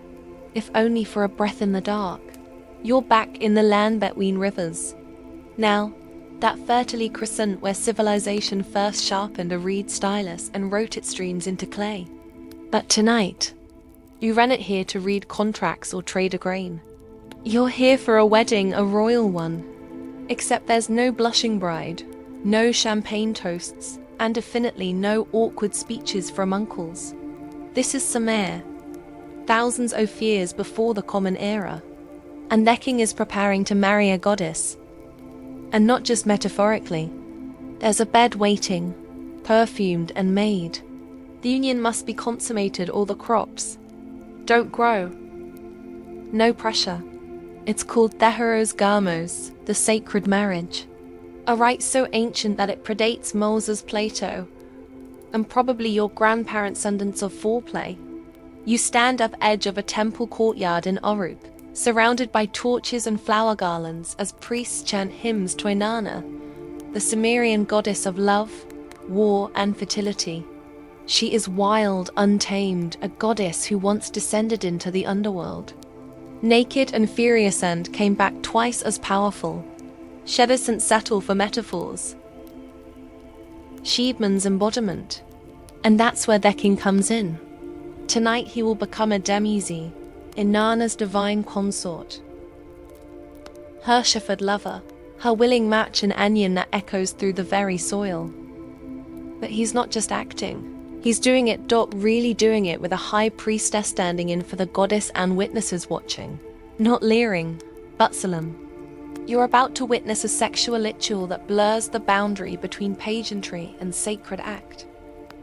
Speaker 1: if only for a breath in the dark. You're back in the land between rivers. Now, that fertile crescent where civilization first sharpened a reed stylus and wrote its dreams into clay. But tonight, you ran it here to read contracts or trade a grain. You're here for a wedding, a royal one. Except there's no blushing bride, no champagne toasts, and definitely no awkward speeches from uncles. This is Sumer, thousands of years before the Common Era. And the king is preparing to marry a goddess. And not just metaphorically. There's a bed waiting, perfumed and made. The union must be consummated or the crops don't grow. No pressure. It's called Theheros Gamos, the sacred marriage. A rite so ancient that it predates Moses, Plato, and probably your grandparents' sentence of foreplay. You stand up edge of a temple courtyard in Orup, surrounded by torches and flower garlands as priests chant hymns to Inanna, the Sumerian goddess of love, war, and fertility. She is wild, untamed, a goddess who once descended into the underworld. Naked and furious and came back twice as powerful. Shedescent settle for metaphors. Sheedman's embodiment. And that's where their king comes in. Tonight he will become a Demizi, Inanna's divine consort. Her Shepherd lover, her willing match and onion that echoes through the very soil. But he's not just acting. He's doing it, really doing it, with a high priestess standing in for the goddess and witnesses watching. Not leering, but solemn. You're about to witness a sexual ritual that blurs the boundary between pageantry and sacred act.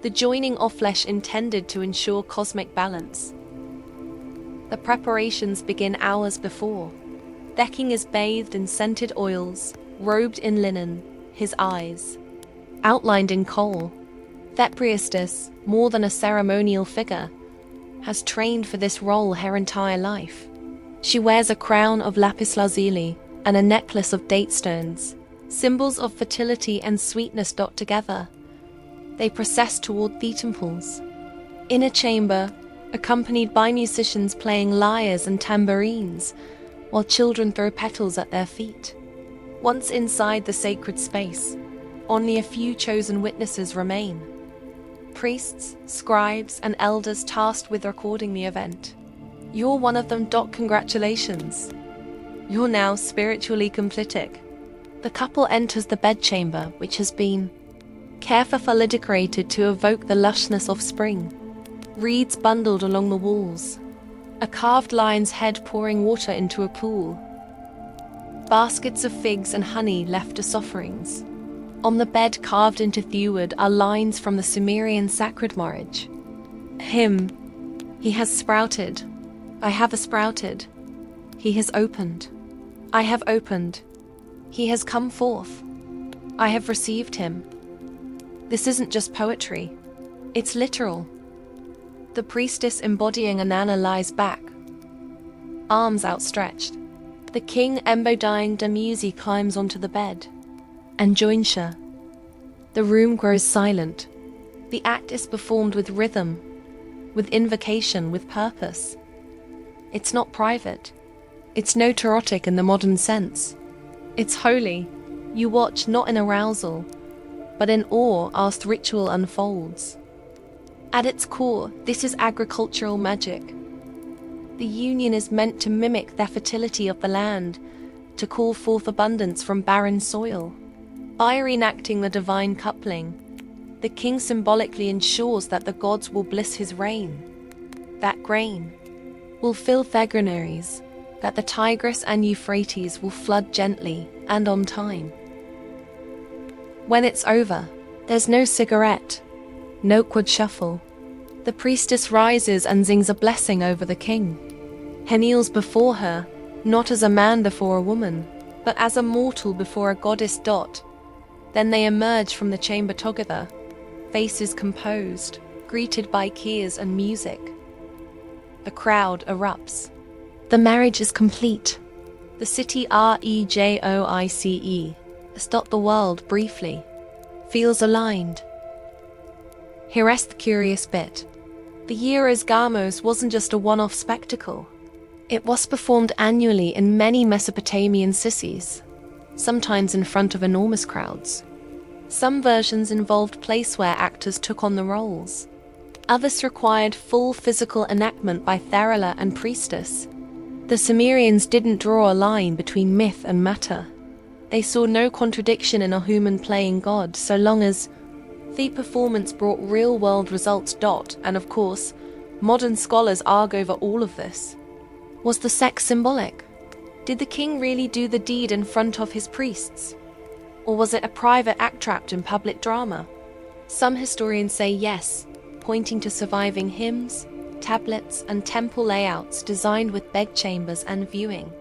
Speaker 1: The joining of flesh intended to ensure cosmic balance. The preparations begin hours before. The king is bathed in scented oils, robed in linen, his eyes outlined in kohl. That priestess, more than a ceremonial figure, has trained for this role her entire life. She wears a crown of lapis lazuli and a necklace of date stones, symbols of fertility and sweetness dot together. They process toward the temples. In a chamber, accompanied by musicians playing lyres and tambourines, while children throw petals at their feet. Once inside the sacred space, only a few chosen witnesses remain. Priests, scribes, and elders tasked with recording the event. You're one of them. Congratulations. You're now spiritually completic. The couple enters the bedchamber, which has been carefully decorated to evoke the lushness of spring. Reeds bundled along the walls. A carved lion's head pouring water into a pool. Baskets of figs and honey left as offerings. On the bed carved into thewwood are lines from the Sumerian sacred marriage. Him. He has sprouted. I have sprouted. He has opened. I have opened. He has come forth. I have received him. This isn't just poetry. It's literal. The priestess embodying Inanna lies back, arms outstretched. The king embodying Demizi climbs onto the bed and joins her. The room grows silent. The act is performed with rhythm, with invocation, with purpose. It's not private. It's nototic in the modern sense. It's holy. You watch not in arousal, but in awe as the ritual unfolds. At its core, this is agricultural magic. The union is meant to mimic the fertility of the land, to call forth abundance from barren soil. By reenacting the divine coupling, the king symbolically ensures that the gods will bless his reign. That grain will fill their granaries, that the Tigris and Euphrates will flood gently and on time. When it's over, there's no cigarette, no quad shuffle. The priestess rises and sings a blessing over the king. He kneels before her, not as a man before a woman, but as a mortal before a goddess. Then they emerge from the chamber together, faces composed, greeted by cheers and music. The crowd erupts. The marriage is complete. The city rejoice, the world briefly, feels aligned. Here's the curious bit. The year as Gamos wasn't just a one-off spectacle. It was performed annually in many Mesopotamian cities, sometimes in front of enormous crowds. Some versions involved place where actors took on the roles. Others required full physical enactment by Therala and priestess. The Sumerians didn't draw a line between myth and matter. They saw no contradiction in a human playing God so long as the performance brought real-world results. And of course, modern scholars argue over all of this. Was the sex symbolic? Did the king really do the deed in front of his priests? Or was it a private act trapped in public drama? Some historians say yes, pointing to surviving hymns, tablets, and temple layouts designed with bedchambers and viewing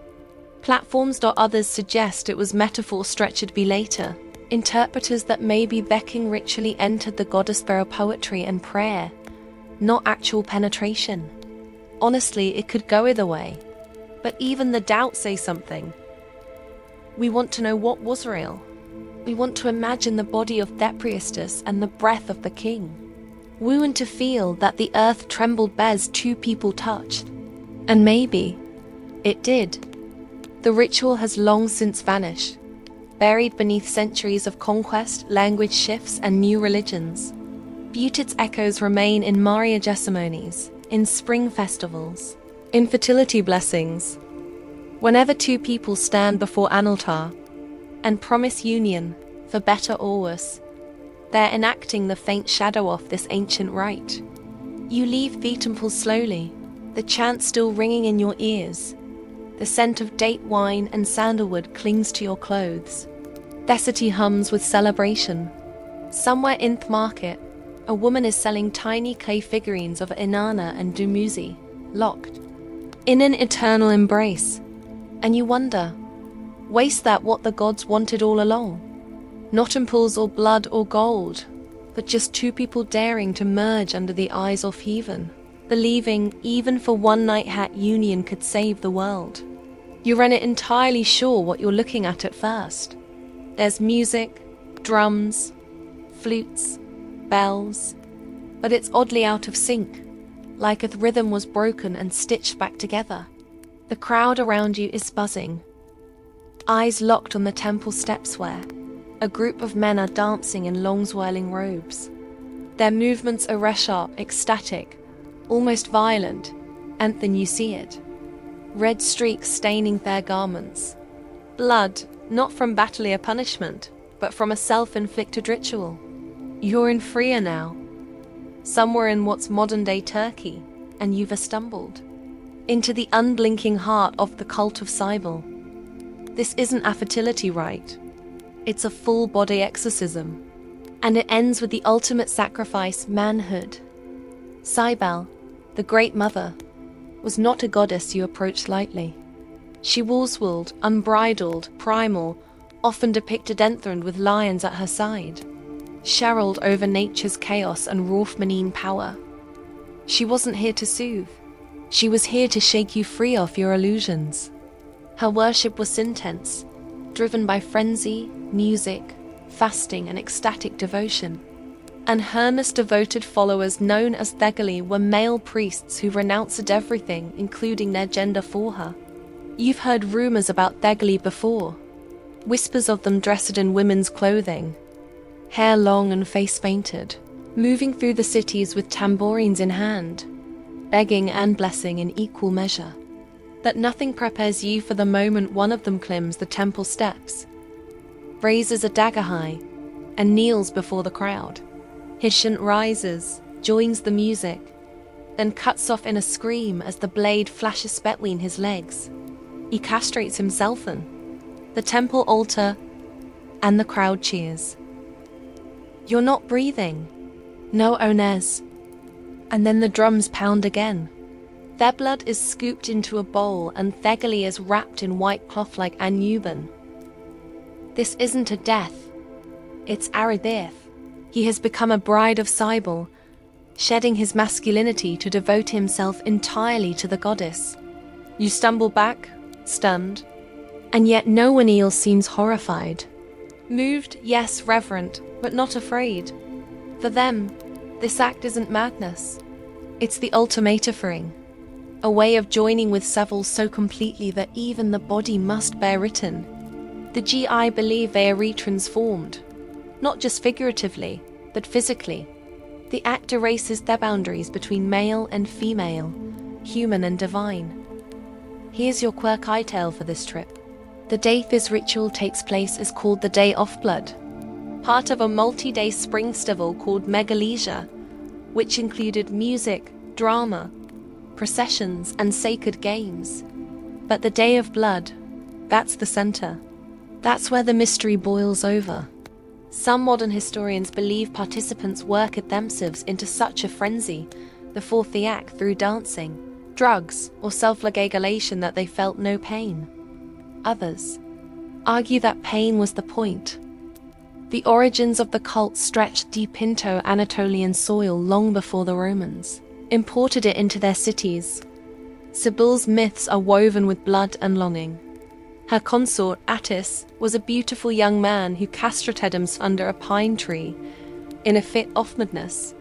Speaker 1: platforms. Others suggest it was metaphor stretched be later, Interpreters that maybe Viking ritually entered the goddess through poetry and prayer, not actual penetration. Honestly, it could go either way. But even the doubts say something. We want to know what was real. We want to imagine the body of that priestess and the breath of the king. We want to feel that the earth trembled as two people touched. And maybe it did. The ritual has long since vanished, buried beneath centuries of conquest, language shifts, and new religions. But its echoes remain in marriage ceremonies, in spring festivals, in fertility blessings. Whenever two people stand before an altar and promise union, for better or worse, they're enacting the faint shadow of this ancient rite. You leave the temple slowly, the chant still ringing in your ears. The scent of date wine and sandalwood clings to your clothes. The city hums with celebration. Somewhere in the market, a woman is selling tiny clay figurines of Inanna and Dumuzi, locked in an eternal embrace. And you wonder, was that what the gods wanted all along? Not impulse or blood or gold, but just two people daring to merge under the eyes of heaven, believing even for one night that union could save the world. You aren't entirely sure what you're looking at first. There's music, drums, flutes, bells, but it's oddly out of sync, like the rhythm was broken and stitched back together. The crowd around you is buzzing, eyes locked on the temple steps where a group of men are dancing in long swirling robes. Their movements are sharp, ecstatic, almost violent, and then you see it. Red streaks staining their garments. Blood, not from battle or punishment, but from a self-inflicted ritual. You're in Freya now, somewhere in what's modern-day Turkey, and you've stumbled into the unblinking heart of the cult of Cybele. This isn't a fertility rite. It's a full-body exorcism, and it ends with the ultimate sacrifice, manhood. Cybele, the Great Mother, was not a goddess you approached lightly. She was willed, unbridled, primal, often depicted enthroned with lions at her side, sharreled over nature's chaos and raw feminine power. She wasn't here to soothe. She was here to shake you free of your illusions. Her worship was intense, driven by frenzy, music, fasting, and ecstatic devotion. And her most devoted followers, known as Thegali, were male priests who renounced everything, including their gender, for her. You've heard rumors about Thegali before. Whispers of them dressed in women's clothing, hair long and face painted, moving through the cities with tambourines in hand, begging and blessing in equal measure. That nothing prepares you for the moment one of them climbs the temple steps, raises a dagger high, and kneels before the crowd. His chant rises, joins the music, then cuts off in a scream as the blade flashes between his legs. He castrates himself in the temple altar, and the crowd cheers. You're not breathing. No, Onez. And then the drums pound again. Their blood is scooped into a bowl, and Thegali is wrapped in white cloth like Anuban. This isn't a death. It's a rebirth. He has become a bride of Cybele, shedding his masculinity to devote himself entirely to the goddess. You stumble back, stunned, and yet no one else seems horrified. Moved, yes, reverent, but not afraid. For them, this act isn't madness. It's the ultimate offering, a way of joining with Cybele so completely that even the body must bear written. The GI believe they are retransformed, not just figuratively, but physically. The act erases their boundaries between male and female, human and divine. Here's your quirky tale for this trip. The day this ritual takes place is called the Day of Blood, part of a multi-day spring festival called Megalesia, which included music, drama, processions, and sacred games. But the Day of Blood, that's the center. That's where the mystery boils over. Some modern historians believe participants worked themselves into such a frenzy before the act through dancing, drugs, or self-flagellation that they felt no pain. Others argue that pain was the point. The origins of the cult stretched deep into Anatolian soil long before the Romans imported it into their cities. Cybele's myths are woven with blood and longing. Her consort, Attis, was a beautiful young man who castrated himself under a pine tree in a fit of madness.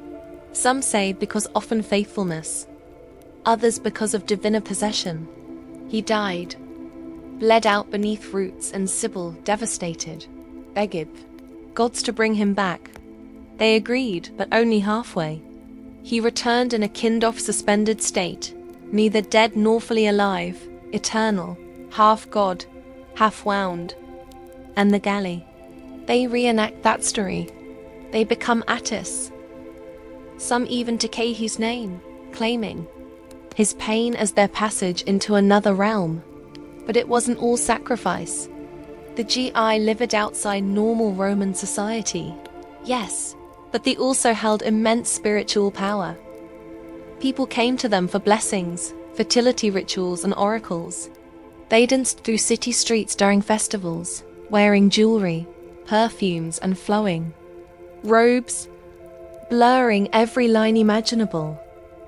Speaker 1: Some say because of unfaithfulness, others because of divine possession. He died, bled out beneath roots, and Cybele, devastated, begged gods to bring him back. They agreed, but only halfway. He returned in a kind-of suspended state, neither dead nor fully alive, eternal, half god, half wound. And the galley. They reenact that story. They become Attis. Some even decay his name, claiming his pain as their passage into another realm. But it wasn't all sacrifice. The GI lived outside normal Roman society. Yes, but they also held immense spiritual power. People came to them for blessings, fertility rituals, and oracles. They danced through city streets during festivals, wearing jewelry, perfumes, and flowing robes, blurring every line imaginable.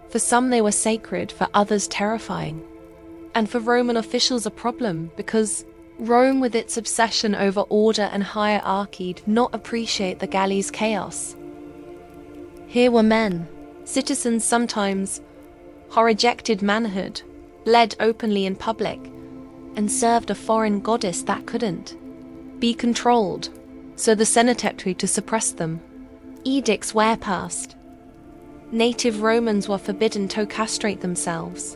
Speaker 1: For some they were sacred, for others terrifying. And for Roman officials a problem, because Rome, with its obsession over order and hierarchy, did not appreciate the galley's chaos. Here were men, citizens sometimes, who rejected manhood, bled openly in public, and served a foreign goddess that couldn't be controlled, so the Senate to suppress them. Edicts were passed. Native Romans were forbidden to castrate themselves,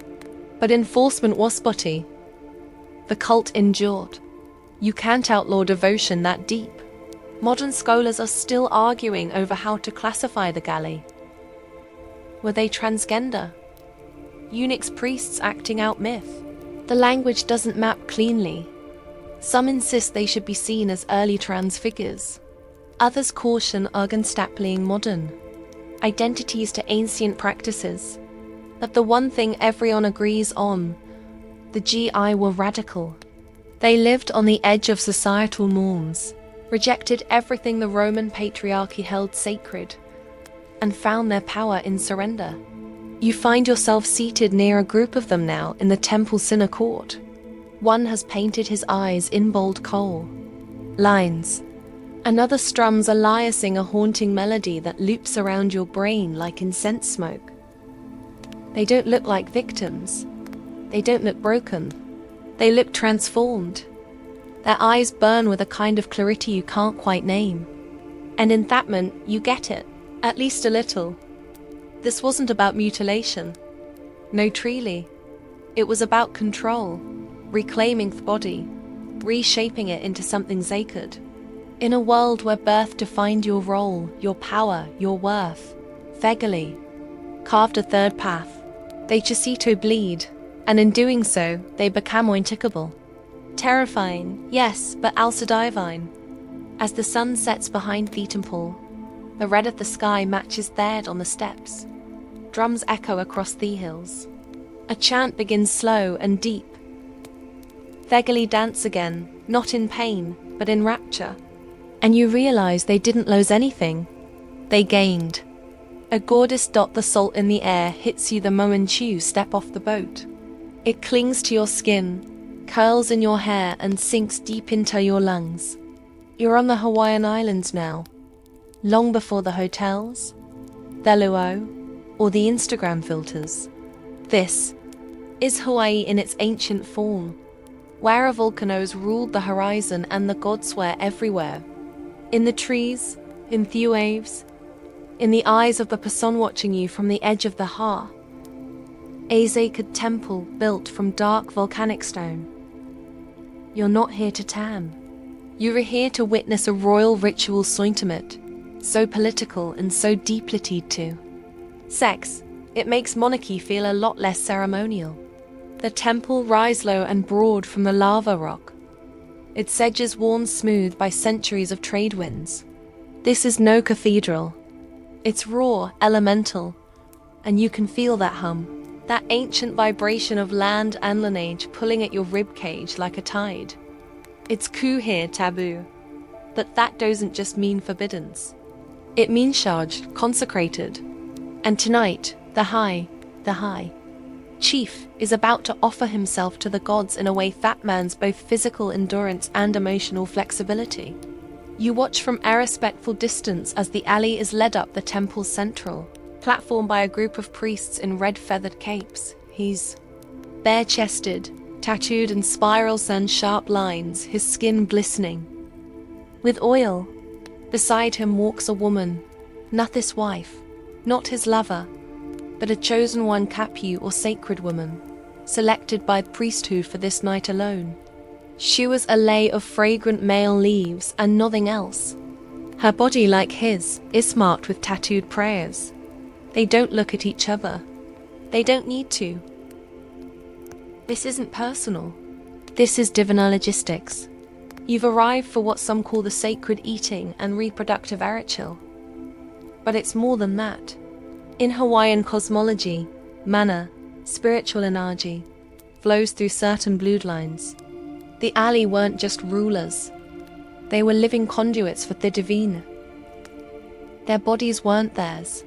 Speaker 1: but enforcement was spotty. The cult endured. You can't outlaw devotion that deep. Modern scholars are still arguing over how to classify the galley. Were they transgender? Eunuchs, priests acting out myth? The language doesn't map cleanly. Some insist they should be seen as early trans figures. Others caution Argenstapling modern identities to ancient practices. But the one thing everyone agrees on, the GI were radical. They lived on the edge of societal norms, rejected everything the Roman patriarchy held sacred, and found their power in surrender. You find yourself seated near a group of them now in the temple Cinna court. One has painted his eyes in bold coal lines. Another strums a lyre, sing a haunting melody that loops around your brain like incense smoke. They don't look like victims. They don't look broken. They look transformed. Their eyes burn with a kind of clarity you can't quite name. And in that moment, you get it, at least a little. This wasn't about mutilation. No, truly. It was about control, reclaiming the body, reshaping it into something sacred. In a world where birth defined your role, your power, your worth, Fegoli carved a third path. They Chesito bleed, and in doing so, they became untickable. Terrifying, yes, but also divine. As the sun sets behind the temple, the red of the sky matches theirs on the steps. Drums echo across the hills. A chant begins slow and deep. Fegoli dance again, not in pain, but in rapture. And you realize they didn't lose anything. They gained. A goddess dot the salt in the air hits you the moment you step off the boat. It clings to your skin, curls in your hair, and sinks deep into your lungs. You're on the Hawaiian Islands now, long before the hotels, the luau, or the Instagram filters. This is Hawaii in its ancient form, where volcanoes ruled the horizon and the gods were everywhere. In the trees, in the waves, in the eyes of the person watching you from the edge of the ha. A sacred temple built from dark volcanic stone. You're not here to tan. You are here to witness a royal ritual sentiment, so political and so deeply tied to sex. It makes monarchy feel a lot less ceremonial. The temple rise low and broad from the lava rock, its edges worn smooth by centuries of trade winds. This is no cathedral. It's raw, elemental, and you can feel that hum, that ancient vibration of land and lineage pulling at your ribcage like a tide. It's coup here, taboo. but that doesn't just mean forbiddens. It means charged, consecrated. And tonight, the high chief is about to offer himself to the gods in a way that man's both physical endurance and emotional flexibility. You watch from a respectful distance as the alley is led up the temple's central platform by a group of priests in red feathered capes. He's bare-chested, tattooed in spirals and sharp lines, his skin glistening with oil. Beside him walks a woman, not his wife, not his lover, but a chosen one, Kapu, or sacred woman, selected by priesthood for this night alone. She was a lei of fragrant male leaves and nothing else. Her body, like his, is marked with tattooed prayers. They don't look at each other. They don't need to. This isn't personal. This is divine logistics. You've arrived for what some call the sacred eating and reproductive ritual. But it's more than that. In Hawaiian cosmology, mana, spiritual energy, flows through certain bloodlines. The Ali weren't just rulers. They were living conduits for the divine. Their bodies weren't theirs.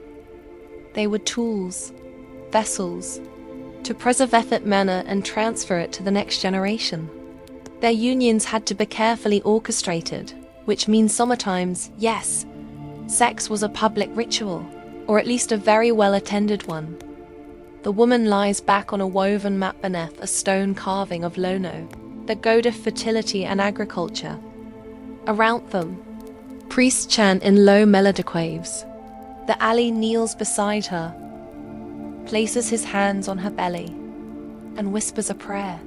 Speaker 1: They were tools, vessels, to preserve that mana and transfer it to the next generation. Their unions had to be carefully orchestrated, which means sometimes, yes, sex was a public ritual, or at least a very well-attended one. The woman lies back on a woven mat beneath a stone carving of Lono, the god of fertility and agriculture. Around them, priests chant in low melodic waves. The Ali kneels beside her, places his hands on her belly, and whispers a prayer.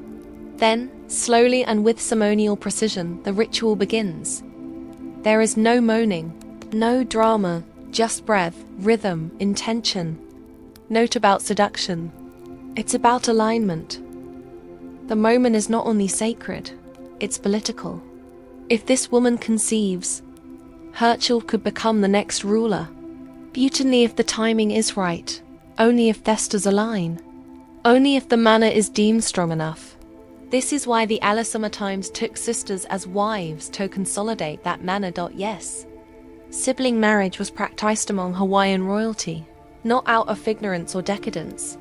Speaker 1: Then, slowly and with ceremonial precision, the ritual begins. There is no moaning, no drama, just breath, rhythm, intention. Note about seduction. It's about alignment. The moment is not only sacred, it's political. If this woman conceives, her child could become the next ruler. Beautifully if the timing is right, only if the stars align, only if the mana is deemed strong enough. This is why the Ali sometimes took sisters as wives to consolidate that mana. Yes. Sibling marriage was practiced among Hawaiian royalty, not out of ignorance or decadence,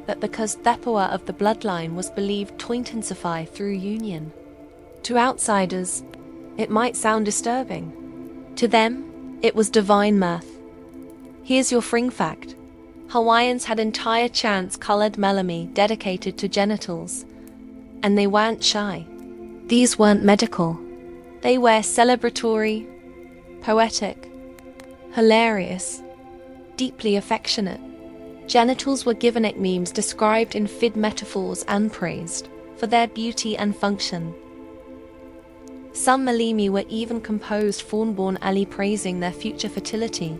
Speaker 1: but because the power of the bloodline was believed to intensify through union. To outsiders, it might sound disturbing. To them, it was divine mirth. Here's your fring fact. Hawaiians had entire chants colored melami dedicated to genitals, and they weren't shy. These weren't medical. They were celebratory, poetic, hilarious, deeply affectionate. Genitals were given nicknames described in fid metaphors and praised for their beauty and function. Some malimi were even composed fawn-born Ali praising their future fertility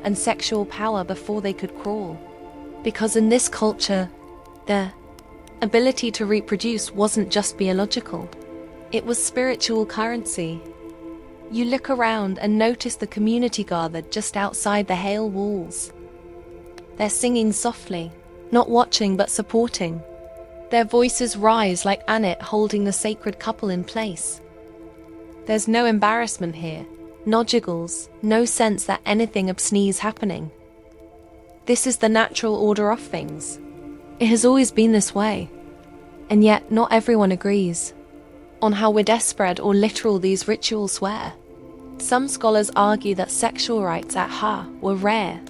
Speaker 1: and sexual power before they could crawl. Because in this culture, their ability to reproduce wasn't just biological. It was spiritual currency. You look around and notice the community gathered just outside the Hale walls. They're singing softly, not watching but supporting. Their voices rise like Annette holding the sacred couple in place. There's no embarrassment here, no jiggles, no sense that anything obscene is happening. This is the natural order of things. It has always been this way. And yet not everyone agrees on how widespread or literal these rituals were. Some scholars argue that sexual rites at Ha were rare,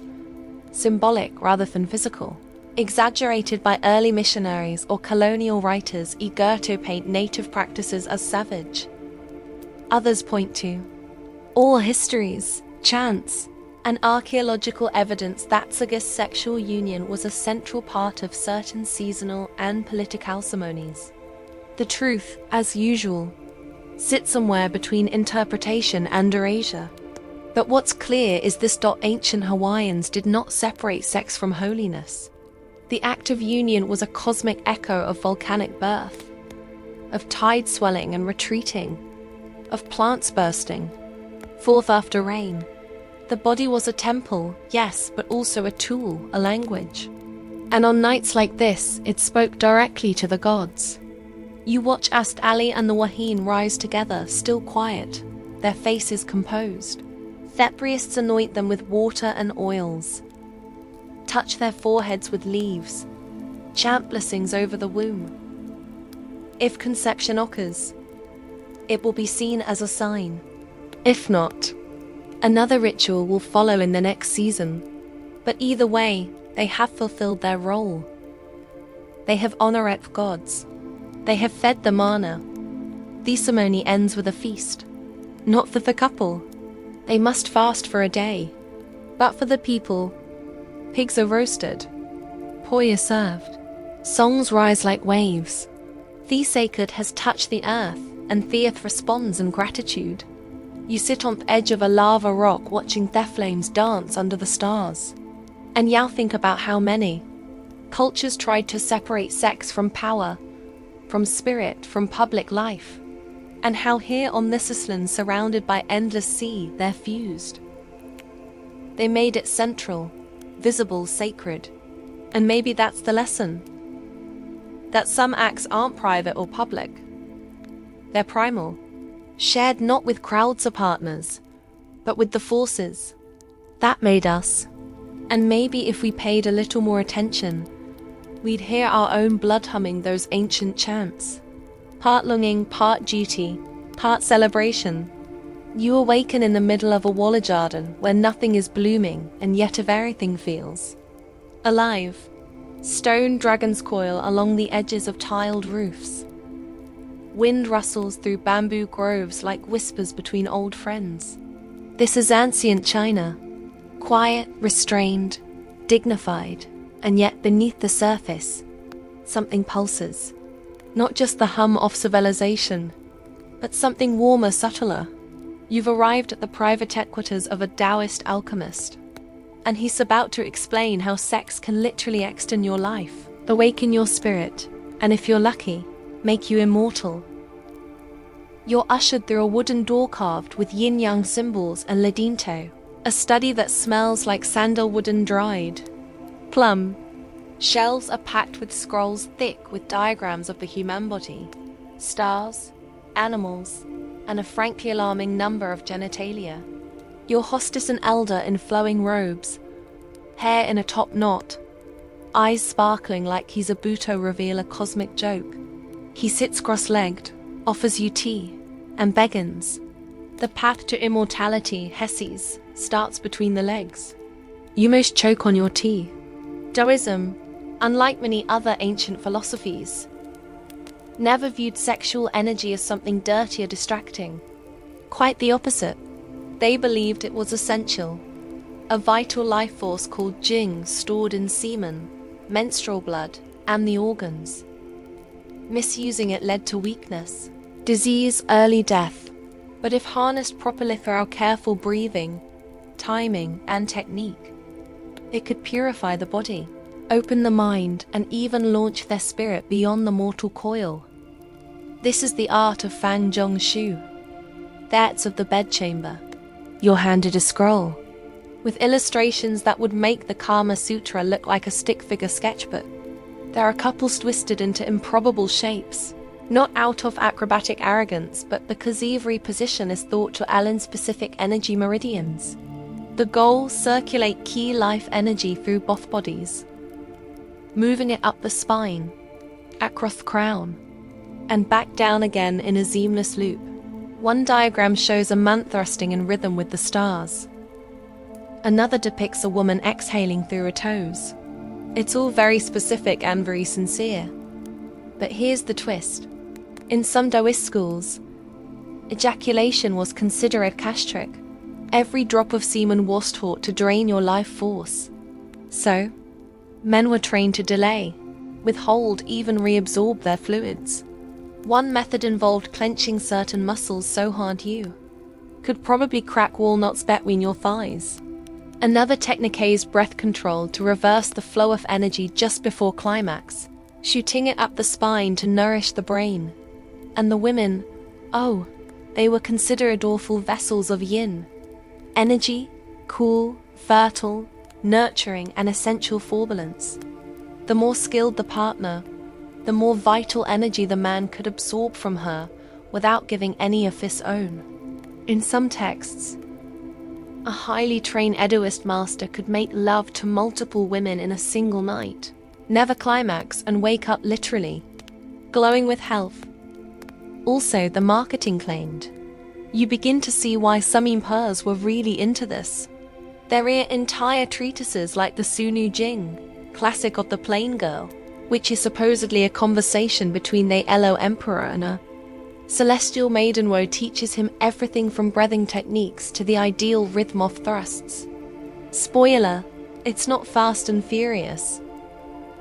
Speaker 1: symbolic rather than physical, exaggerated by early missionaries or colonial writers eager to paint native practices as savage. Others point to oral histories, chants, and archaeological evidence that Saga's sexual union was a central part of certain seasonal and political ceremonies. The truth, as usual, sits somewhere between interpretation and erasure. But what's clear is this: ancient Hawaiians did not separate sex from holiness. The act of union was a cosmic echo of volcanic birth, of tide swelling and retreating, of plants bursting forth after rain. The body was a temple, yes, but also a tool, a language. And on nights like this, it spoke directly to the gods. You watch as Ali and the Wahine rise together, still quiet, their faces composed. Theprists anoint them with water and oils, touch their foreheads with leaves, chant blessings over the womb. If conception occurs, it will be seen as a sign. If not, another ritual will follow in the next season. But either way, they have fulfilled their role. They have honored gods. They have fed the mana. The ceremony ends with a feast. Not for the couple. They must fast for a day. But for the people, pigs are roasted, poi is served. Songs rise like waves. The sacred has touched the earth, and Theath responds in gratitude. You sit on the edge of a lava rock watching the flames dance under the stars. And you think about how many cultures tried to separate sex from power, from spirit, from public life. And how here on this island surrounded by endless sea, they're fused. They made it central, visible, sacred. And maybe that's the lesson. That some acts aren't private or public. They're primal, shared not with crowds or partners, but with the forces that made us. And maybe if we paid a little more attention, we'd hear our own blood humming those ancient chants. Part longing, part duty, part celebration. You awaken in the middle of a walla garden where nothing is blooming and yet everything feels alive. Stone dragons coil along the edges of tiled roofs. Wind rustles through bamboo groves like whispers between old friends. This is ancient China, quiet, restrained, dignified, and yet beneath the surface, something pulses. Not just the hum of civilization, but something warmer, subtler. You've arrived at the private headquarters of a Taoist alchemist, and he's about to explain how sex can literally extend your life, awaken your spirit, and if you're lucky, make you immortal. You're ushered through a wooden door carved with yin-yang symbols and ladinto, a study that smells like sandalwood and dried plum. Shelves are packed with scrolls thick with diagrams of the human body, stars, animals, and a frankly alarming number of genitalia. Your hostess an elder in flowing robes, hair in a top knot, eyes sparkling like he's about to reveal a cosmic joke. He sits cross-legged, offers you tea, and beckons. The path to immortality, Hesies, starts between the legs. You most choke on your tea. Taoism, unlike many other ancient philosophies, never viewed sexual energy as something dirty or distracting. Quite the opposite. They believed it was essential, a vital life force called Jing stored in semen, menstrual blood, and the organs. Misusing it led to weakness, disease, early death. But if harnessed properly through our careful breathing, timing, and technique, it could purify the body, open the mind, and even launch their spirit beyond the mortal coil. This is the art of Fang Zhong Shu. That's of the bedchamber. You're handed a scroll, with illustrations that would make the Kama Sutra look like a stick figure sketchbook. There are couples twisted into improbable shapes, not out of acrobatic arrogance, but because every position is thought to align specific energy meridians. The goal, circulate key life energy through both bodies, moving it up the spine, across the crown, and back down again in a seamless loop. One diagram shows a man thrusting in rhythm with the stars. Another depicts a woman exhaling through her toes. It's all very specific and very sincere. But here's the twist. In some Taoist schools, ejaculation was considered castric. Every drop of semen was taught to drain your life force. So, men were trained to delay, withhold, even reabsorb their fluids. One method involved clenching certain muscles so hard you could probably crack walnuts between your thighs. Another technique is breath control to reverse the flow of energy just before climax, shooting it up the spine to nourish the brain. And the women, oh, they were considered awful vessels of yin. Energy, cool, fertile, nurturing, and essential for balance. The more skilled the partner, the more vital energy the man could absorb from her without giving any of his own. In some texts, a highly trained Edoist master could make love to multiple women in a single night, never climax, and wake up literally glowing with health. Also, the marketing claimed. You begin to see why some emperors were really into this. There are entire treatises like the Sunu Jing, classic of the plain girl, which is supposedly a conversation between the Elo emperor and a celestial maiden woe teaches him everything from breathing techniques to the ideal rhythm of thrusts. Spoiler, it's not fast and furious.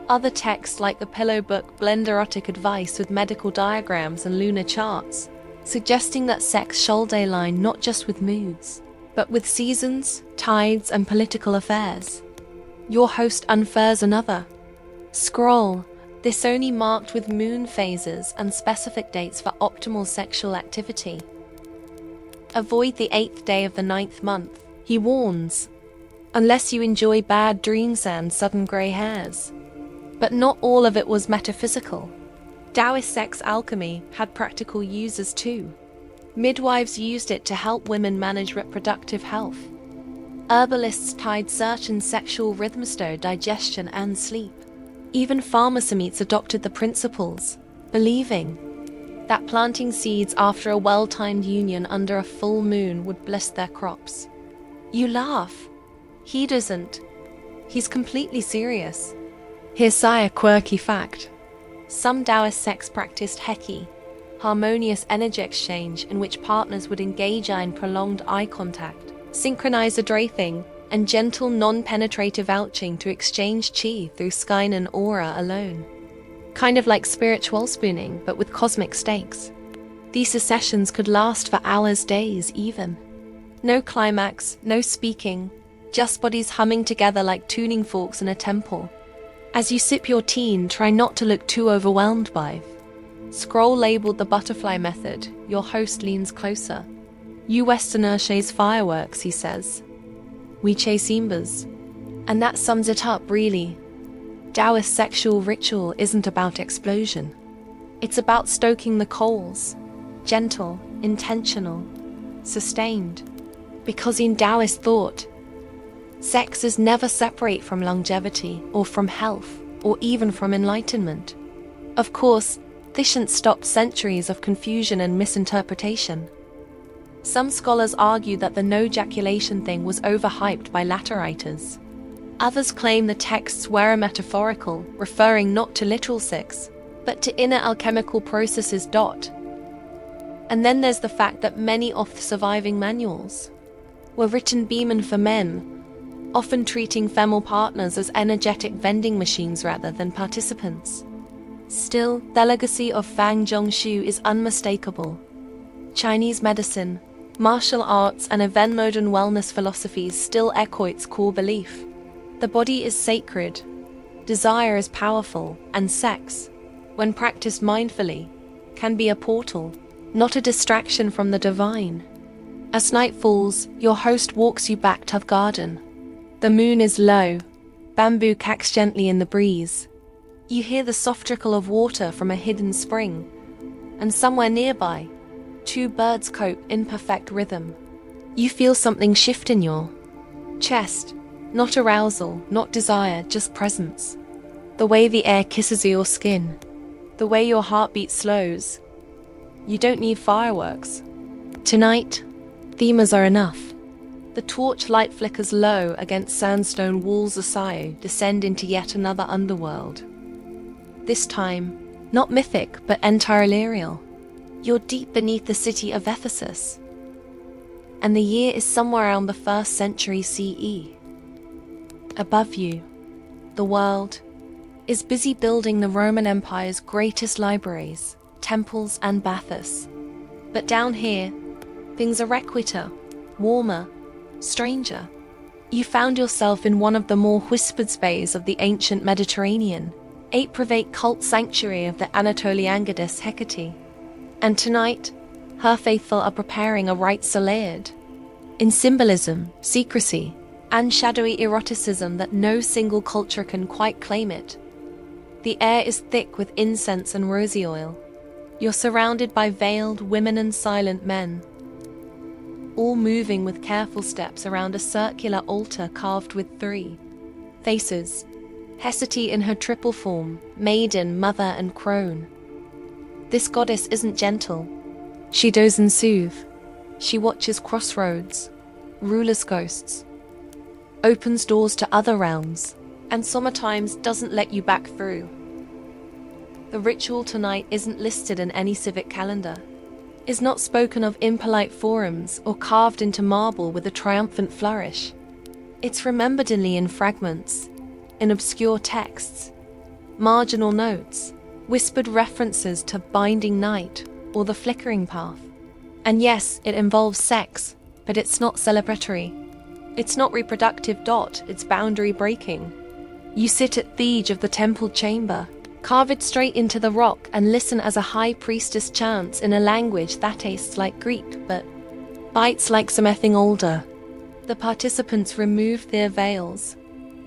Speaker 1: Other texts like the Pillow Book blend erotic advice with medical diagrams and lunar charts, suggesting that sex should align not just with moods, but with seasons, tides, and political affairs. Your host unfurls another scroll, this only marked with moon phases and specific dates for optimal sexual activity. Avoid the 8th day of the 9th month, he warns, unless you enjoy bad dreams and sudden grey hairs. But not all of it was metaphysical. Taoist sex alchemy had practical uses too. Midwives used it to help women manage reproductive health. Herbalists tied certain sexual rhythms to digestion and sleep. Even pharmacometes adopted the principles, believing that planting seeds after a well-timed union under a full moon would bless their crops. You laugh. He doesn't. He's completely serious. Here's a quirky fact. Some Taoist sects practiced heki, harmonious energy exchange in which partners would engage in prolonged eye contact, synchronized draping, and gentle non-penetrative ouching to exchange chi through skin and aura alone. Kind of like spiritual spooning, but with cosmic stakes. These sessions could last for hours, days even. No climax, no speaking, just bodies humming together like tuning forks in a temple. As you sip your tea, try not to look too overwhelmed by. Scroll labeled the butterfly method. Your host leans closer. You Westerner chase fireworks, he says. We chase embers. And that sums it up, really. Taoist sexual ritual isn't about explosion. It's about stoking the coals. Gentle, intentional, sustained. Because in Taoist thought, sex is never separate from longevity or from health or even from enlightenment. Of course, this shouldn't stop centuries of confusion and misinterpretation. Some scholars argue that the no ejaculation thing was overhyped by latter writers. Others claim the texts were metaphorical, referring not to literal sex, but to inner alchemical processes. And then there's the fact that many of the surviving manuals were written bemen for men, often treating female partners as energetic vending machines rather than participants. Still, the legacy of Fang Zhongshu is unmistakable. Chinese medicine, martial arts, and even modern wellness philosophies still echo its core belief. The body is sacred, desire is powerful, and sex, when practiced mindfully, can be a portal, not a distraction from the divine. As night falls, your host walks you back to the garden. The moon is low, bamboo cracks gently in the breeze. You hear the soft trickle of water from a hidden spring, and somewhere nearby, two birds cope in perfect rhythm. You feel something shift in your chest, not arousal, not desire, just presence. The way the air kisses your skin, the way your heartbeat slows. You don't need fireworks. Tonight, themas are enough. The torch light flickers low against sandstone walls of Sayu, descend into yet another underworld. This time, not mythic, but entirely real. You're deep beneath the city of Ephesus, and the year is somewhere around the 1st century CE. Above you, the world is busy building the Roman Empire's greatest libraries, temples, and baths. But down here, things are quieter, warmer, stranger. You found yourself in one of the more whispered spaces of the ancient Mediterranean, a private cult sanctuary of the Anatolian goddess Hecate. And tonight, her faithful are preparing a rite Salad, in symbolism, secrecy, and shadowy eroticism that no single culture can quite claim it. The air is thick with incense and rosy oil. You're surrounded by veiled women and silent men. all moving with careful steps around a circular altar carved with 3 faces. Hecate in her triple form, maiden, mother, and crone. This goddess isn't gentle. She doesn't soothe. She watches crossroads, rulers' ghosts, opens doors to other realms, and sometimes doesn't let you back through. The ritual tonight isn't listed in any civic calendar, is not spoken of in polite forums or carved into marble with a triumphant flourish. It's remembered only in fragments, in obscure texts, marginal notes, whispered references to binding night or the flickering path. And yes, it involves sex, but it's not celebratory. It's not reproductive. It's boundary breaking. You sit at the edge of the temple chamber, carve it straight into the rock, and listen as a high priestess chants in a language that tastes like Greek but bites like something older. The participants remove their veils,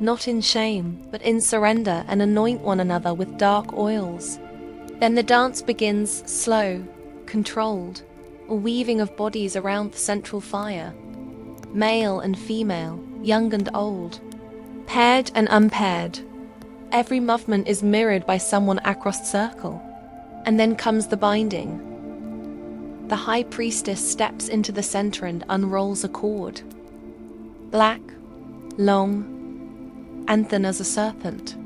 Speaker 1: not in shame, but in surrender, and anoint one another with dark oils. Then the dance begins, slow, controlled, a weaving of bodies around the central fire. Male and female, young and old, paired and unpaired. Every movement is mirrored by someone across the circle. And then comes the binding. The high priestess steps into the center and unrolls a cord. Black, long, and thin as a serpent.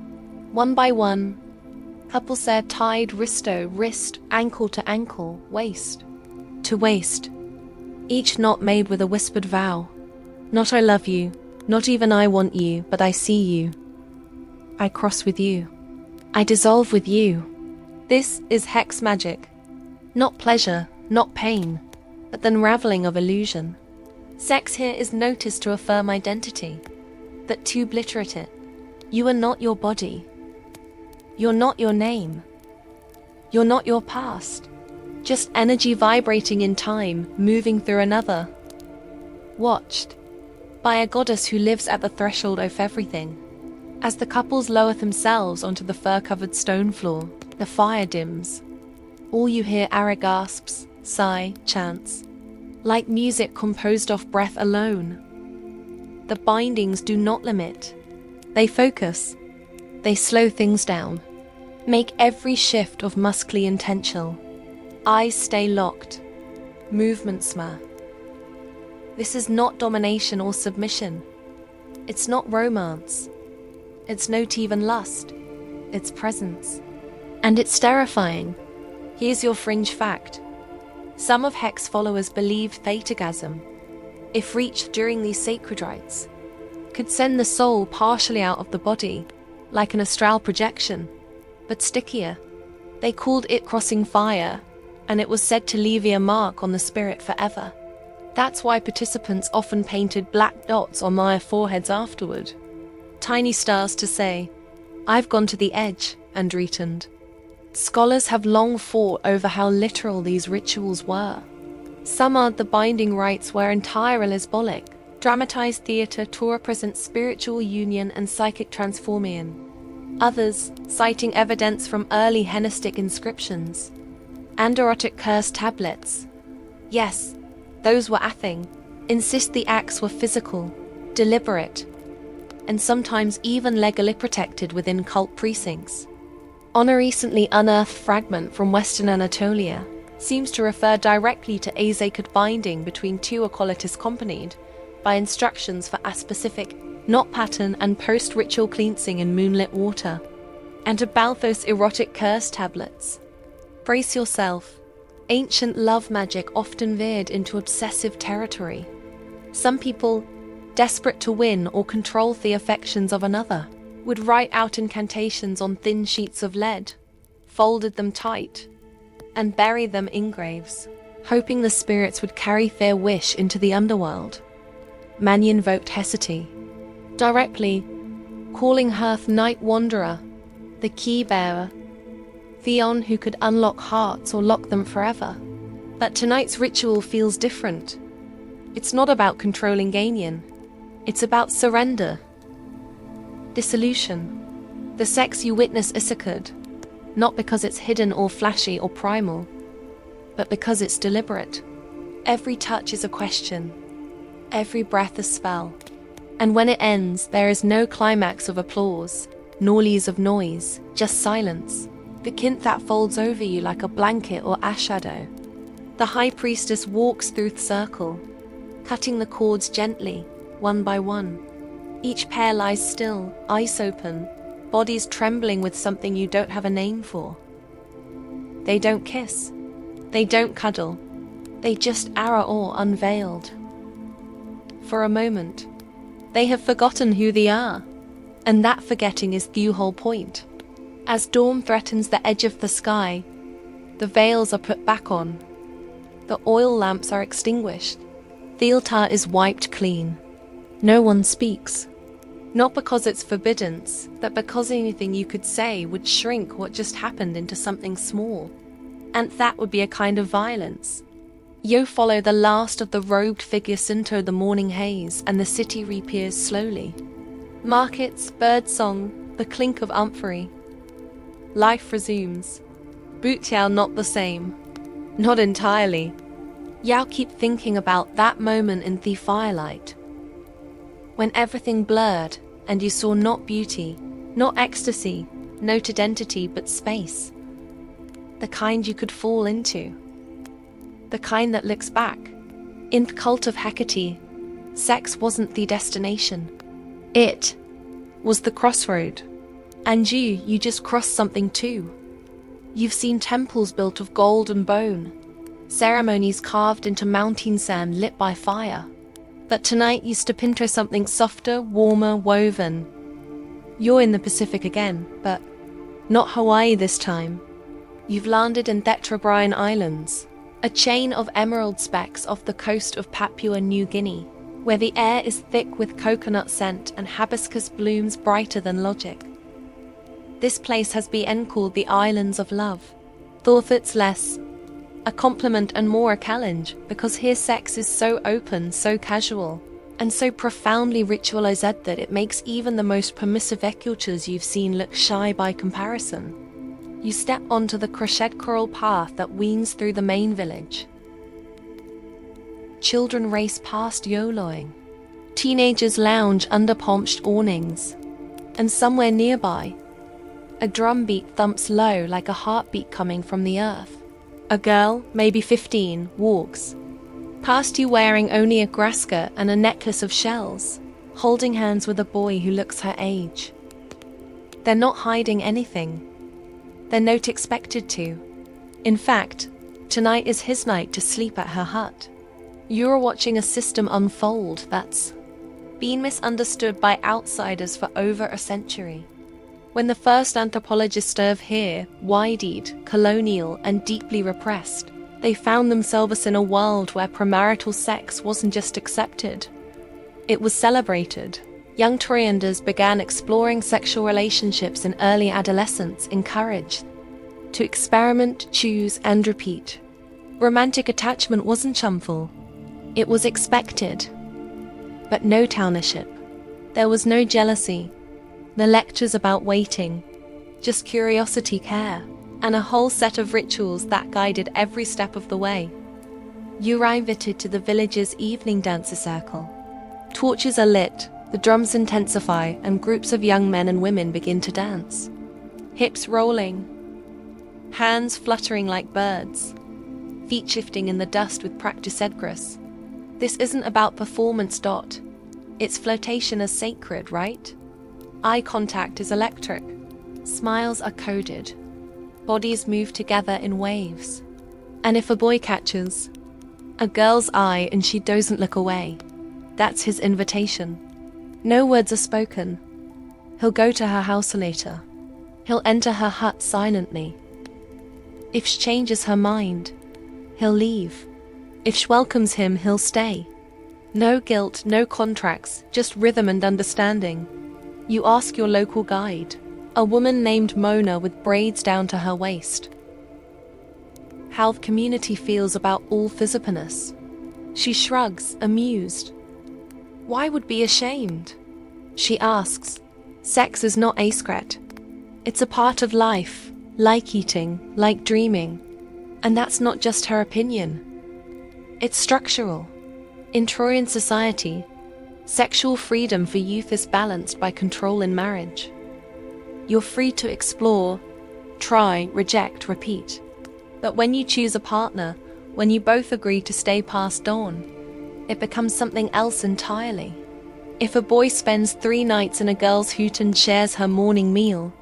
Speaker 1: One by one, couples are tied wrist to wrist, ankle to ankle, waist to waist, each knot made with a whispered vow. Not I love you, not even I want you, but I see you. I cross with you. I dissolve with you. This is hex magic. Not pleasure, not pain, but the unraveling of illusion. Sex here is noticed to affirm identity, but to obliterate it. You are not your body. You're not your name. You're not your past. Just energy vibrating in time, moving through another. Watched by a goddess who lives at the threshold of everything. As the couples lower themselves onto the fur-covered stone floor, the fire dims. All you hear are gasps, sigh, chants, like music composed off breath alone. The bindings do not limit. They focus. They slow things down. Make every shift of muscly intentional. Eyes stay locked. Movement smur. This is not domination or submission. It's not romance. It's not even lust. It's presence. And it's terrifying. Here's your fringe fact. Some of Hex followers believe thetagasm, if reached during these sacred rites, could send the soul partially out of the body, like an astral projection, but stickier. They called it crossing fire, and it was said to leave a mark on the spirit forever. That's why participants often painted black dots on their foreheads afterward. Tiny stars to say, I've gone to the edge, and returned. Scholars have long fought over how literal these rituals were. Some argue the binding rites were entirely symbolic, dramatized theatre to represent spiritual union and psychic transformation. Others, citing evidence from early Hellenistic inscriptions and erotic curse tablets. Yes, those were a thing. Insist the acts were physical, deliberate, and sometimes even legally protected within cult precincts. On a recently unearthed fragment from Western Anatolia, seems to refer directly to a sacred binding between two occultists accompanied by instructions for a specific knot pattern and post-ritual cleansing in moonlit water, and about those erotic curse tablets. Brace yourself. Ancient love magic often veered into obsessive territory. Some people, desperate to win or control the affections of another, would write out incantations on thin sheets of lead, folded them tight, and bury them in graves, hoping the spirits would carry their wish into the underworld. Many invoked Hecate, directly, calling her the Night Wanderer, the key bearer, Theon who could unlock hearts or lock them forever. But tonight's ritual feels different. It's not about controlling Ganyan. It's about surrender. Dissolution. The sex you witness is sacred, not because it's hidden or flashy or primal, but because it's deliberate. Every touch is a question, every breath a spell. And when it ends, there is no climax of applause, nor lees of noise, just silence. The kint that folds over you like a blanket or ash shadow. The high priestess walks through the circle, cutting the cords gently, one by one. Each pair lies still, eyes open, bodies trembling with something you don't have a name for. They don't kiss. They don't cuddle. They just are all unveiled. For a moment, they have forgotten who they are, and that forgetting is the whole point. As dawn threatens the edge of the sky, the veils are put back on. The oil lamps are extinguished. The altar is wiped clean. No one speaks. Not because it's forbidden, but because anything you could say would shrink what just happened into something small. And that would be a kind of violence. You follow the last of the robed figures into the morning haze, and the city reappears slowly. Markets, birdsong, the clink of amphorae. Life resumes. Bootyao not the same. Not entirely. Yao keep thinking about that moment in the firelight. When everything blurred, and you saw not beauty, not ecstasy, not identity, but space. The kind you could fall into. The kind that looks back. In the cult of Hecate, sex wasn't the destination. It was the crossroad. And you just crossed something too. You've seen temples built of gold and bone, ceremonies carved into mountain sand lit by fire. But tonight you step into something softer, warmer, woven. You're in the Pacific again, but not Hawaii this time. You've landed in Tetrabrian Islands, a chain of emerald specks off the coast of Papua New Guinea, where the air is thick with coconut scent and hibiscus blooms brighter than logic. This place has been called the Islands of Love. Thought it's less a compliment and more a challenge, because here sex is so open, so casual, and so profoundly ritualized that it makes even the most permissive cultures you've seen look shy by comparison. You step onto the crochet coral path that winds through the main village. Children race past YOLOing. Teenagers lounge under palm-tree awnings. And somewhere nearby, a drum beat thumps low like a heartbeat coming from the earth. A girl, maybe 15, walks past you wearing only a grass skirt and a necklace of shells, holding hands with a boy who looks her age. They're not hiding anything. They're not expected to. In fact, tonight is his night to sleep at her hut. You're watching a system unfold that's been misunderstood by outsiders for over a century. When the first anthropologists served here, wide-eyed, colonial, and deeply repressed, they found themselves in a world where premarital sex wasn't just accepted. It was celebrated. Young Troyanders began exploring sexual relationships in early adolescence, encouraged to experiment, choose, and repeat. Romantic attachment wasn't shameful. It was expected. But no townership. There was no jealousy. No lectures about waiting. Just curiosity, care, and a whole set of rituals that guided every step of the way. You are invited to the village's evening dancer circle. Torches are lit, the drums intensify, and groups of young men and women begin to dance. Hips rolling, hands fluttering like birds, feet shifting in the dust with practice grace. This isn't about performance. It's flirtation as sacred, right? Eye contact is electric. Smiles are coded. Bodies move together in waves. And if a boy catches a girl's eye and she doesn't look away, that's his invitation. No words are spoken. He'll go to her house later. He'll enter her hut silently. If she changes her mind, he'll leave. If she welcomes him, he'll stay. No guilt, no contracts, just rhythm and understanding. You ask your local guide, a woman named Mona with braids down to her waist, how the community feels about all physicalness. She shrugs, amused. Why would be ashamed? She asks. Sex is not a secret. It's a part of life, like eating, like dreaming. And that's not just her opinion. It's structural. In Trojan society, sexual freedom for youth is balanced by control in marriage. You're free to explore, try, reject, repeat. But when you choose a partner, when you both agree to stay past dawn, it becomes something else entirely. If a boy spends 3 nights in a girl's hut and shares her morning meal,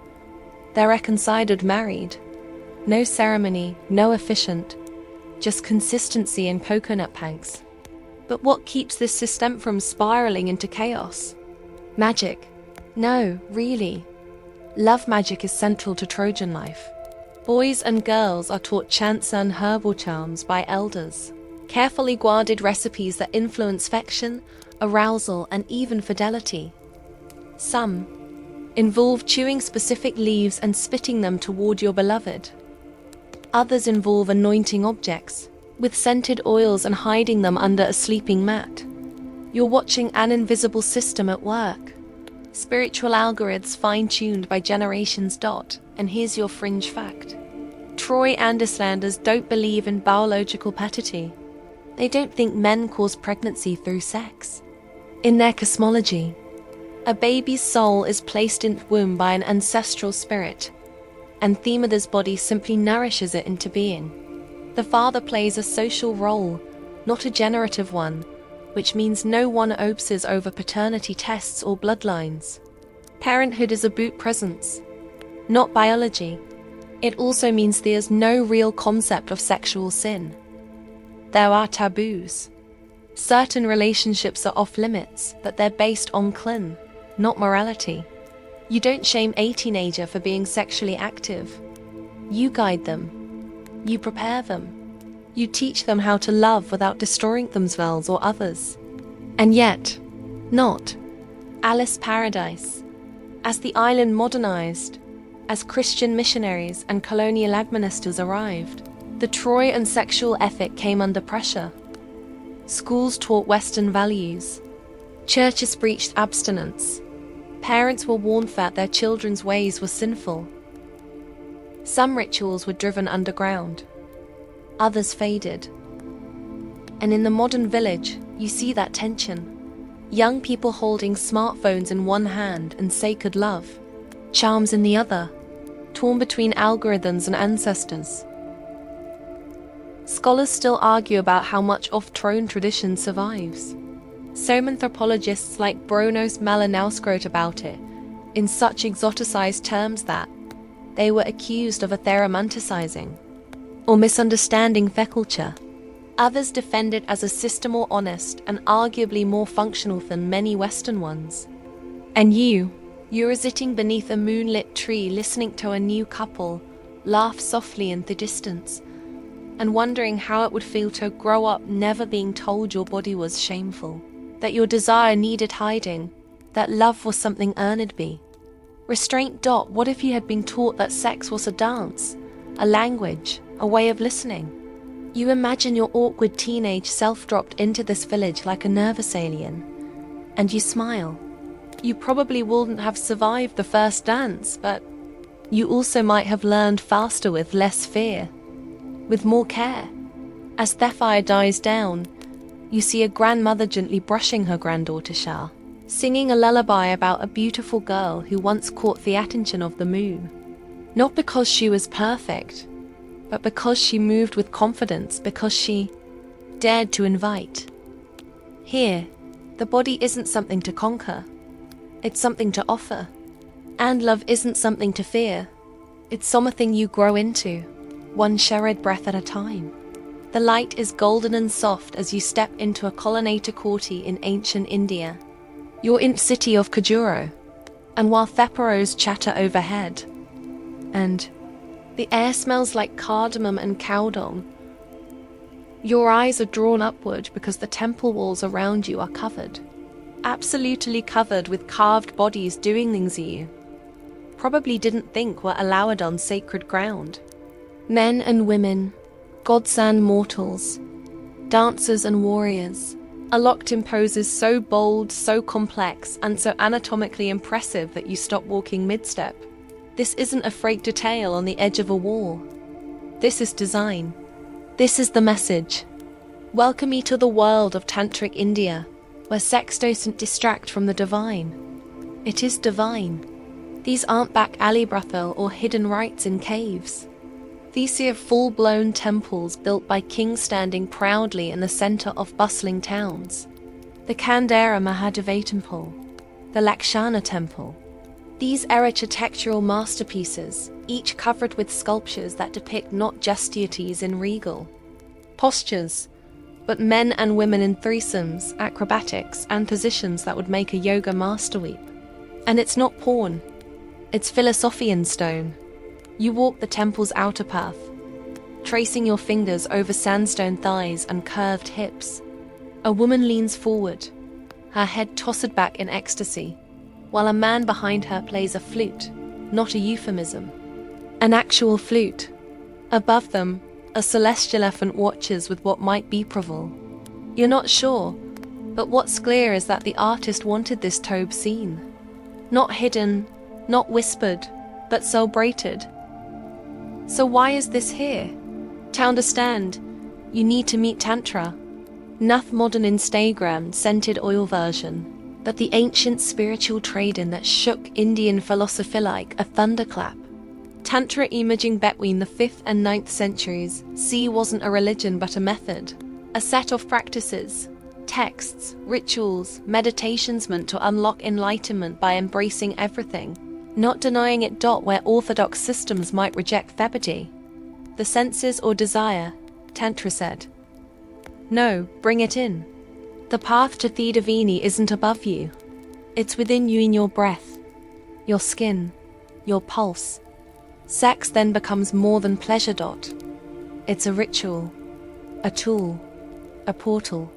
Speaker 1: they're considered married. No ceremony, no efficient, just consistency and coconut panks. But what keeps this system from spiraling into chaos? Magic? No, really. Love magic is central to Trojan life. Boys and girls are taught chants and herbal charms by elders, carefully guarded recipes that influence affection, arousal, and even fidelity. Some involve chewing specific leaves and spitting them toward your beloved. Others involve anointing objects with scented oils and hiding them under a sleeping mat. You're watching an invisible system at work. Spiritual algorithms fine-tuned by generations. And here's your fringe fact. Troy and Islanders don't believe in biological paternity. They don't think men cause pregnancy through sex. In their cosmology, a baby's soul is placed in the womb by an ancestral spirit, and the mother's body simply nourishes it into being. The father plays a social role, not a generative one, which means no one obsesses over paternity tests or bloodlines. Parenthood is a boot presence, not biology. It also means there's no real concept of sexual sin. There are taboos. Certain relationships are off limits, but they're based on clean, not morality. You don't shame a teenager for being sexually active. You guide them. You prepare them. You teach them how to love without destroying themselves or others. And yet, not. Alice Paradise. As the island modernized, as Christian missionaries and colonial administrators arrived, the Trojan sexual ethic came under pressure. Schools taught Western values. Churches preached abstinence. Parents were warned that their children's ways were sinful. Some rituals were driven underground. Others faded. And in the modern village, you see that tension. Young people holding smartphones in one hand and sacred love, charms in the other, torn between algorithms and ancestors. Scholars still argue about how much of Trojan tradition survives. Some anthropologists like Bronos Malinowski wrote about it in such exoticized terms that they were accused of atheromanticizing or misunderstanding the culture. Others defend it as a system more honest and arguably more functional than many Western ones. And you're sitting beneath a moonlit tree listening to a new couple laugh softly in the distance and wondering how it would feel to grow up never being told your body was shameful, that your desire needed hiding, that love was something earned be. Restraint. What if you had been taught that sex was a dance, a language, a way of listening? You imagine your awkward teenage self dropped into this village like a nervous alien, and you smile. You probably wouldn't have survived the first dance, but you also might have learned faster with less fear, with more care. As the fire dies down, you see a grandmother gently brushing her granddaughter's hair, singing a lullaby about a beautiful girl who once caught the attention of the moon. Not because she was perfect, but because she moved with confidence, because she dared to invite. Here, the body isn't something to conquer, it's something to offer. And love isn't something to fear, it's something you grow into, one shared breath at a time. The light is golden and soft as you step into a colonnade courtyard in ancient India. You're in the city of Kajuro, and while theparos chatter overhead, and the air smells like cardamom and cow dung, your eyes are drawn upward because the temple walls around you are covered, absolutely covered with carved bodies doing things you probably didn't think were allowed on sacred ground. Men and women, gods and mortals, dancers and warriors, are locked in poses so bold, so complex, and so anatomically impressive that you stop walking mid-step. This isn't a fake detail on the edge of a wall. This is design. This is the message. Welcome me to the world of Tantric India, where sex doesn't distract from the divine. It is divine. These aren't back alley brothel or hidden rites in caves. These are full-blown temples built by kings standing proudly in the center of bustling towns. The Kandera Mahadeva Temple, the Lakshana Temple. These are architectural masterpieces, each covered with sculptures that depict not just deities in regal postures, but men and women in threesomes, acrobatics, and positions that would make a yoga master weep. And it's not porn, it's philosophy in stone. You walk the temple's outer path, tracing your fingers over sandstone thighs and curved hips. A woman leans forward, her head tossed back in ecstasy, while a man behind her plays a flute, not a euphemism. An actual flute. Above them, a celestial elephant watches with what might be approval. You're not sure, but what's clear is that the artist wanted this tobe seen. Not hidden, not whispered, but celebrated. So why is this here? To understand, you need to meet Tantra. Not modern Instagram scented oil version, but the ancient spiritual trading that shook Indian philosophy like a thunderclap. Tantra emerging between the 5th and 9th centuries, wasn't a religion but a method, a set of practices, texts, rituals, meditations meant to unlock enlightenment by embracing everything, not denying it. Where orthodox systems might reject thebody, the senses or desire, Tantra said, no, bring it in. The path to Thedavini isn't above you. It's within you in your breath, your skin, your pulse. Sex then becomes more than pleasure. It's a ritual, a tool, a portal.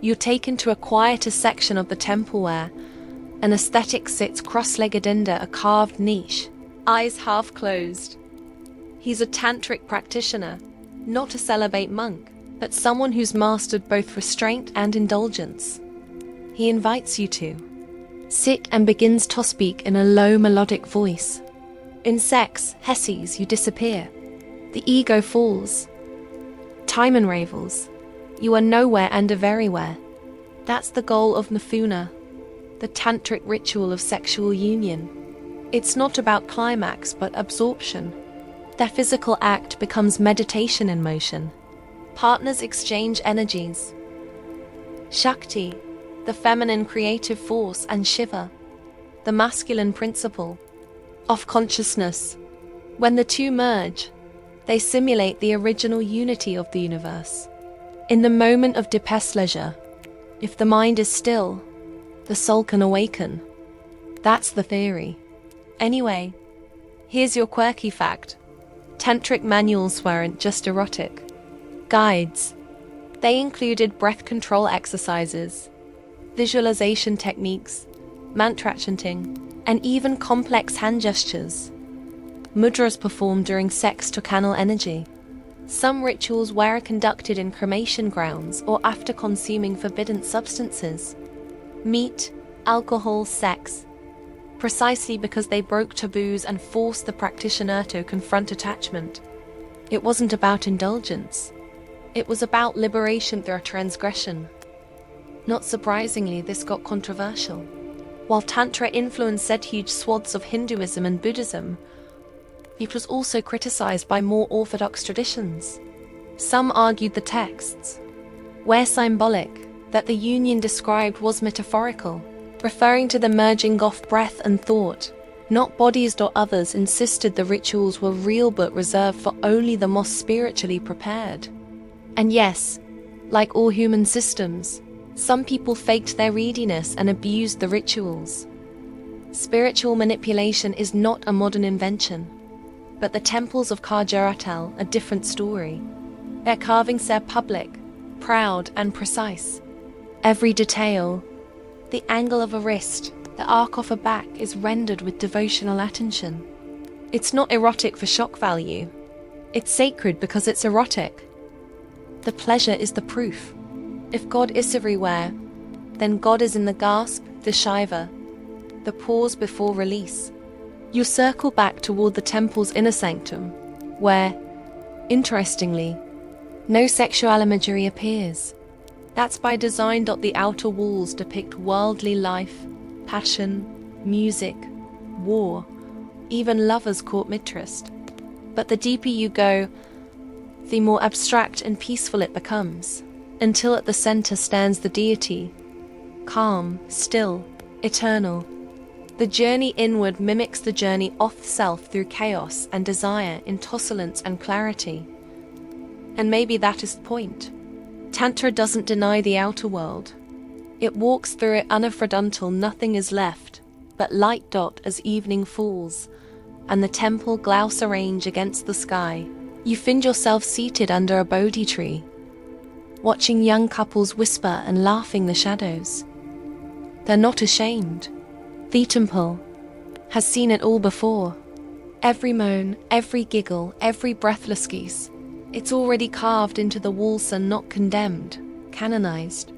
Speaker 1: You're taken to a quieter section of the temple where an ascetic sits cross-legged under a carved niche, eyes half closed. He's a tantric practitioner, not a celibate monk, but someone who's mastered both restraint and indulgence. He invites you to sit and begins to speak in a low melodic voice. In sex, Hesses, you disappear. The ego falls. Time unravels. You are nowhere and are verywhere. That's the goal of Mithuna, the tantric ritual of sexual union. It's not about climax but absorption. Their physical act becomes meditation in motion. Partners exchange energies. Shakti, the feminine creative force, and Shiva, the masculine principle of consciousness. When the two merge, they simulate the original unity of the universe. In the moment of deepest leisure, if the mind is still, the soul can awaken. That's the theory. Anyway, here's your quirky fact. Tantric manuals weren't just erotic guides. They included breath control exercises, visualization techniques, mantra chanting, and even complex hand gestures. Mudras performed during sex to channel energy. Some rituals were conducted in cremation grounds or after consuming forbidden substances. Meat, alcohol, sex. Precisely because they broke taboos and forced the practitioner to confront attachment. It wasn't about indulgence. It was about liberation through transgression. Not surprisingly, this got controversial. While Tantra influenced huge swaths of Hinduism and Buddhism, it was also criticized by more orthodox traditions. Some argued the texts were symbolic, that the union described was metaphorical, referring to the merging of breath and thought. Not bodies. Others insisted the rituals were real but reserved for only the most spiritually prepared. And yes, like all human systems, some people faked their readiness and abused the rituals. Spiritual manipulation is not a modern invention, but the temples of Kajara tell a different story. Their carvings are public, proud and precise. Every detail, the angle of a wrist, the arc of a back is rendered with devotional attention. It's not erotic for shock value. It's sacred because it's erotic. The pleasure is the proof. If God is everywhere, then God is in the gasp, the shiva, the pause before release. You circle back toward the temple's inner sanctum, where, interestingly, No sexual imagery appears. That's by design. The outer walls depict worldly life, passion, music, war, even lovers caught mid-tryst. But the deeper you go, the more abstract and peaceful it becomes, until at the center stands the deity, calm, still, eternal. The journey inward mimics the journey off-self through chaos and desire in tossilence and clarity. And maybe that is the point. Tantra doesn't deny the outer world. It walks through it unafraid until nothing is left but light. As evening falls and the temple glows arrange against the sky, you find yourself seated under a Bodhi tree, watching young couples whisper and laughing the shadows. They're not ashamed. The temple has seen it all before. Every moan, every giggle, every breathless geese. It's already carved into the walls and not condemned, canonized.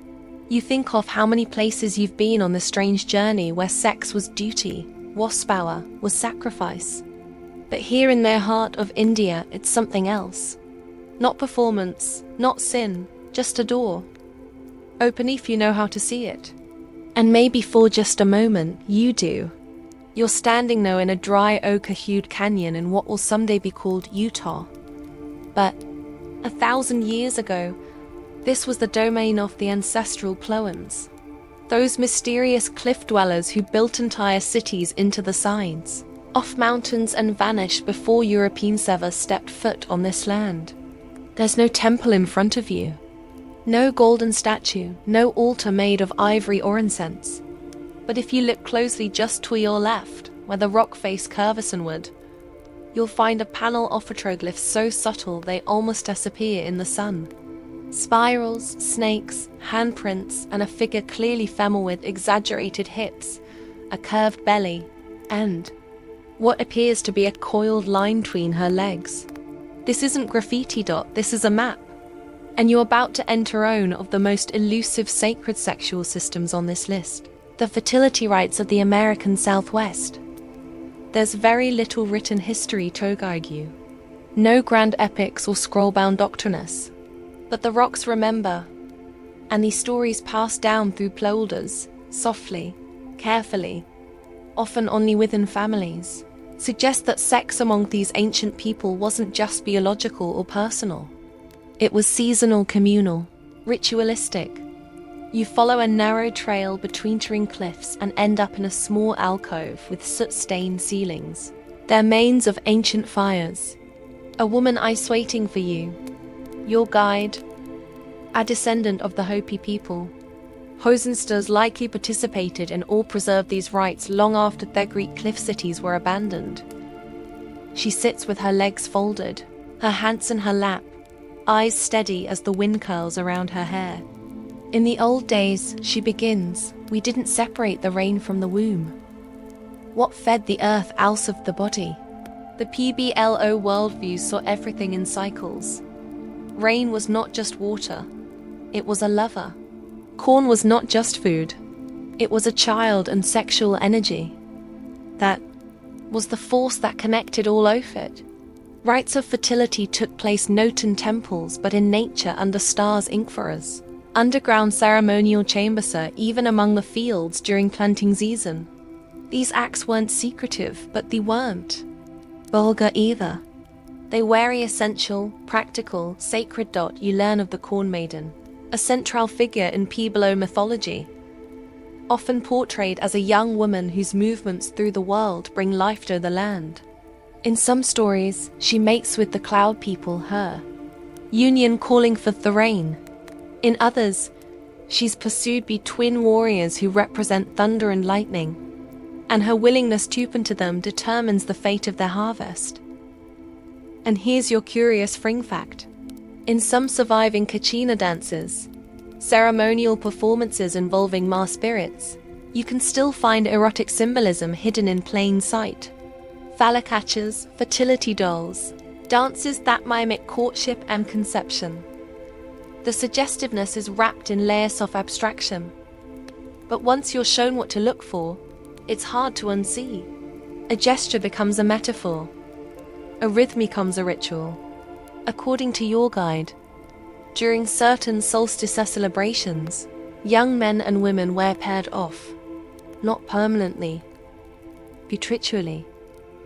Speaker 1: You think of how many places you've been on this strange journey where sex was duty, wasp hour was sacrifice. But here in their heart of India, it's something else. Not performance, not sin, just a door. Open if you know how to see it. And maybe for just a moment, you do. You're standing now in a dry ochre-hued canyon in what will someday be called Utah. But 1,000 years ago, this was the domain of the ancestral Ploans, those mysterious cliff dwellers who built entire cities into the sides, off mountains and vanished before Europeans ever stepped foot on this land. There's no temple in front of you, no golden statue, no altar made of ivory or incense. But if you look closely just to your left, where the rock face curves inward, you'll find a panel of petroglyphs so subtle they almost disappear in the sun. Spirals, snakes, handprints, and a figure clearly female with exaggerated hips, a curved belly, and what appears to be a coiled line between her legs. This isn't graffiti. This is a map. And you're about to enter one of the most elusive sacred sexual systems on this list, the fertility rites of the American Southwest. There's very little written history to guide you. No grand epics or scroll-bound doctrines. But the rocks remember, and these stories passed down through ploughs, softly, carefully, often only within families, suggest that sex among these ancient people wasn't just biological or personal. It was seasonal, communal, ritualistic. You follow a narrow trail between towering cliffs and end up in a small alcove with soot-stained ceilings. They're mains of ancient fires. A woman ice waiting for you. Your guide, a descendant of the Hopi people. Hosensters likely participated in or preserved these rites long after their Greek cliff cities were abandoned. She sits with her legs folded, her hands in her lap, eyes steady as the wind curls around her hair. In the old days, she begins, we didn't separate the rain from the womb. What fed the earth out of the body? The PBLO worldview saw everything in cycles. Rain was not just water, it was a lover. Corn was not just food, it was a child and sexual energy. That was the force that connected all of it. Rites of fertility took place not in temples but in nature under stars inkfarers. Underground ceremonial chambers, even among the fields during planting season. These acts weren't secretive, but they weren't vulgar either. They were essential, practical, sacred. You learn of the Corn Maiden, a central figure in Pueblo mythology, often portrayed as a young woman whose movements through the world bring life to the land. In some stories, she mates with the cloud people, her union calling forth the rain. In others, she's pursued by twin warriors who represent thunder and lightning, and her willingness to open to them determines the fate of their harvest. And here's your curious fring fact. In some surviving Kachina dances, ceremonial performances involving Ma spirits, you can still find erotic symbolism hidden in plain sight. Phallic catchers, fertility dolls, dances that mimic courtship and conception. The suggestiveness is wrapped in layers of abstraction. But once you're shown what to look for, it's hard to unsee. A gesture becomes a metaphor. A rhythm becomes a ritual. According to your guide, During certain solstice celebrations, young men and women were paired off, not permanently, but ritually.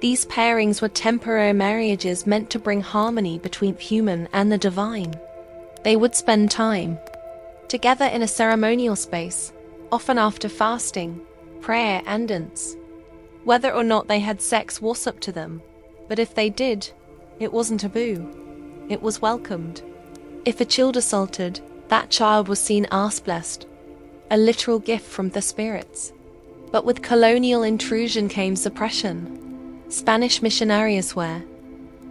Speaker 1: These pairings were temporary marriages meant to bring harmony between human and the divine. They would spend time together in a ceremonial space, often after fasting, prayer, and dance. Whether or not they had sex was up to them, but if they did, it wasn't taboo. It was welcomed. If a child assaulted, that child was seen as blessed, a literal gift from the spirits. But with colonial intrusion came suppression. Spanish missionaries were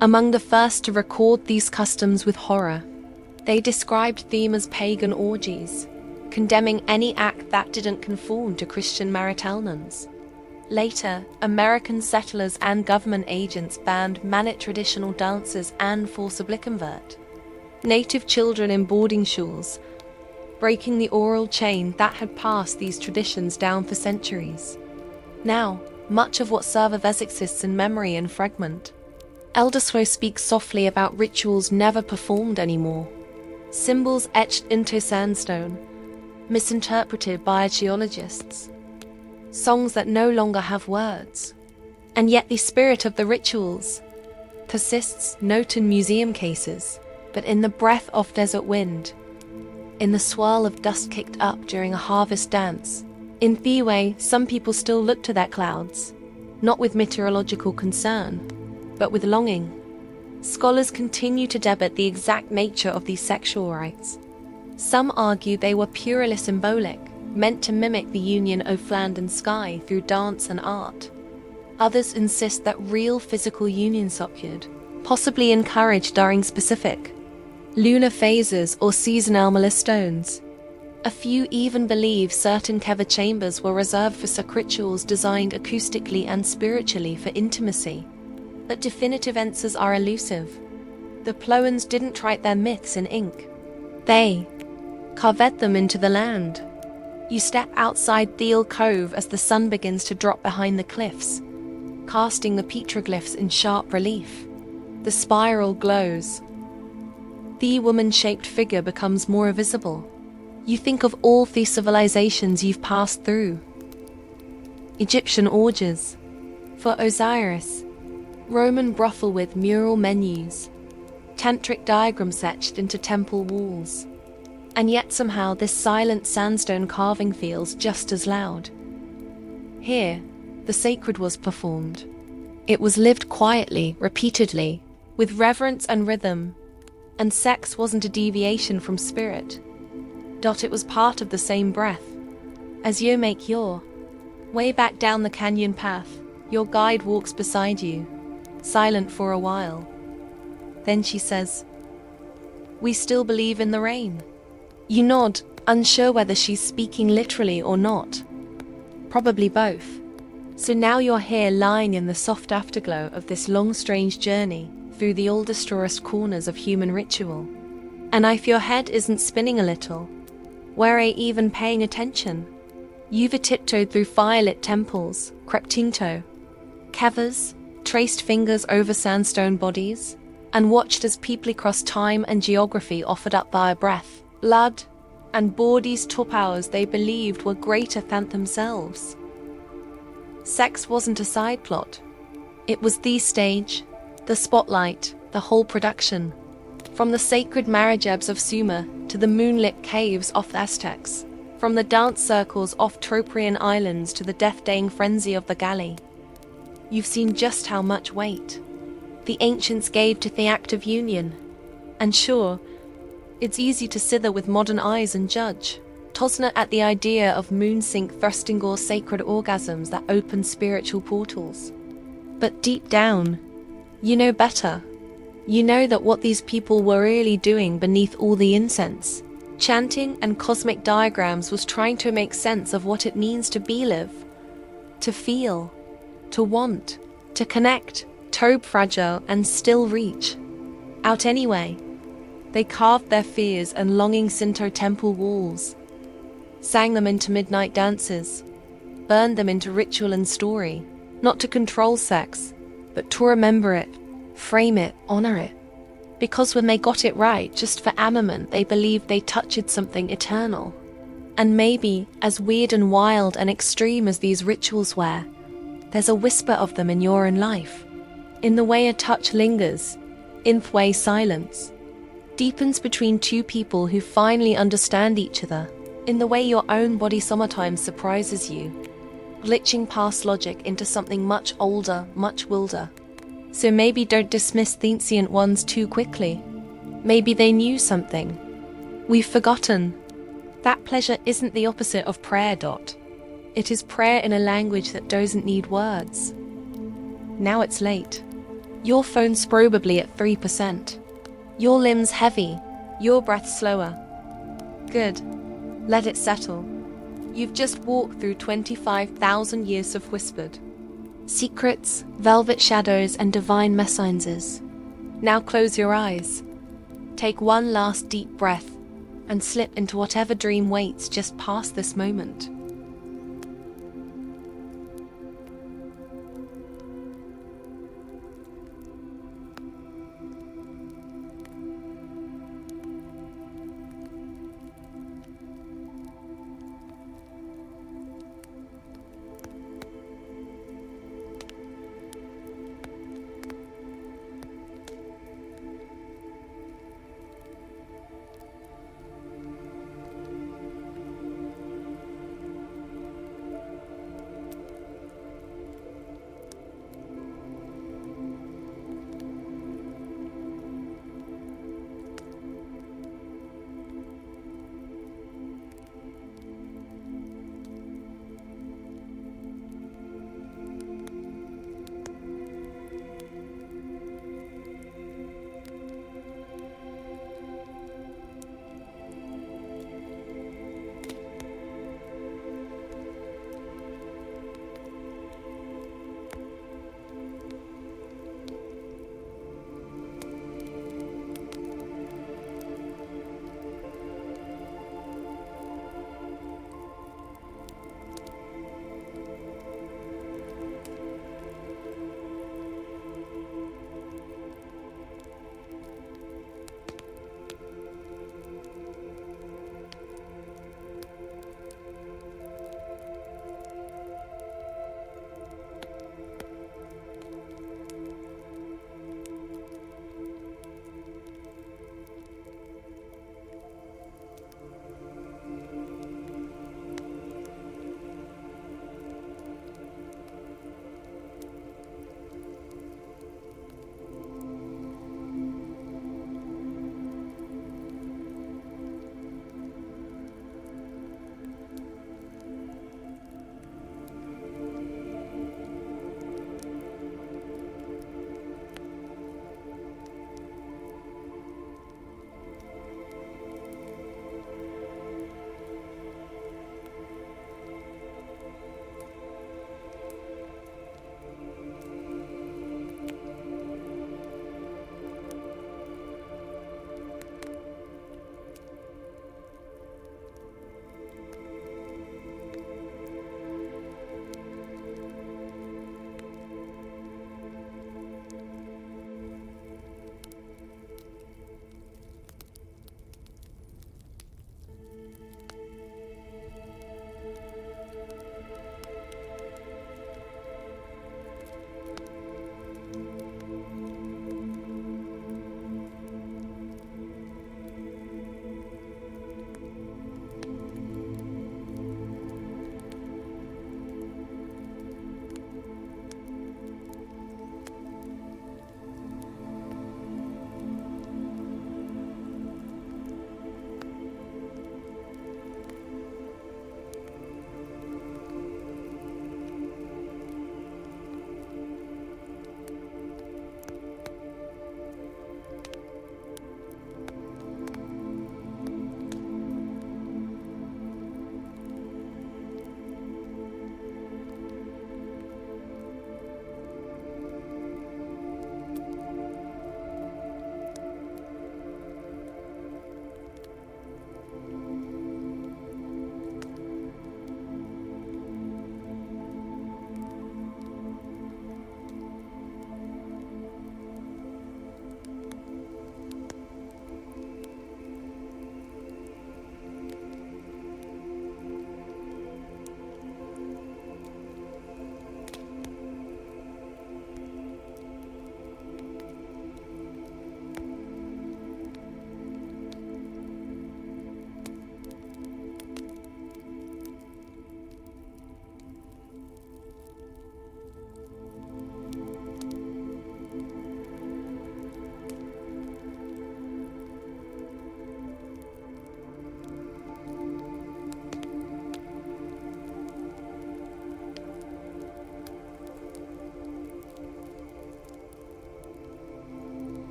Speaker 1: among the first to record these customs with horror. They described them as pagan orgies, condemning any act that didn't conform to Christian marital norms. Later, American settlers and government agents banned many traditional dances and forcibly convert native children in boarding schools, breaking the oral chain that had passed these traditions down for centuries. Now, much of what survives exists in memory and fragment. Elders speak softly about rituals never performed anymore, symbols etched into sandstone, misinterpreted by archaeologists, songs that no longer have words. And yet the spirit of the rituals persists, not in museum cases, but in the breath of desert wind, in the swirl of dust kicked up during a harvest dance. In the way, some people still look to their clouds, not with meteorological concern, but with longing. Scholars continue to debate the exact nature of these sexual rites. Some argue they were purely symbolic, meant to mimic the union of land and sky through dance and art. Others insist that real physical unions occurred, possibly encouraged during specific lunar phases or seasonal milestones. A few even believe certain cave chambers were reserved for such rituals designed acoustically and spiritually for intimacy. But definitive answers are elusive. The Ploans didn't write their myths in ink. They carved them into the land. You step outside Thiel Cove as the sun begins to drop behind the cliffs, casting the petroglyphs in sharp relief. The spiral glows. The woman-shaped figure becomes more visible. You think of all the civilizations you've passed through. Egyptian orgies. For Osiris, Roman brothel with mural menus, tantric diagrams etched into temple walls. And yet somehow this silent sandstone carving feels just as loud. Here, the sacred was performed. It was lived quietly, repeatedly, with reverence and rhythm. And sex wasn't a deviation from spirit. It was part of the same breath. As you make your way back down the canyon path, your guide walks beside you, silent for a while. Then she says, "We still believe in the rain." You nod, unsure whether she's speaking literally or not. Probably both. So now you're here lying in the soft afterglow of this long strange journey through the oldest, rawest corners of human ritual. And if your head isn't spinning a little, were I even paying attention? You've tiptoed through firelit temples, crept into caves, traced fingers over sandstone bodies, and watched as people across time and geography offered up by breath, blood, and bodies to powers they believed were greater than themselves. Sex wasn't a side plot. It was the stage, the spotlight, the whole production. From the sacred marriages of Sumer to the moonlit caves of the Aztecs, from the dance circles off Tropian islands to the death-daying frenzy of the galley. You've seen just how much weight the ancients gave to the act of union. And sure, it's easy to sither with modern eyes and judge, tosna at the idea of moon-sink thrusting or sacred orgasms that open spiritual portals. But deep down, you know better. You know that what these people were really doing beneath all the incense, chanting and cosmic diagrams was trying to make sense of what it means to be live, to feel, to want, to connect, to be fragile and still reach out anyway. They carved their fears and longings into temple walls, sang them into midnight dances, burned them into ritual and story, not to control sex, but to remember it, frame it, honor it. Because when they got it right, just for a moment, they believed they touched something eternal. And maybe, as weird and wild and extreme as these rituals were, there's a whisper of them in your own life. In the way a touch lingers, in the way silence deepens between two people who finally understand each other, in the way your own body sometimes surprises you, glitching past logic into something much older, much wilder. So maybe don't dismiss the ancient ones too quickly. Maybe they knew something we've forgotten. That pleasure isn't the opposite of prayer. It is prayer in a language that doesn't need words. Now it's late. Your phone's probably at 3%. Your limbs heavy, your breath slower. Good. Let it settle. You've just walked through 25,000 years of whispered secrets, velvet shadows, and divine messages. Now close your eyes. Take one last deep breath and slip into whatever dream waits just past this moment.